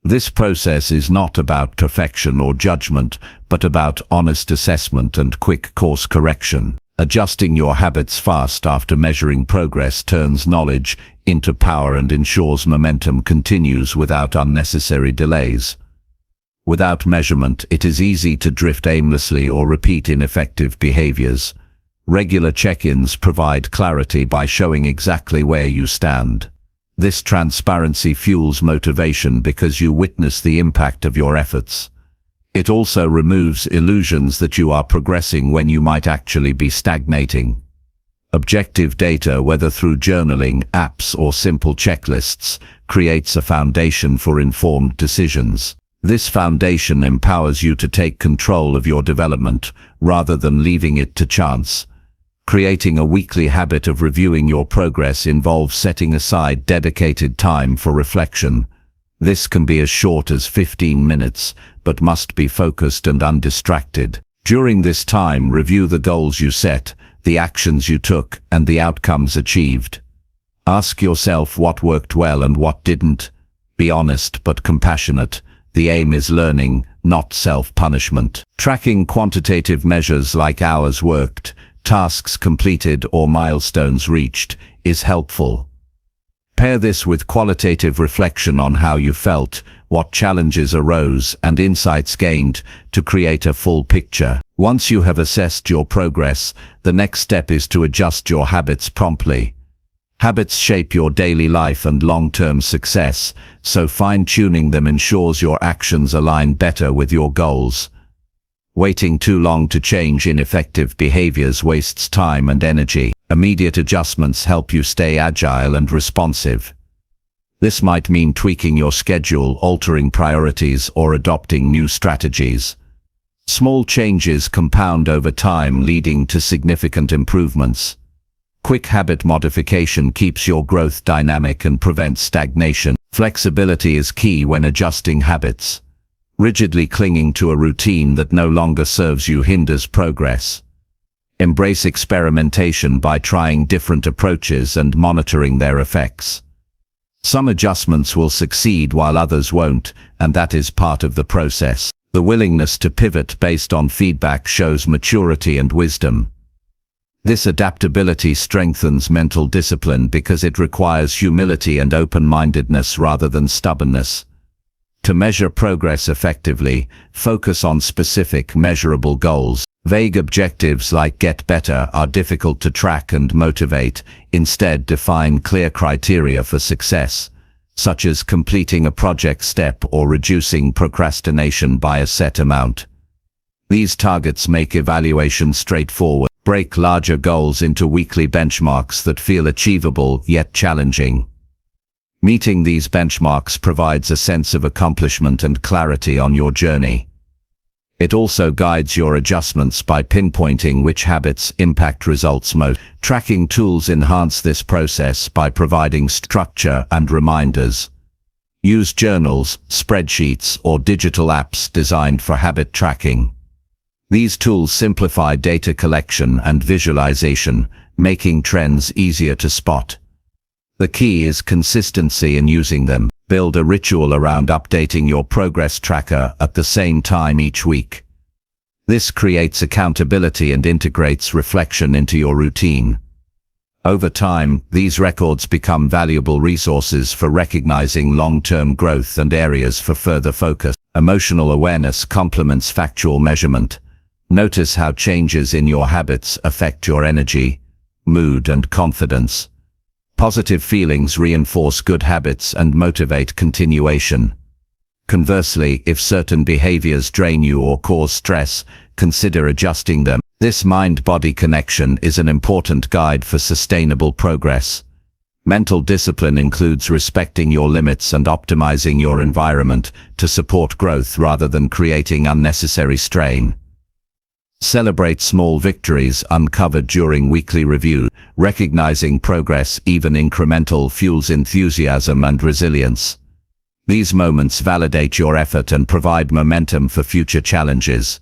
Speaker 1: This process is not about perfection or judgment, but about honest assessment and quick course correction. Adjusting your habits fast after measuring progress turns knowledge into power and ensures momentum continues without unnecessary delays. Without measurement, it is easy to drift aimlessly or repeat ineffective behaviors. Regular check-ins provide clarity by showing exactly where you stand. This transparency fuels motivation because you witness the impact of your efforts. It also removes illusions that you are progressing when you might actually be stagnating. Objective data, whether through journaling, apps, or simple checklists, creates a foundation for informed decisions. This foundation empowers you to take control of your development rather than leaving it to chance. Creating a weekly habit of reviewing your progress involves setting aside dedicated time for reflection. This can be as short as 15 minutes, but must be focused and undistracted. During this time, review the goals you set, the actions you took, and the outcomes achieved. Ask yourself what worked well and what didn't. Be honest but compassionate. The aim is learning, not self-punishment. Tracking quantitative measures like hours worked, tasks completed, or milestones reached is helpful. Pair this with qualitative reflection on how you felt, what challenges arose, and insights gained to create a full picture. Once you have assessed your progress, the next step is to adjust your habits promptly. Habits shape your daily life and long-term success, so fine-tuning them ensures your actions align better with your goals. Waiting too long to change ineffective behaviors wastes time and energy. Immediate adjustments help you stay agile and responsive. This might mean tweaking your schedule, altering priorities, or adopting new strategies. Small changes compound over time, leading to significant improvements. Quick habit modification keeps your growth dynamic and prevents stagnation. Flexibility is key when adjusting habits. Rigidly clinging to a routine that no longer serves you hinders progress. Embrace experimentation by trying different approaches and monitoring their effects. Some adjustments will succeed while others won't, and that is part of the process. The willingness to pivot based on feedback shows maturity and wisdom. This adaptability strengthens mental discipline because it requires humility and open-mindedness rather than stubbornness. To measure progress effectively, focus on specific, measurable goals. Vague objectives like get better are difficult to track and motivate. Instead, define clear criteria for success, such as completing a project step or reducing procrastination by a set amount. These targets make evaluation straightforward. Break larger goals into weekly benchmarks that feel achievable yet challenging. Meeting these benchmarks provides a sense of accomplishment and clarity on your journey. It also guides your adjustments by pinpointing which habits impact results most. Tracking tools enhance this process by providing structure and reminders. Use journals, spreadsheets, or digital apps designed for habit tracking. These tools simplify data collection and visualization, making trends easier to spot. The key is consistency in using them. Build a ritual around updating your progress tracker at the same time each week. This creates accountability and integrates reflection into your routine. Over time, these records become valuable resources for recognizing long-term growth and areas for further focus. Emotional awareness complements factual measurement. Notice how changes in your habits affect your energy, mood, and confidence. Positive feelings reinforce good habits and motivate continuation. Conversely, if certain behaviors drain you or cause stress, consider adjusting them. This mind-body connection is an important guide for sustainable progress. Mental discipline includes respecting your limits and optimizing your environment to support growth rather than creating unnecessary strain. Celebrate small victories uncovered during weekly review. Recognizing progress, even incremental, fuels enthusiasm and resilience. These moments validate your effort and provide momentum for future challenges.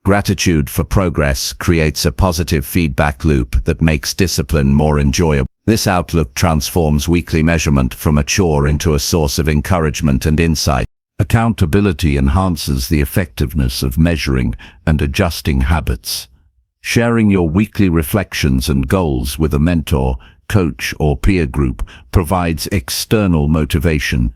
Speaker 1: Gratitude for progress creates a positive feedback loop that makes discipline more enjoyable. This outlook transforms weekly measurement from a chore into a source of encouragement and insight. Accountability enhances the effectiveness of measuring and adjusting habits. Sharing your weekly reflections and goals with a mentor, coach, or peer group provides external motivation.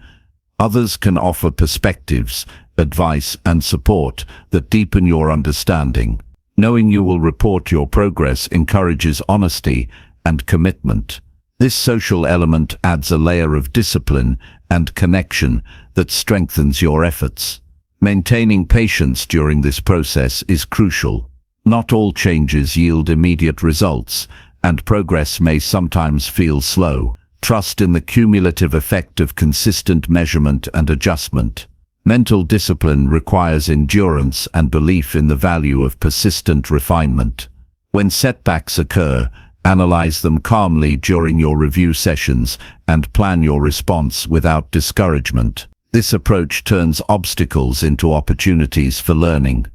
Speaker 1: Others can offer perspectives, advice, and support that deepen your understanding. Knowing you will report your progress encourages honesty and commitment. This social element adds a layer of discipline and connection that strengthens your efforts. Maintaining patience during this process is crucial. Not all changes yield immediate results, and progress may sometimes feel slow. Trust in the cumulative effect of consistent measurement and adjustment. Mental discipline requires endurance and belief in the value of persistent refinement. When setbacks occur, analyze them calmly during your review sessions and plan your response without discouragement. This approach turns obstacles into opportunities for learning.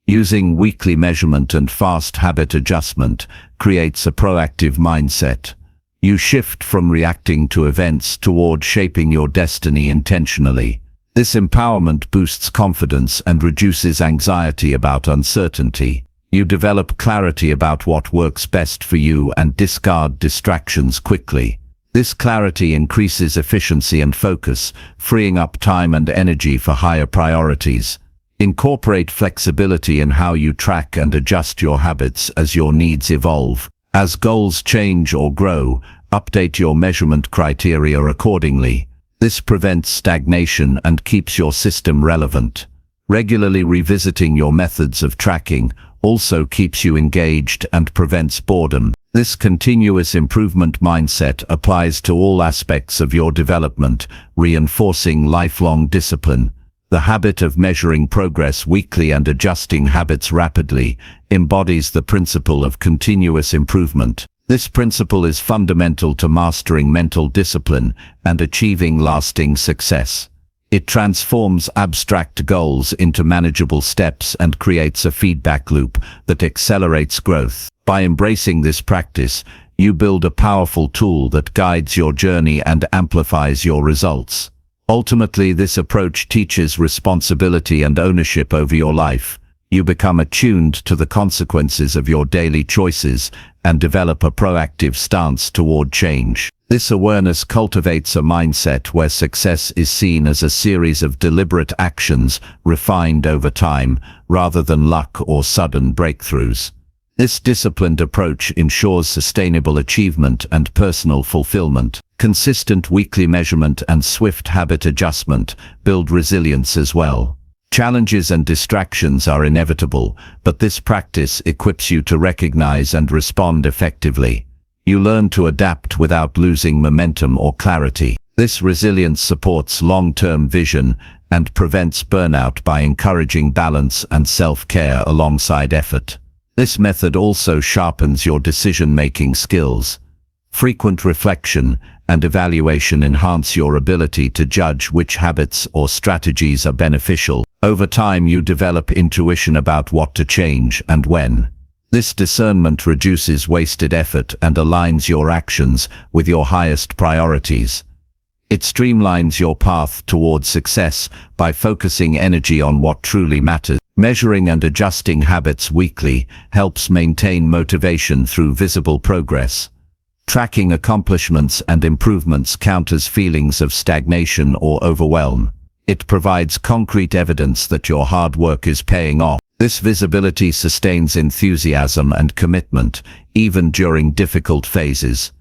Speaker 1: Using weekly measurement and fast habit adjustment creates a proactive mindset. You shift from reacting to events toward shaping your destiny intentionally. This empowerment boosts confidence and reduces anxiety about uncertainty. You develop clarity about what works best for you and discard distractions quickly. This clarity increases efficiency and focus, freeing up time and energy for higher priorities. Incorporate flexibility in how you track and adjust your habits as your needs evolve. As goals change or grow, update your measurement criteria accordingly. This prevents stagnation and keeps your system relevant. Regularly revisiting your methods of tracking also keeps you engaged and prevents boredom. This continuous improvement mindset applies to all aspects of your development, reinforcing lifelong discipline. The habit of measuring progress weekly and adjusting habits rapidly embodies the principle of continuous improvement. This principle is fundamental to mastering mental discipline and achieving lasting success. It transforms abstract goals into manageable steps and creates a feedback loop that accelerates growth. By embracing this practice, you build a powerful tool that guides your journey and amplifies your results. Ultimately, this approach teaches responsibility and ownership over your life. You become attuned to the consequences of your daily choices and develop a proactive stance toward change. This awareness cultivates a mindset where success is seen as a series of deliberate actions refined over time, rather than luck or sudden breakthroughs. This disciplined approach ensures sustainable achievement and personal fulfillment. Consistent weekly measurement and swift habit adjustment build resilience as well. Challenges and distractions are inevitable, but this practice equips you to recognize and respond effectively. You learn to adapt without losing momentum or clarity. This resilience supports long-term vision and prevents burnout by encouraging balance and self-care alongside effort. This method also sharpens your decision-making skills. Frequent reflection and evaluation enhance your ability to judge which habits or strategies are beneficial. Over time, you develop intuition about what to change and when. This discernment reduces wasted effort and aligns your actions with your highest priorities. It streamlines your path towards success by focusing energy on what truly matters. Measuring and adjusting habits weekly helps maintain motivation through visible progress. Tracking accomplishments and improvements counters feelings of stagnation or overwhelm. It provides concrete evidence that your hard work is paying off. This visibility sustains enthusiasm and commitment, even during difficult phases.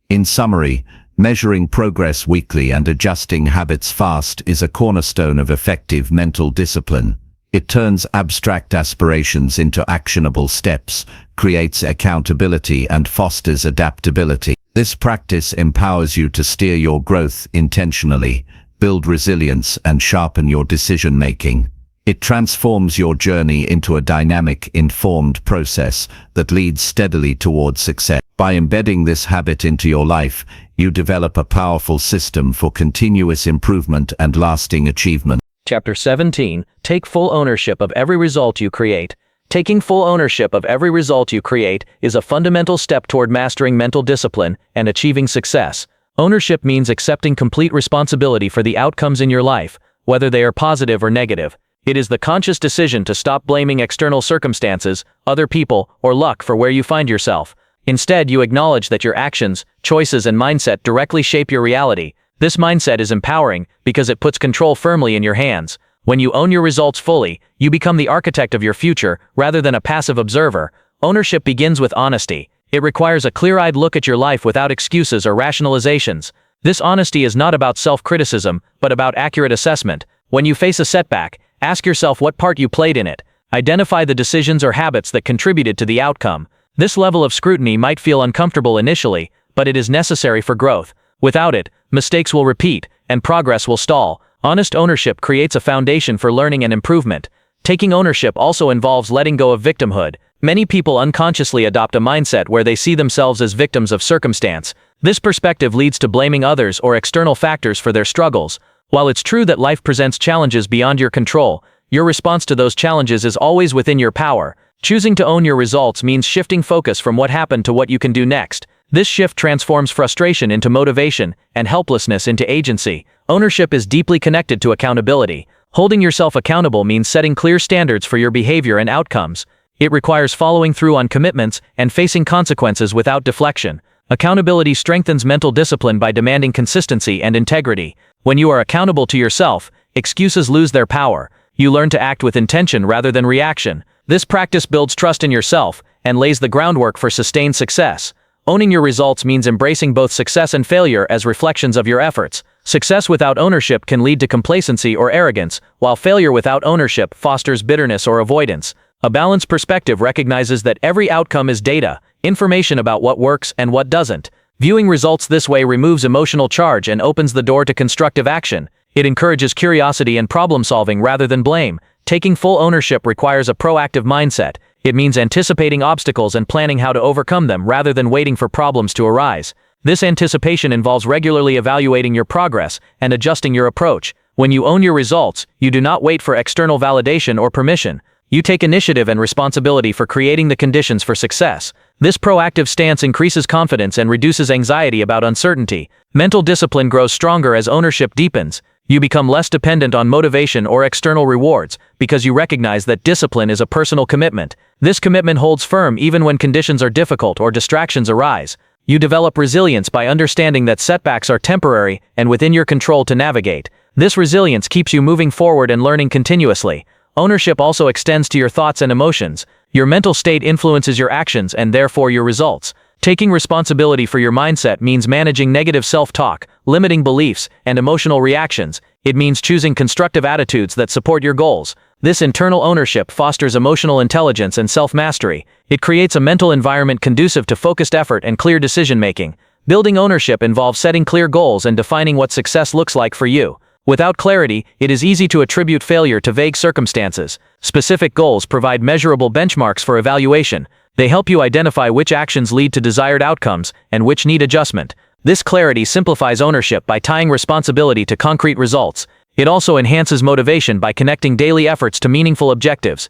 Speaker 1: In summary, measuring progress weekly and adjusting habits fast is a cornerstone of effective mental discipline. It turns abstract aspirations into actionable steps, creates accountability, and fosters adaptability. This practice empowers you to steer your growth intentionally, build resilience, and sharpen your decision-making. It transforms your journey into a dynamic, informed process that leads steadily towards success. By embedding this habit into your life, you develop a powerful system for continuous improvement and lasting achievement.
Speaker 2: Chapter 17. Take full ownership of every result you create. Taking full ownership of every result you create is a fundamental step toward mastering mental discipline and achieving success. Ownership means accepting complete responsibility for the outcomes in your life, whether they are positive or negative. It is the conscious decision to stop blaming external circumstances, other people, or luck for where you find yourself. Instead, you acknowledge that your actions, choices, and mindset directly shape your reality. This mindset is empowering because it puts control firmly in your hands. When you own your results fully, you become the architect of your future rather than a passive observer. Ownership begins with honesty. It requires a clear-eyed look at your life without excuses or rationalizations. This honesty is not about self-criticism, but about accurate assessment. When you face a setback, ask yourself what part you played in it. Identify the decisions or habits that contributed to the outcome. This level of scrutiny might feel uncomfortable initially, but it is necessary for growth. Without it, mistakes will repeat, and progress will stall. Honest ownership creates a foundation for learning and improvement. Taking ownership also involves letting go of victimhood. Many people unconsciously adopt a mindset where they see themselves as victims of circumstance. This perspective leads to blaming others or external factors for their struggles. While it's true that life presents challenges beyond your control, your response to those challenges is always within your power. Choosing to own your results means shifting focus from what happened to what you can do next. This shift transforms frustration into motivation and helplessness into agency. Ownership is deeply connected to accountability. Holding yourself accountable means setting clear standards for your behavior and outcomes. It requires following through on commitments and facing consequences without deflection. Accountability strengthens mental discipline by demanding consistency and integrity. When you are accountable to yourself, excuses lose their power. You learn to act with intention rather than reaction. This practice builds trust in yourself and lays the groundwork for sustained success. Owning your results means embracing both success and failure as reflections of your efforts. Success without ownership can lead to complacency or arrogance, while failure without ownership fosters bitterness or avoidance. A balanced perspective recognizes that every outcome is data, information about what works and what doesn't. Viewing results this way removes emotional charge and opens the door to constructive action. It encourages curiosity and problem-solving rather than blame. Taking full ownership requires a proactive mindset. It means anticipating obstacles and planning how to overcome them rather than waiting for problems to arise. This anticipation involves regularly evaluating your progress and adjusting your approach. When you own your results, you do not wait for external validation or permission. You take initiative and responsibility for creating the conditions for success. This proactive stance increases confidence and reduces anxiety about uncertainty. Mental discipline grows stronger as ownership deepens. You become less dependent on motivation or external rewards because you recognize that discipline is a personal commitment. This commitment holds firm even when conditions are difficult or distractions arise. You develop resilience by understanding that setbacks are temporary and within your control to navigate. This resilience keeps you moving forward and learning continuously. Ownership also extends to your thoughts and emotions. Your mental state influences your actions and therefore your results. Taking responsibility for your mindset means managing negative self-talk, limiting beliefs, and emotional reactions. It means choosing constructive attitudes that support your goals. This internal ownership fosters emotional intelligence and self-mastery. It creates a mental environment conducive to focused effort and clear decision-making. Building ownership involves setting clear goals and defining what success looks like for you. Without clarity, it is easy to attribute failure to vague circumstances. Specific goals provide measurable benchmarks for evaluation. They help you identify which actions lead to desired outcomes and which need adjustment. This clarity simplifies ownership by tying responsibility to concrete results. It also enhances motivation by connecting daily efforts to meaningful objectives.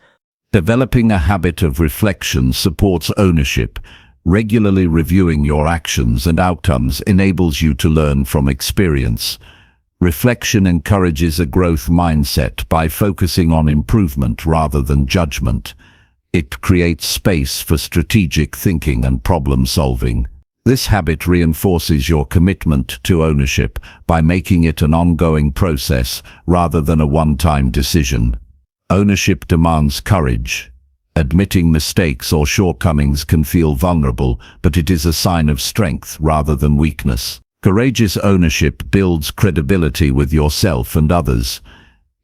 Speaker 1: Developing a habit of reflection supports ownership. Regularly reviewing your actions and outcomes enables you to learn from experience. Reflection encourages a growth mindset by focusing on improvement rather than judgment. It creates space for strategic thinking and problem solving. This habit reinforces your commitment to ownership by making it an ongoing process rather than a one-time decision. Ownership demands courage. Admitting mistakes or shortcomings can feel vulnerable, but it is a sign of strength rather than weakness. Courageous ownership builds credibility with yourself and others.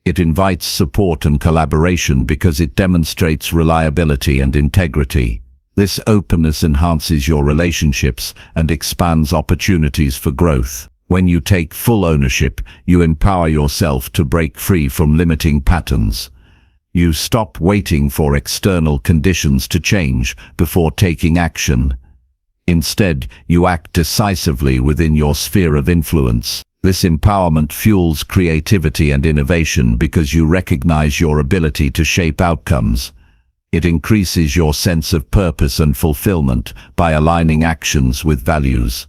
Speaker 1: It invites support and collaboration because it demonstrates reliability and integrity. This openness enhances your relationships and expands opportunities for growth. When you take full ownership, you empower yourself to break free from limiting patterns. You stop waiting for external conditions to change before taking action. Instead, you act decisively within your sphere of influence. This empowerment fuels creativity and innovation because you recognize your ability to shape outcomes. It increases your sense of purpose and fulfillment by aligning actions with values.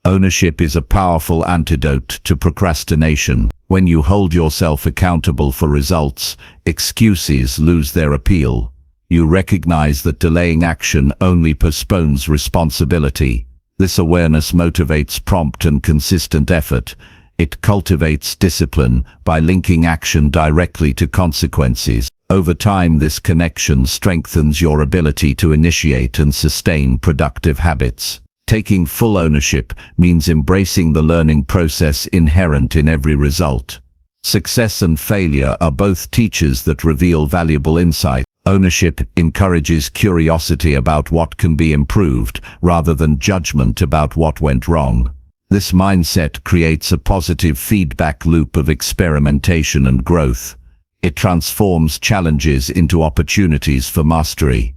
Speaker 1: Ownership is a powerful antidote to procrastination. When you hold yourself accountable for results, excuses lose their appeal. You recognize that delaying action only postpones responsibility. This awareness motivates prompt and consistent effort. It cultivates discipline by linking action directly to consequences. Over time, this connection strengthens your ability to initiate and sustain productive habits. Taking full ownership means embracing the learning process inherent in every result. Success and failure are both teachers that reveal valuable insight. Ownership encourages curiosity about what can be improved, rather than judgment about what went wrong. This mindset creates a positive feedback loop of experimentation and growth. It transforms challenges into opportunities for mastery.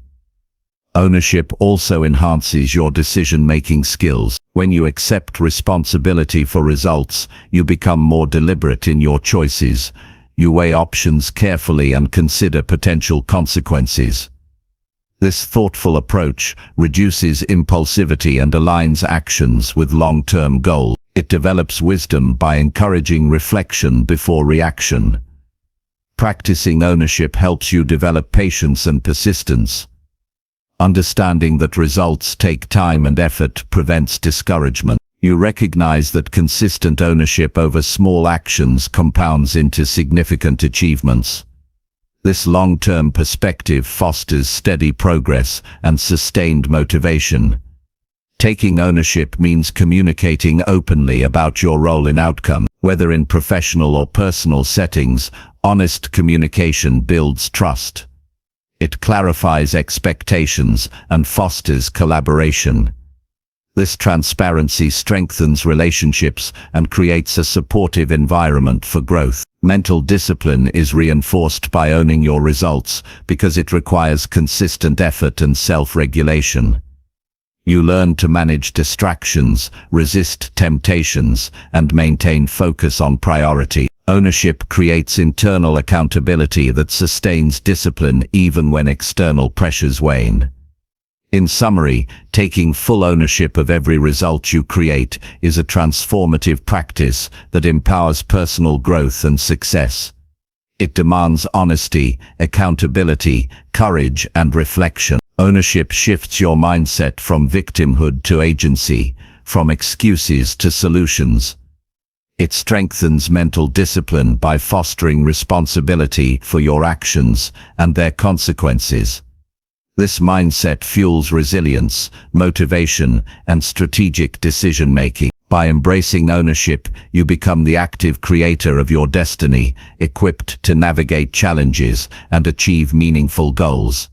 Speaker 1: Ownership also enhances your decision-making skills. When you accept responsibility for results, you become more deliberate in your choices. You weigh options carefully and consider potential consequences. This thoughtful approach reduces impulsivity and aligns actions with long-term goals. It develops wisdom by encouraging reflection before reaction. Practicing ownership helps you develop patience and persistence. Understanding that results take time and effort prevents discouragement. You recognize that consistent ownership over small actions compounds into significant achievements. This long-term perspective fosters steady progress and sustained motivation. Taking ownership means communicating openly about your role in outcome. Whether in professional or personal settings, honest communication builds trust. It clarifies expectations and fosters collaboration. This transparency strengthens relationships and creates a supportive environment for growth. Mental discipline is reinforced by owning your results because it requires consistent effort and self-regulation. You learn to manage distractions, resist temptations, and maintain focus on priority. Ownership creates internal accountability that sustains discipline even when external pressures wane. In summary, taking full ownership of every result you create is a transformative practice that empowers personal growth and success. It demands honesty, accountability, courage, and reflection. Ownership shifts your mindset from victimhood to agency, from excuses to solutions. It strengthens mental discipline by fostering responsibility for your actions and their consequences. This mindset fuels resilience, motivation, and strategic decision-making. By embracing ownership, you become the active creator of your destiny, equipped to navigate challenges and achieve meaningful goals.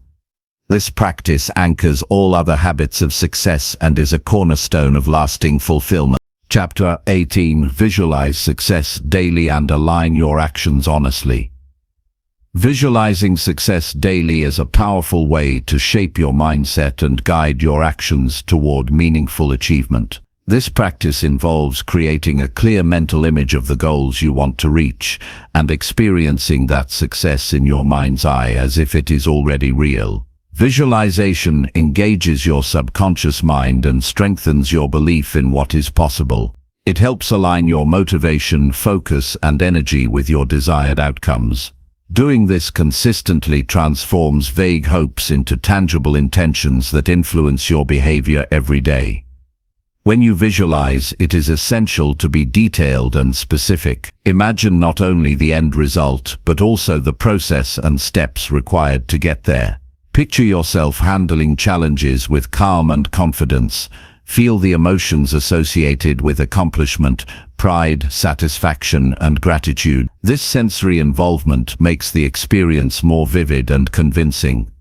Speaker 1: This practice anchors all other habits of success and is a cornerstone of lasting fulfillment. Chapter 18. Visualize success daily and align your actions honestly. Visualizing success daily is a powerful way to shape your mindset and guide your actions toward meaningful achievement. This practice involves creating a clear mental image of the goals you want to reach and experiencing that success in your mind's eye as if it is already real. Visualization engages your subconscious mind and strengthens your belief in what is possible. It helps align your motivation, focus, and energy with your desired outcomes. Doing this consistently transforms vague hopes into tangible intentions that influence your behavior every day. When you visualize, it is essential to be detailed and specific. Imagine not only the end result, but also the process and steps required to get there. Picture yourself handling challenges with calm and confidence. Feel the emotions associated with accomplishment, pride, satisfaction, and gratitude. This sensory involvement makes the experience more vivid and convincing.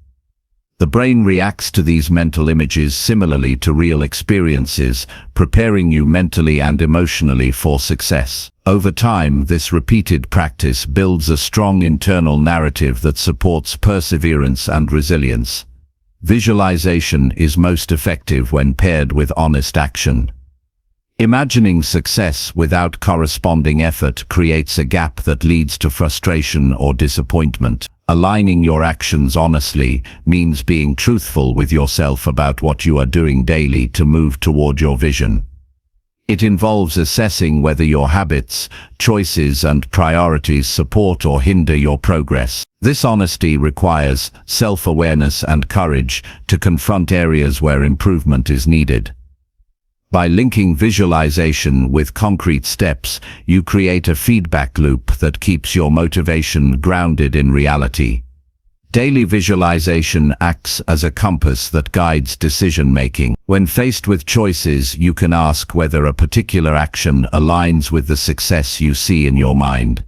Speaker 1: The brain reacts to these mental images similarly to real experiences, preparing you mentally and emotionally for success. Over time, this repeated practice builds a strong internal narrative that supports perseverance and resilience. Visualization is most effective when paired with honest action. Imagining success without corresponding effort creates a gap that leads to frustration or disappointment. Aligning your actions honestly means being truthful with yourself about what you are doing daily to move toward your vision. It involves assessing whether your habits, choices, and priorities support or hinder your progress. This honesty requires self-awareness and courage to confront areas where improvement is needed. By linking visualization with concrete steps, you create a feedback loop that keeps your motivation grounded in reality. Daily visualization acts as a compass that guides decision-making. When faced with choices, you can ask whether a particular action aligns with the success you see in your mind.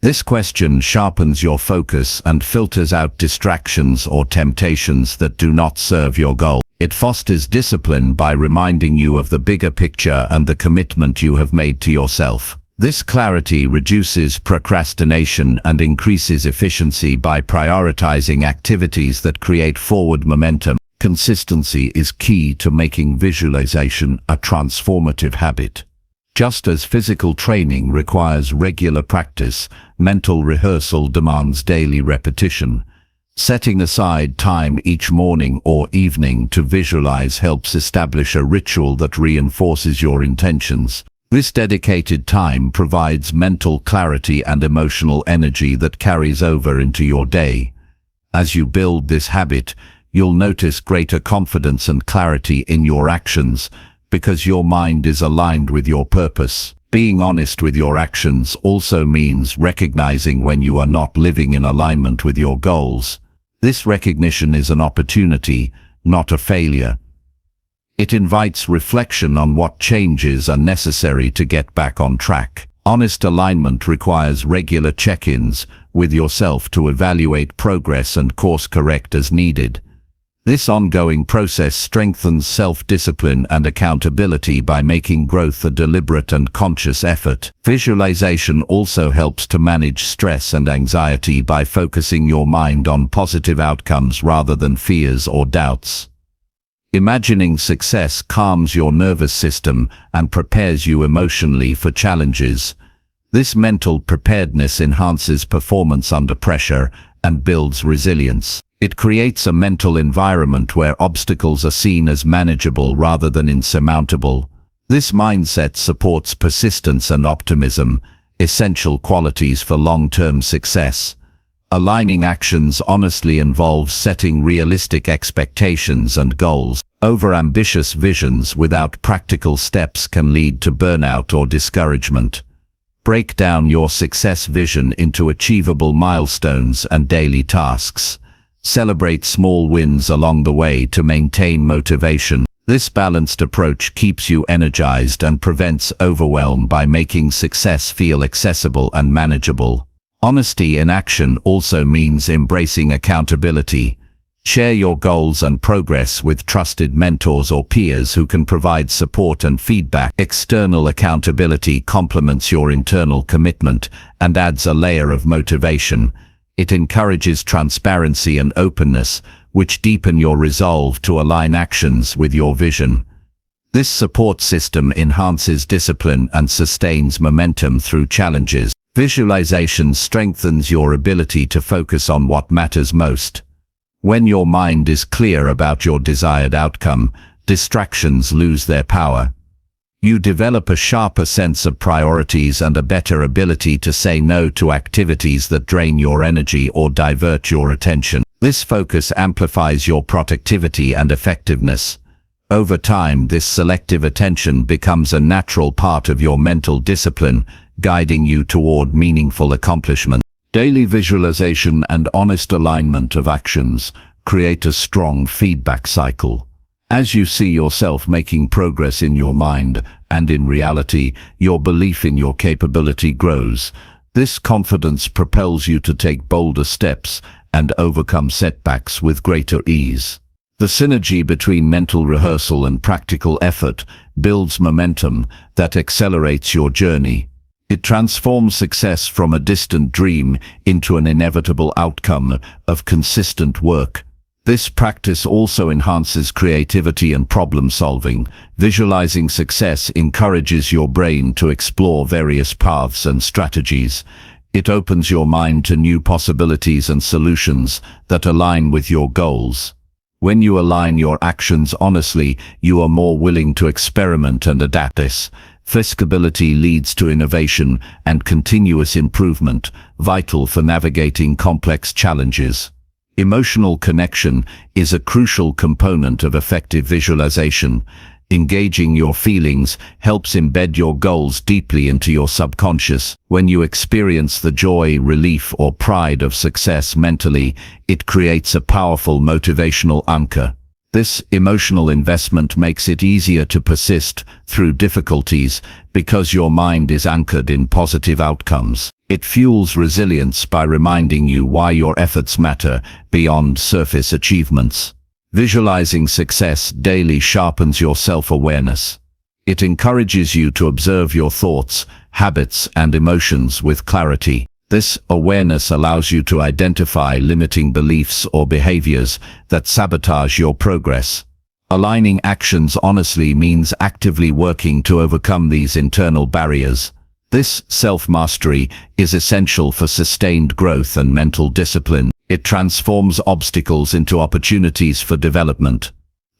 Speaker 1: This question sharpens your focus and filters out distractions or temptations that do not serve your goal. It fosters discipline by reminding you of the bigger picture and the commitment you have made to yourself. This clarity reduces procrastination and increases efficiency by prioritizing activities that create forward momentum. Consistency is key to making visualization a transformative habit. Just as physical training requires regular practice, mental rehearsal demands daily repetition. Setting aside time each morning or evening to visualize helps establish a ritual that reinforces your intentions. This dedicated time provides mental clarity and emotional energy that carries over into your day. As you build this habit, you'll notice greater confidence and clarity in your actions because your mind is aligned with your purpose. Being honest with your actions also means recognizing when you are not living in alignment with your goals. This recognition is an opportunity, not a failure. It invites reflection on what changes are necessary to get back on track. Honest alignment requires regular check-ins with yourself to evaluate progress and course correct as needed. This ongoing process strengthens self-discipline and accountability by making growth a deliberate and conscious effort. Visualization also helps to manage stress and anxiety by focusing your mind on positive outcomes rather than fears or doubts. Imagining success calms your nervous system and prepares you emotionally for challenges. This mental preparedness enhances performance under pressure and builds resilience. It creates a mental environment where obstacles are seen as manageable rather than insurmountable. This mindset supports persistence and optimism, essential qualities for long-term success. Aligning actions honestly involves setting realistic expectations and goals. Overambitious visions without practical steps can lead to burnout or discouragement. Break down your success vision into achievable milestones and daily tasks. Celebrate small wins along the way to maintain motivation. This balanced approach keeps you energized and prevents overwhelm by making success feel accessible and manageable. Honesty in action also means embracing accountability. Share your goals and progress with trusted mentors or peers who can provide support and feedback. External accountability complements your internal commitment and adds a layer of motivation. It encourages transparency and openness, which deepen your resolve to align actions with your vision. This support system enhances discipline and sustains momentum through challenges. Visualization strengthens your ability to focus on what matters most. When your mind is clear about your desired outcome, distractions lose their power. You develop a sharper sense of priorities and a better ability to say no to activities that drain your energy or divert your attention. This focus amplifies your productivity and effectiveness. Over time, this selective attention becomes a natural part of your mental discipline, guiding you toward meaningful accomplishment. Daily visualization and honest alignment of actions create a strong feedback cycle. As you see yourself making progress in your mind and in reality, your belief in your capability grows. This confidence propels you to take bolder steps and overcome setbacks with greater ease. The synergy between mental rehearsal and practical effort builds momentum that accelerates your journey. It transforms success from a distant dream into an inevitable outcome of consistent work. This practice also enhances creativity and problem solving. Visualizing success encourages your brain to explore various paths and strategies. It opens your mind to new possibilities and solutions that align with your goals. When you align your actions honestly, you are more willing to experiment and adapt. This flexibility leads to innovation and continuous improvement, vital for navigating complex challenges. Emotional connection is a crucial component of effective visualization. Engaging your feelings helps embed your goals deeply into your subconscious. When you experience the joy, relief, or pride of success mentally, it creates a powerful motivational anchor. This emotional investment makes it easier to persist through difficulties because your mind is anchored in positive outcomes. It fuels resilience by reminding you why your efforts matter beyond surface achievements. Visualizing success daily sharpens your self-awareness. It encourages you to observe your thoughts, habits, and emotions with clarity. This awareness allows you to identify limiting beliefs or behaviors that sabotage your progress. Aligning actions honestly means actively working to overcome these internal barriers. This self-mastery is essential for sustained growth and mental discipline. It transforms obstacles into opportunities for development.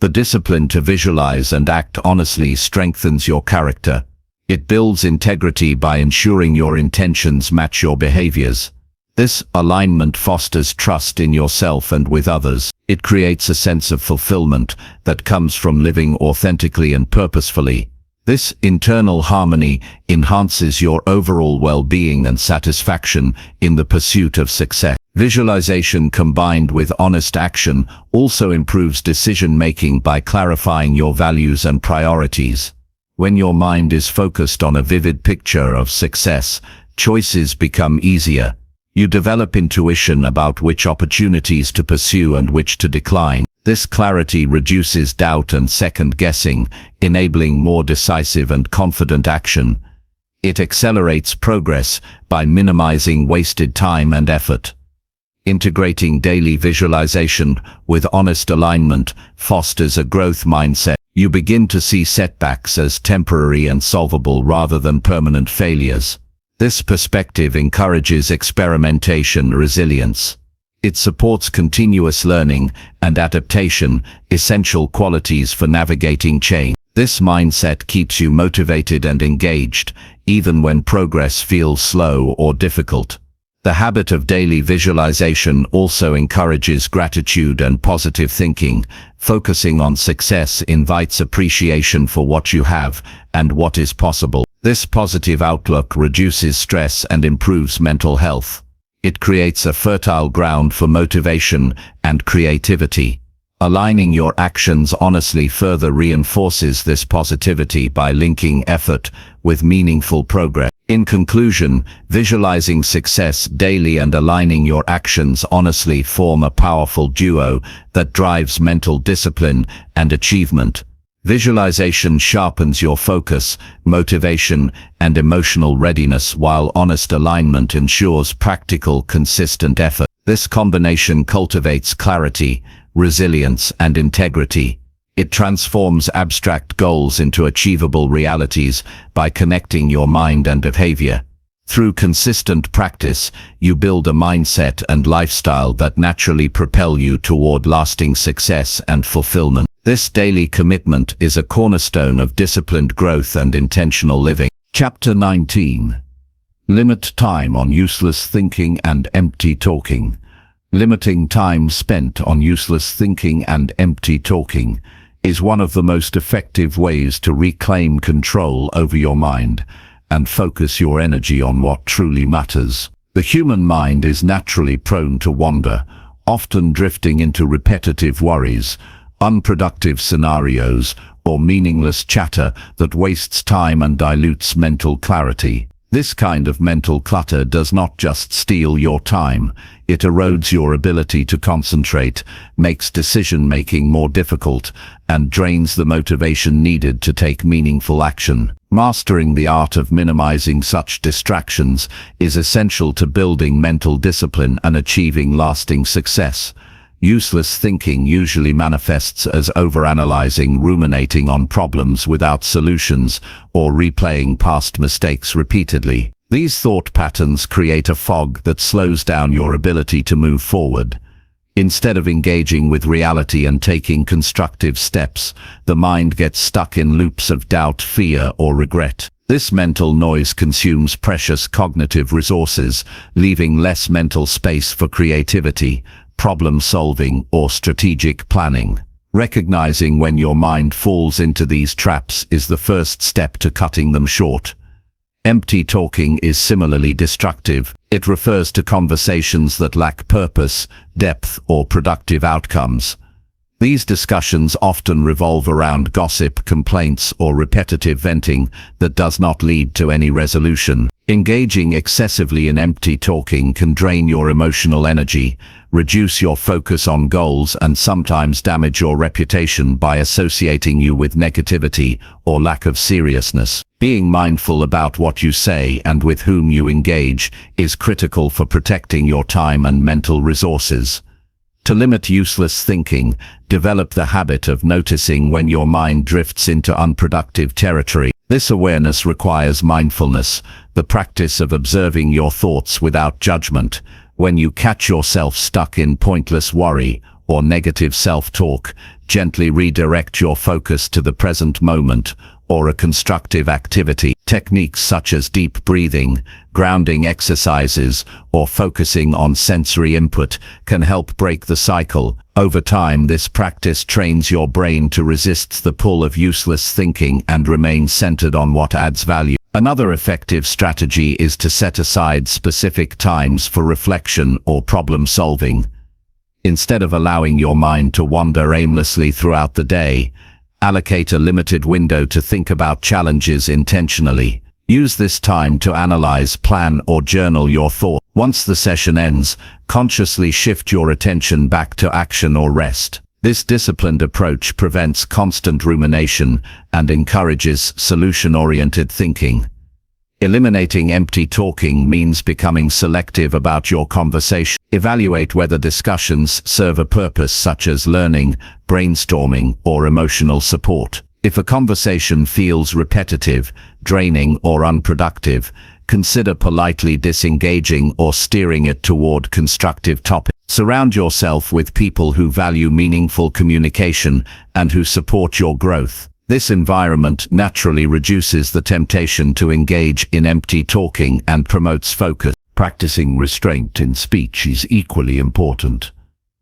Speaker 1: The discipline to visualize and act honestly strengthens your character. It builds integrity by ensuring your intentions match your behaviors. This alignment fosters trust in yourself and with others. It creates a sense of fulfillment that comes from living authentically and purposefully. This internal harmony enhances your overall well-being and satisfaction in the pursuit of success. Visualization combined with honest action also improves decision-making by clarifying your values and priorities. When your mind is focused on a vivid picture of success, choices become easier. You develop intuition about which opportunities to pursue and which to decline. This clarity reduces doubt and second-guessing, enabling more decisive and confident action. It accelerates progress by minimizing wasted time and effort. Integrating daily visualization with honest alignment fosters a growth mindset. You begin to see setbacks as temporary and solvable rather than permanent failures. This perspective encourages experimentation, resilience. It supports continuous learning and adaptation, essential qualities for navigating change. This mindset keeps you motivated and engaged, even when progress feels slow or difficult. The habit of daily visualization also encourages gratitude and positive thinking. Focusing on success invites appreciation for what you have and what is possible. This positive outlook reduces stress and improves mental health. It creates a fertile ground for motivation and creativity. Aligning your actions honestly further reinforces this positivity by linking effort with meaningful progress. In conclusion, visualizing success daily and aligning your actions honestly form a powerful duo that drives mental discipline and achievement. Visualization sharpens your focus, motivation, and emotional readiness, while honest alignment ensures practical, consistent effort. This combination cultivates clarity, resilience, and integrity. It transforms abstract goals into achievable realities by connecting your mind and behavior. Through consistent practice, you build a mindset and lifestyle that naturally propel you toward lasting success and fulfillment. This daily commitment is a cornerstone of disciplined growth and intentional living. Chapter 19. Limit time on useless thinking and empty talking. Limiting time spent on useless thinking and empty talking is one of the most effective ways to reclaim control over your mind and focus your energy on what truly matters. The human mind is naturally prone to wander, often drifting into repetitive worries, unproductive scenarios, or meaningless chatter that wastes time and dilutes mental clarity. This kind of mental clutter does not just steal your time, it erodes your ability to concentrate, makes decision-making more difficult, and drains the motivation needed to take meaningful action. Mastering the art of minimizing such distractions is essential to building mental discipline and achieving lasting success. Useless thinking usually manifests as overanalyzing, ruminating on problems without solutions, or replaying past mistakes repeatedly. These thought patterns create a fog that slows down your ability to move forward. Instead of engaging with reality and taking constructive steps, the mind gets stuck in loops of doubt, fear, or regret. This mental noise consumes precious cognitive resources, leaving less mental space for creativity, problem-solving, or strategic planning. Recognizing when your mind falls into these traps is the first step to cutting them short. Empty talking is similarly destructive. It refers to conversations that lack purpose, depth, or productive outcomes. These discussions often revolve around gossip, complaints, or repetitive venting that does not lead to any resolution. Engaging excessively in empty talking can drain your emotional energy, reduce your focus on goals, and sometimes damage your reputation by associating you with negativity or lack of seriousness. Being mindful about what you say and with whom you engage is critical for protecting your time and mental resources. To limit useless thinking, develop the habit of noticing when your mind drifts into unproductive territory. This awareness requires mindfulness, the practice of observing your thoughts without judgment. When you catch yourself stuck in pointless worry or negative self-talk, gently redirect your focus to the present moment or a constructive activity. Techniques such as deep breathing, grounding exercises, or focusing on sensory input can help break the cycle. Over time, this practice trains your brain to resist the pull of useless thinking and remain centered on what adds value. Another effective strategy is to set aside specific times for reflection or problem solving. Instead of allowing your mind to wander aimlessly throughout the day, allocate a limited window to think about challenges intentionally. Use this time to analyze, plan, or journal your thoughts. Once the session ends, consciously shift your attention back to action or rest. This disciplined approach prevents constant rumination and encourages solution-oriented thinking. Eliminating empty talking means becoming selective about your conversation. Evaluate whether discussions serve a purpose such as learning, brainstorming, or emotional support. If a conversation feels repetitive, draining, or unproductive, consider politely disengaging or steering it toward constructive topics. Surround yourself with people who value meaningful communication and who support your growth. This environment naturally reduces the temptation to engage in empty talking and promotes focus. Practicing restraint in speech is equally important.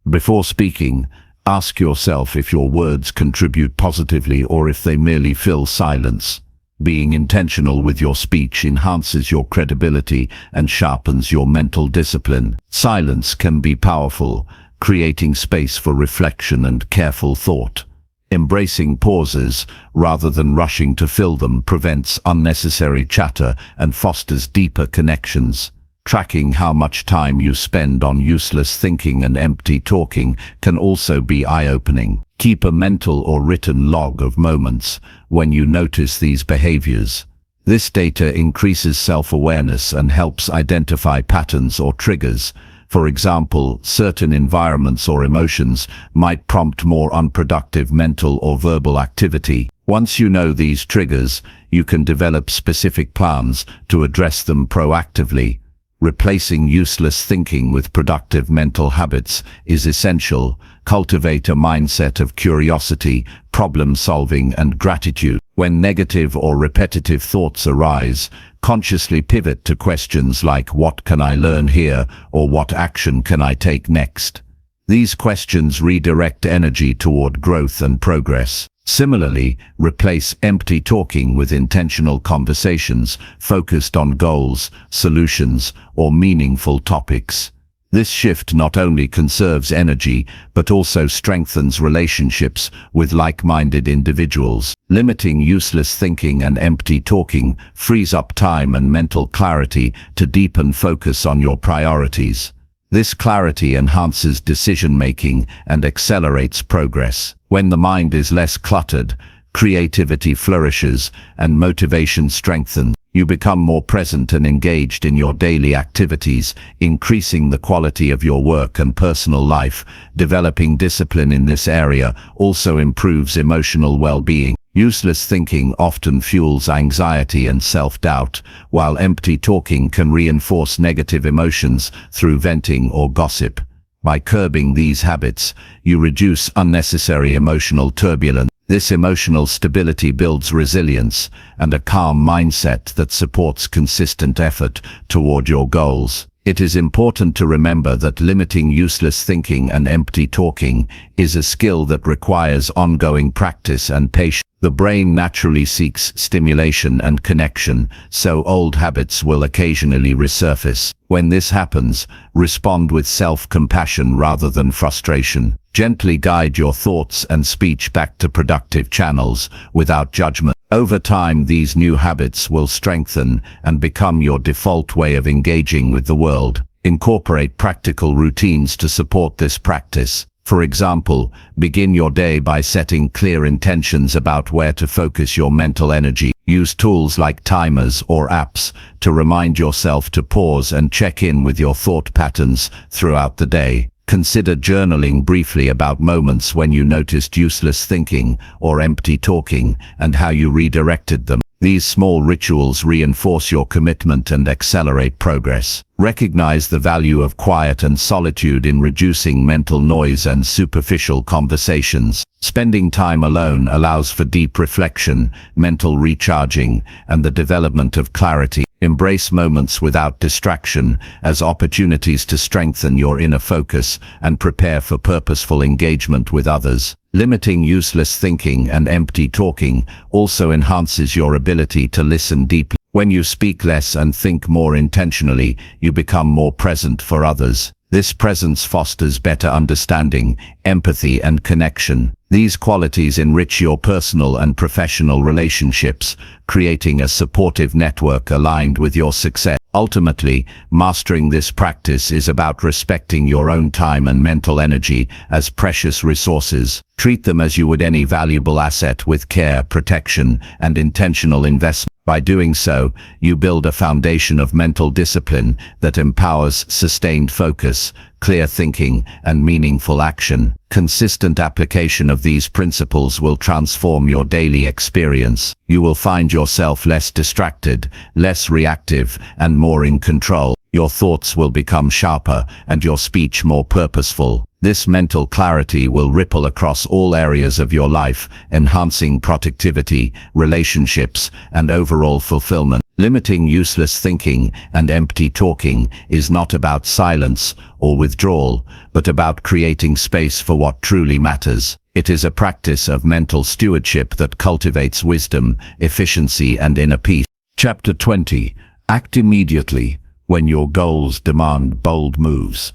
Speaker 1: Before speaking, ask yourself if your words contribute positively or if they merely fill silence. Being intentional with your speech enhances your credibility and sharpens your mental discipline. Silence can be powerful, creating space for reflection and careful thought. Embracing pauses rather than rushing to fill them prevents unnecessary chatter and fosters deeper connections. Tracking how much time you spend on useless thinking and empty talking can also be eye-opening. Keep a mental or written log of moments when you notice these behaviors. This data increases self-awareness and helps identify patterns or triggers. For example, certain environments or emotions might prompt more unproductive mental or verbal activity. Once you know these triggers, you can develop specific plans to address them proactively. Replacing useless thinking with productive mental habits is essential. Cultivate a mindset of curiosity, problem-solving, and gratitude. When negative or repetitive thoughts arise, consciously pivot to questions like "What can I learn here?" or "What action can I take next?" These questions redirect energy toward growth and progress. Similarly, replace empty talking with intentional conversations focused on goals, solutions, or meaningful topics. This shift not only conserves energy, but also strengthens relationships with like-minded individuals. Limiting useless thinking and empty talking frees up time and mental clarity to deepen focus on your priorities. This clarity enhances decision-making and accelerates progress. When the mind is less cluttered, creativity flourishes and motivation strengthens. You become more present and engaged in your daily activities, increasing the quality of your work and personal life. Developing discipline in this area also improves emotional well-being. Useless thinking often fuels anxiety and self-doubt, while empty talking can reinforce negative emotions through venting or gossip. By curbing these habits, you reduce unnecessary emotional turbulence. This emotional stability builds resilience and a calm mindset that supports consistent effort toward your goals. It is important to remember that limiting useless thinking and empty talking is a skill that requires ongoing practice and patience. The brain naturally seeks stimulation and connection, so old habits will occasionally resurface. When this happens, respond with self-compassion rather than frustration. Gently guide your thoughts and speech back to productive channels without judgment. Over time, these new habits will strengthen and become your default way of engaging with the world. Incorporate practical routines to support this practice. For example, begin your day by setting clear intentions about where to focus your mental energy. Use tools like timers or apps to remind yourself to pause and check in with your thought patterns throughout the day. Consider journaling briefly about moments when you noticed useless thinking or empty talking and how you redirected them. These small rituals reinforce your commitment and accelerate progress. Recognize the value of quiet and solitude in reducing mental noise and superficial conversations. Spending time alone allows for deep reflection, mental recharging, and the development of clarity. Embrace moments without distraction as opportunities to strengthen your inner focus and prepare for purposeful engagement with others. Limiting useless thinking and empty talking also enhances your ability to listen deeply. When you speak less and think more intentionally, you become more present for others. This presence fosters better understanding, empathy, and connection. These qualities enrich your personal and professional relationships, creating a supportive network aligned with your success. Ultimately, mastering this practice is about respecting your own time and mental energy as precious resources. Treat them as you would any valuable asset with care, protection, and intentional investment. By doing so, you build a foundation of mental discipline that empowers sustained focus, clear thinking, and meaningful action. Consistent application of these principles will transform your daily experience. You will find yourself less distracted, less reactive, and more in control. Your thoughts will become sharper and your speech more purposeful. This mental clarity will ripple across all areas of your life, enhancing productivity, relationships, and overall fulfillment. Limiting useless thinking and empty talking is not about silence or withdrawal, but about creating space for what truly matters. It is a practice of mental stewardship that cultivates wisdom, efficiency, and inner peace. Chapter 20. Act immediately when your goals demand bold moves.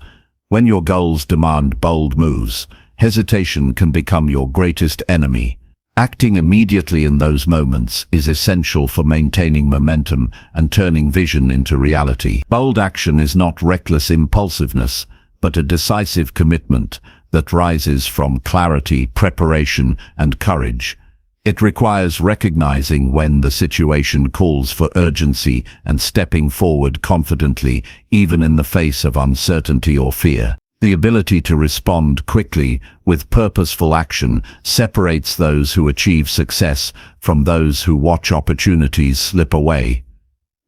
Speaker 1: When your goals demand bold moves, hesitation can become your greatest enemy. Acting immediately in those moments is essential for maintaining momentum and turning vision into reality. Bold action is not reckless impulsiveness, but a decisive commitment that rises from clarity, preparation, and courage. It requires recognizing when the situation calls for urgency and stepping forward confidently, even in the face of uncertainty or fear. The ability to respond quickly with purposeful action separates those who achieve success from those who watch opportunities slip away.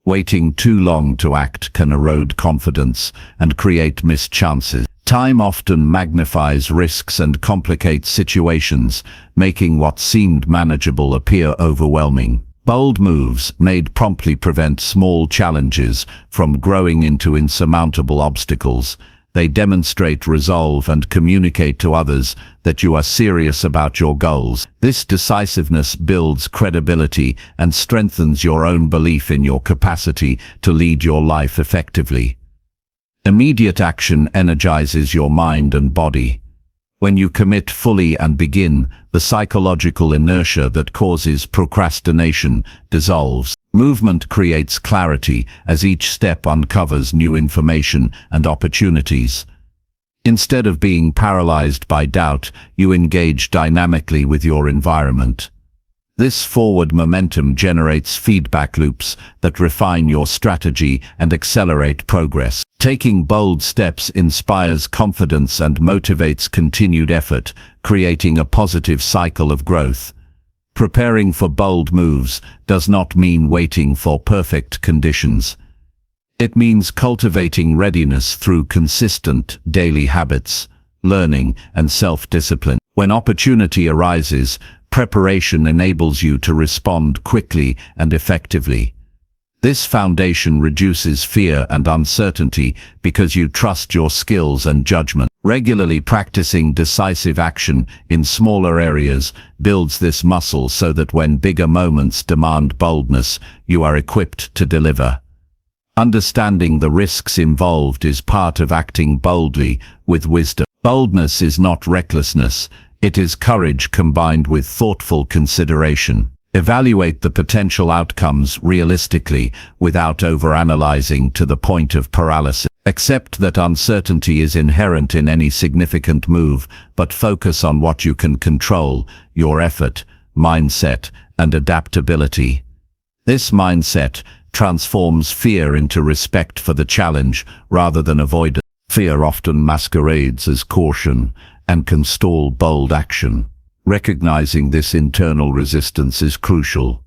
Speaker 1: Waiting too long to act can erode confidence and create missed chances. Time often magnifies risks and complicates situations, making what seemed manageable appear overwhelming. Bold moves made promptly prevent small challenges from growing into insurmountable obstacles. They demonstrate resolve and communicate to others that you are serious about your goals. This decisiveness builds credibility and strengthens your own belief in your capacity to lead your life effectively. Immediate action energizes your mind and body. When you commit fully and begin, the psychological inertia that causes procrastination dissolves. Movement creates clarity as each step uncovers new information and opportunities. Instead of being paralyzed by doubt, you engage dynamically with your environment. This forward momentum generates feedback loops that refine your strategy and accelerate progress. Taking bold steps inspires confidence and motivates continued effort, creating a positive cycle of growth. Preparing for bold moves does not mean waiting for perfect conditions. It means cultivating readiness through consistent daily habits, learning, and self-discipline. When opportunity arises, preparation enables you to respond quickly and effectively. This foundation reduces fear and uncertainty because you trust your skills and judgment. Regularly practicing decisive action in smaller areas builds this muscle so that when bigger moments demand boldness, you are equipped to deliver. Understanding the risks involved is part of acting boldly with wisdom. Boldness is not recklessness, it is courage combined with thoughtful consideration. Evaluate the potential outcomes realistically without overanalyzing to the point of paralysis. Accept that uncertainty is inherent in any significant move, but focus on what you can control, your effort, mindset, and adaptability. This mindset transforms fear into respect for the challenge rather than avoidance. Fear often masquerades as caution and can stall bold action. Recognizing this internal resistance is crucial.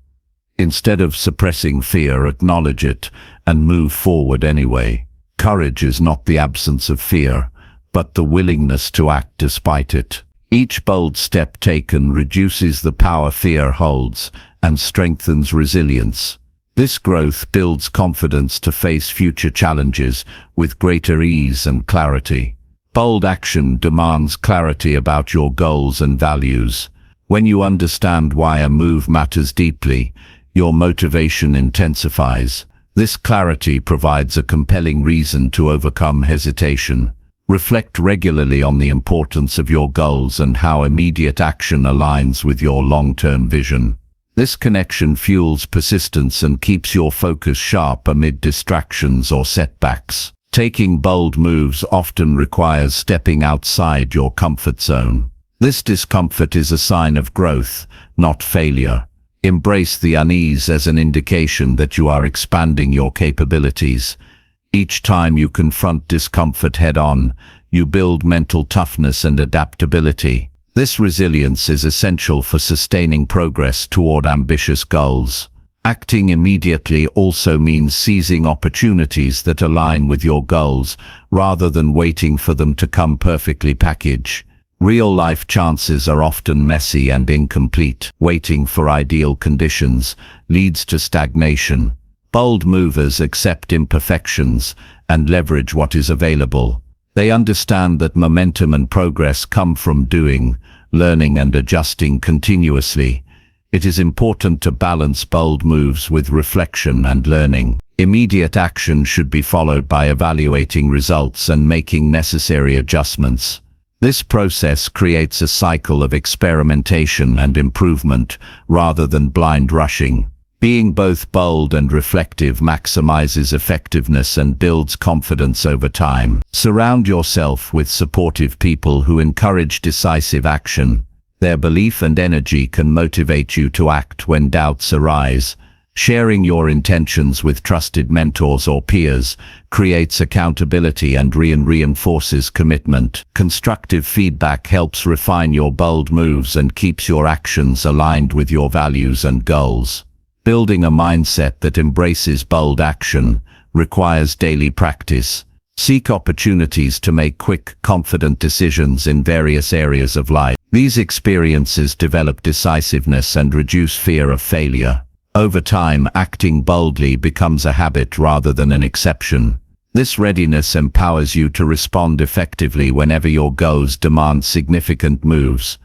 Speaker 1: Instead of suppressing fear, acknowledge it and move forward anyway. Courage is not the absence of fear, but the willingness to act despite it. Each bold step taken reduces the power fear holds and strengthens resilience. This growth builds confidence to face future challenges with greater ease and clarity. Bold action demands clarity about your goals and values. When you understand why a move matters deeply, your motivation intensifies. This clarity provides a compelling reason to overcome hesitation. Reflect regularly on the importance of your goals and how immediate action aligns with your long-term vision. This connection fuels persistence and keeps your focus sharp amid distractions or setbacks. Taking bold moves often requires stepping outside your comfort zone. This discomfort is a sign of growth, not failure. Embrace the unease as an indication that you are expanding your capabilities. Each time you confront discomfort head-on, you build mental toughness and adaptability. This resilience is essential for sustaining progress toward ambitious goals. Acting immediately also means seizing opportunities that align with your goals, rather than waiting for them to come perfectly packaged. Real-life chances are often messy and incomplete. Waiting for ideal conditions leads to stagnation. Bold movers accept imperfections and leverage what is available. They understand that momentum and progress come from doing, learning, and adjusting continuously. It is important to balance bold moves with reflection and learning. Immediate action should be followed by evaluating results and making necessary adjustments. This process creates a cycle of experimentation and improvement rather than blind rushing. Being both bold and reflective maximizes effectiveness and builds confidence over time. Surround yourself with supportive people who encourage decisive action. Their belief and energy can motivate you to act when doubts arise. Sharing your intentions with trusted mentors or peers creates accountability and reinforces commitment. Constructive feedback helps refine your bold moves and keeps your actions aligned with your values and goals. Building a mindset that embraces bold action requires daily practice. Seek opportunities to make quick, confident decisions in various areas of life. These experiences develop decisiveness and reduce fear of failure. Over time, acting boldly becomes a habit rather than an exception. This readiness empowers you to respond effectively whenever your goals demand significant moves.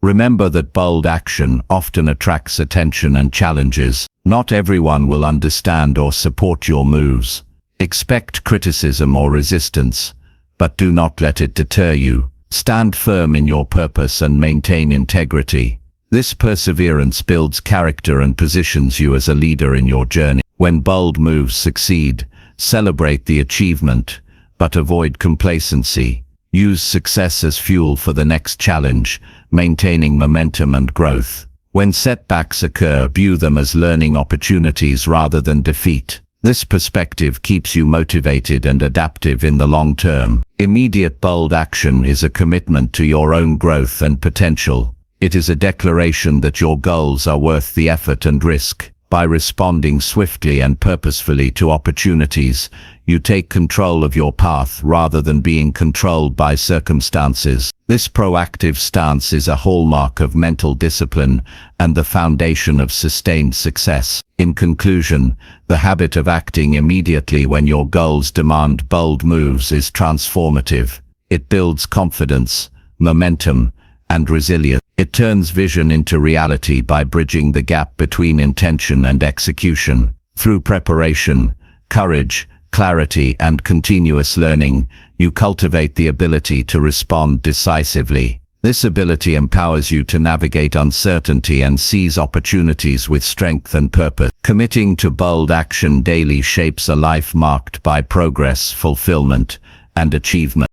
Speaker 1: Remember that bold action often attracts attention and challenges. Not everyone will understand or support your moves. Expect criticism or resistance, but do not let it deter you. Stand firm in your purpose and maintain integrity. This perseverance builds character and positions you as a leader in your journey. When bold moves succeed, celebrate the achievement, but avoid complacency. Use success as fuel for the next challenge, maintaining momentum and growth. When setbacks occur, view them as learning opportunities rather than defeat. This perspective keeps you motivated and adaptive in the long term. Immediate bold action is a commitment to your own growth and potential. It is a declaration that your goals are worth the effort and risk. By responding swiftly and purposefully to opportunities, you take control of your path rather than being controlled by circumstances. This proactive stance is a hallmark of mental discipline and the foundation of sustained success. In conclusion, the habit of acting immediately when your goals demand bold moves is transformative. It builds confidence, momentum, and resilience. It turns vision into reality by bridging the gap between intention and execution. Through preparation, courage, clarity, and continuous learning, you cultivate the ability to respond decisively. This ability empowers you to navigate uncertainty and seize opportunities with strength and purpose. Committing to bold action daily shapes a life marked by progress, fulfillment, and achievement.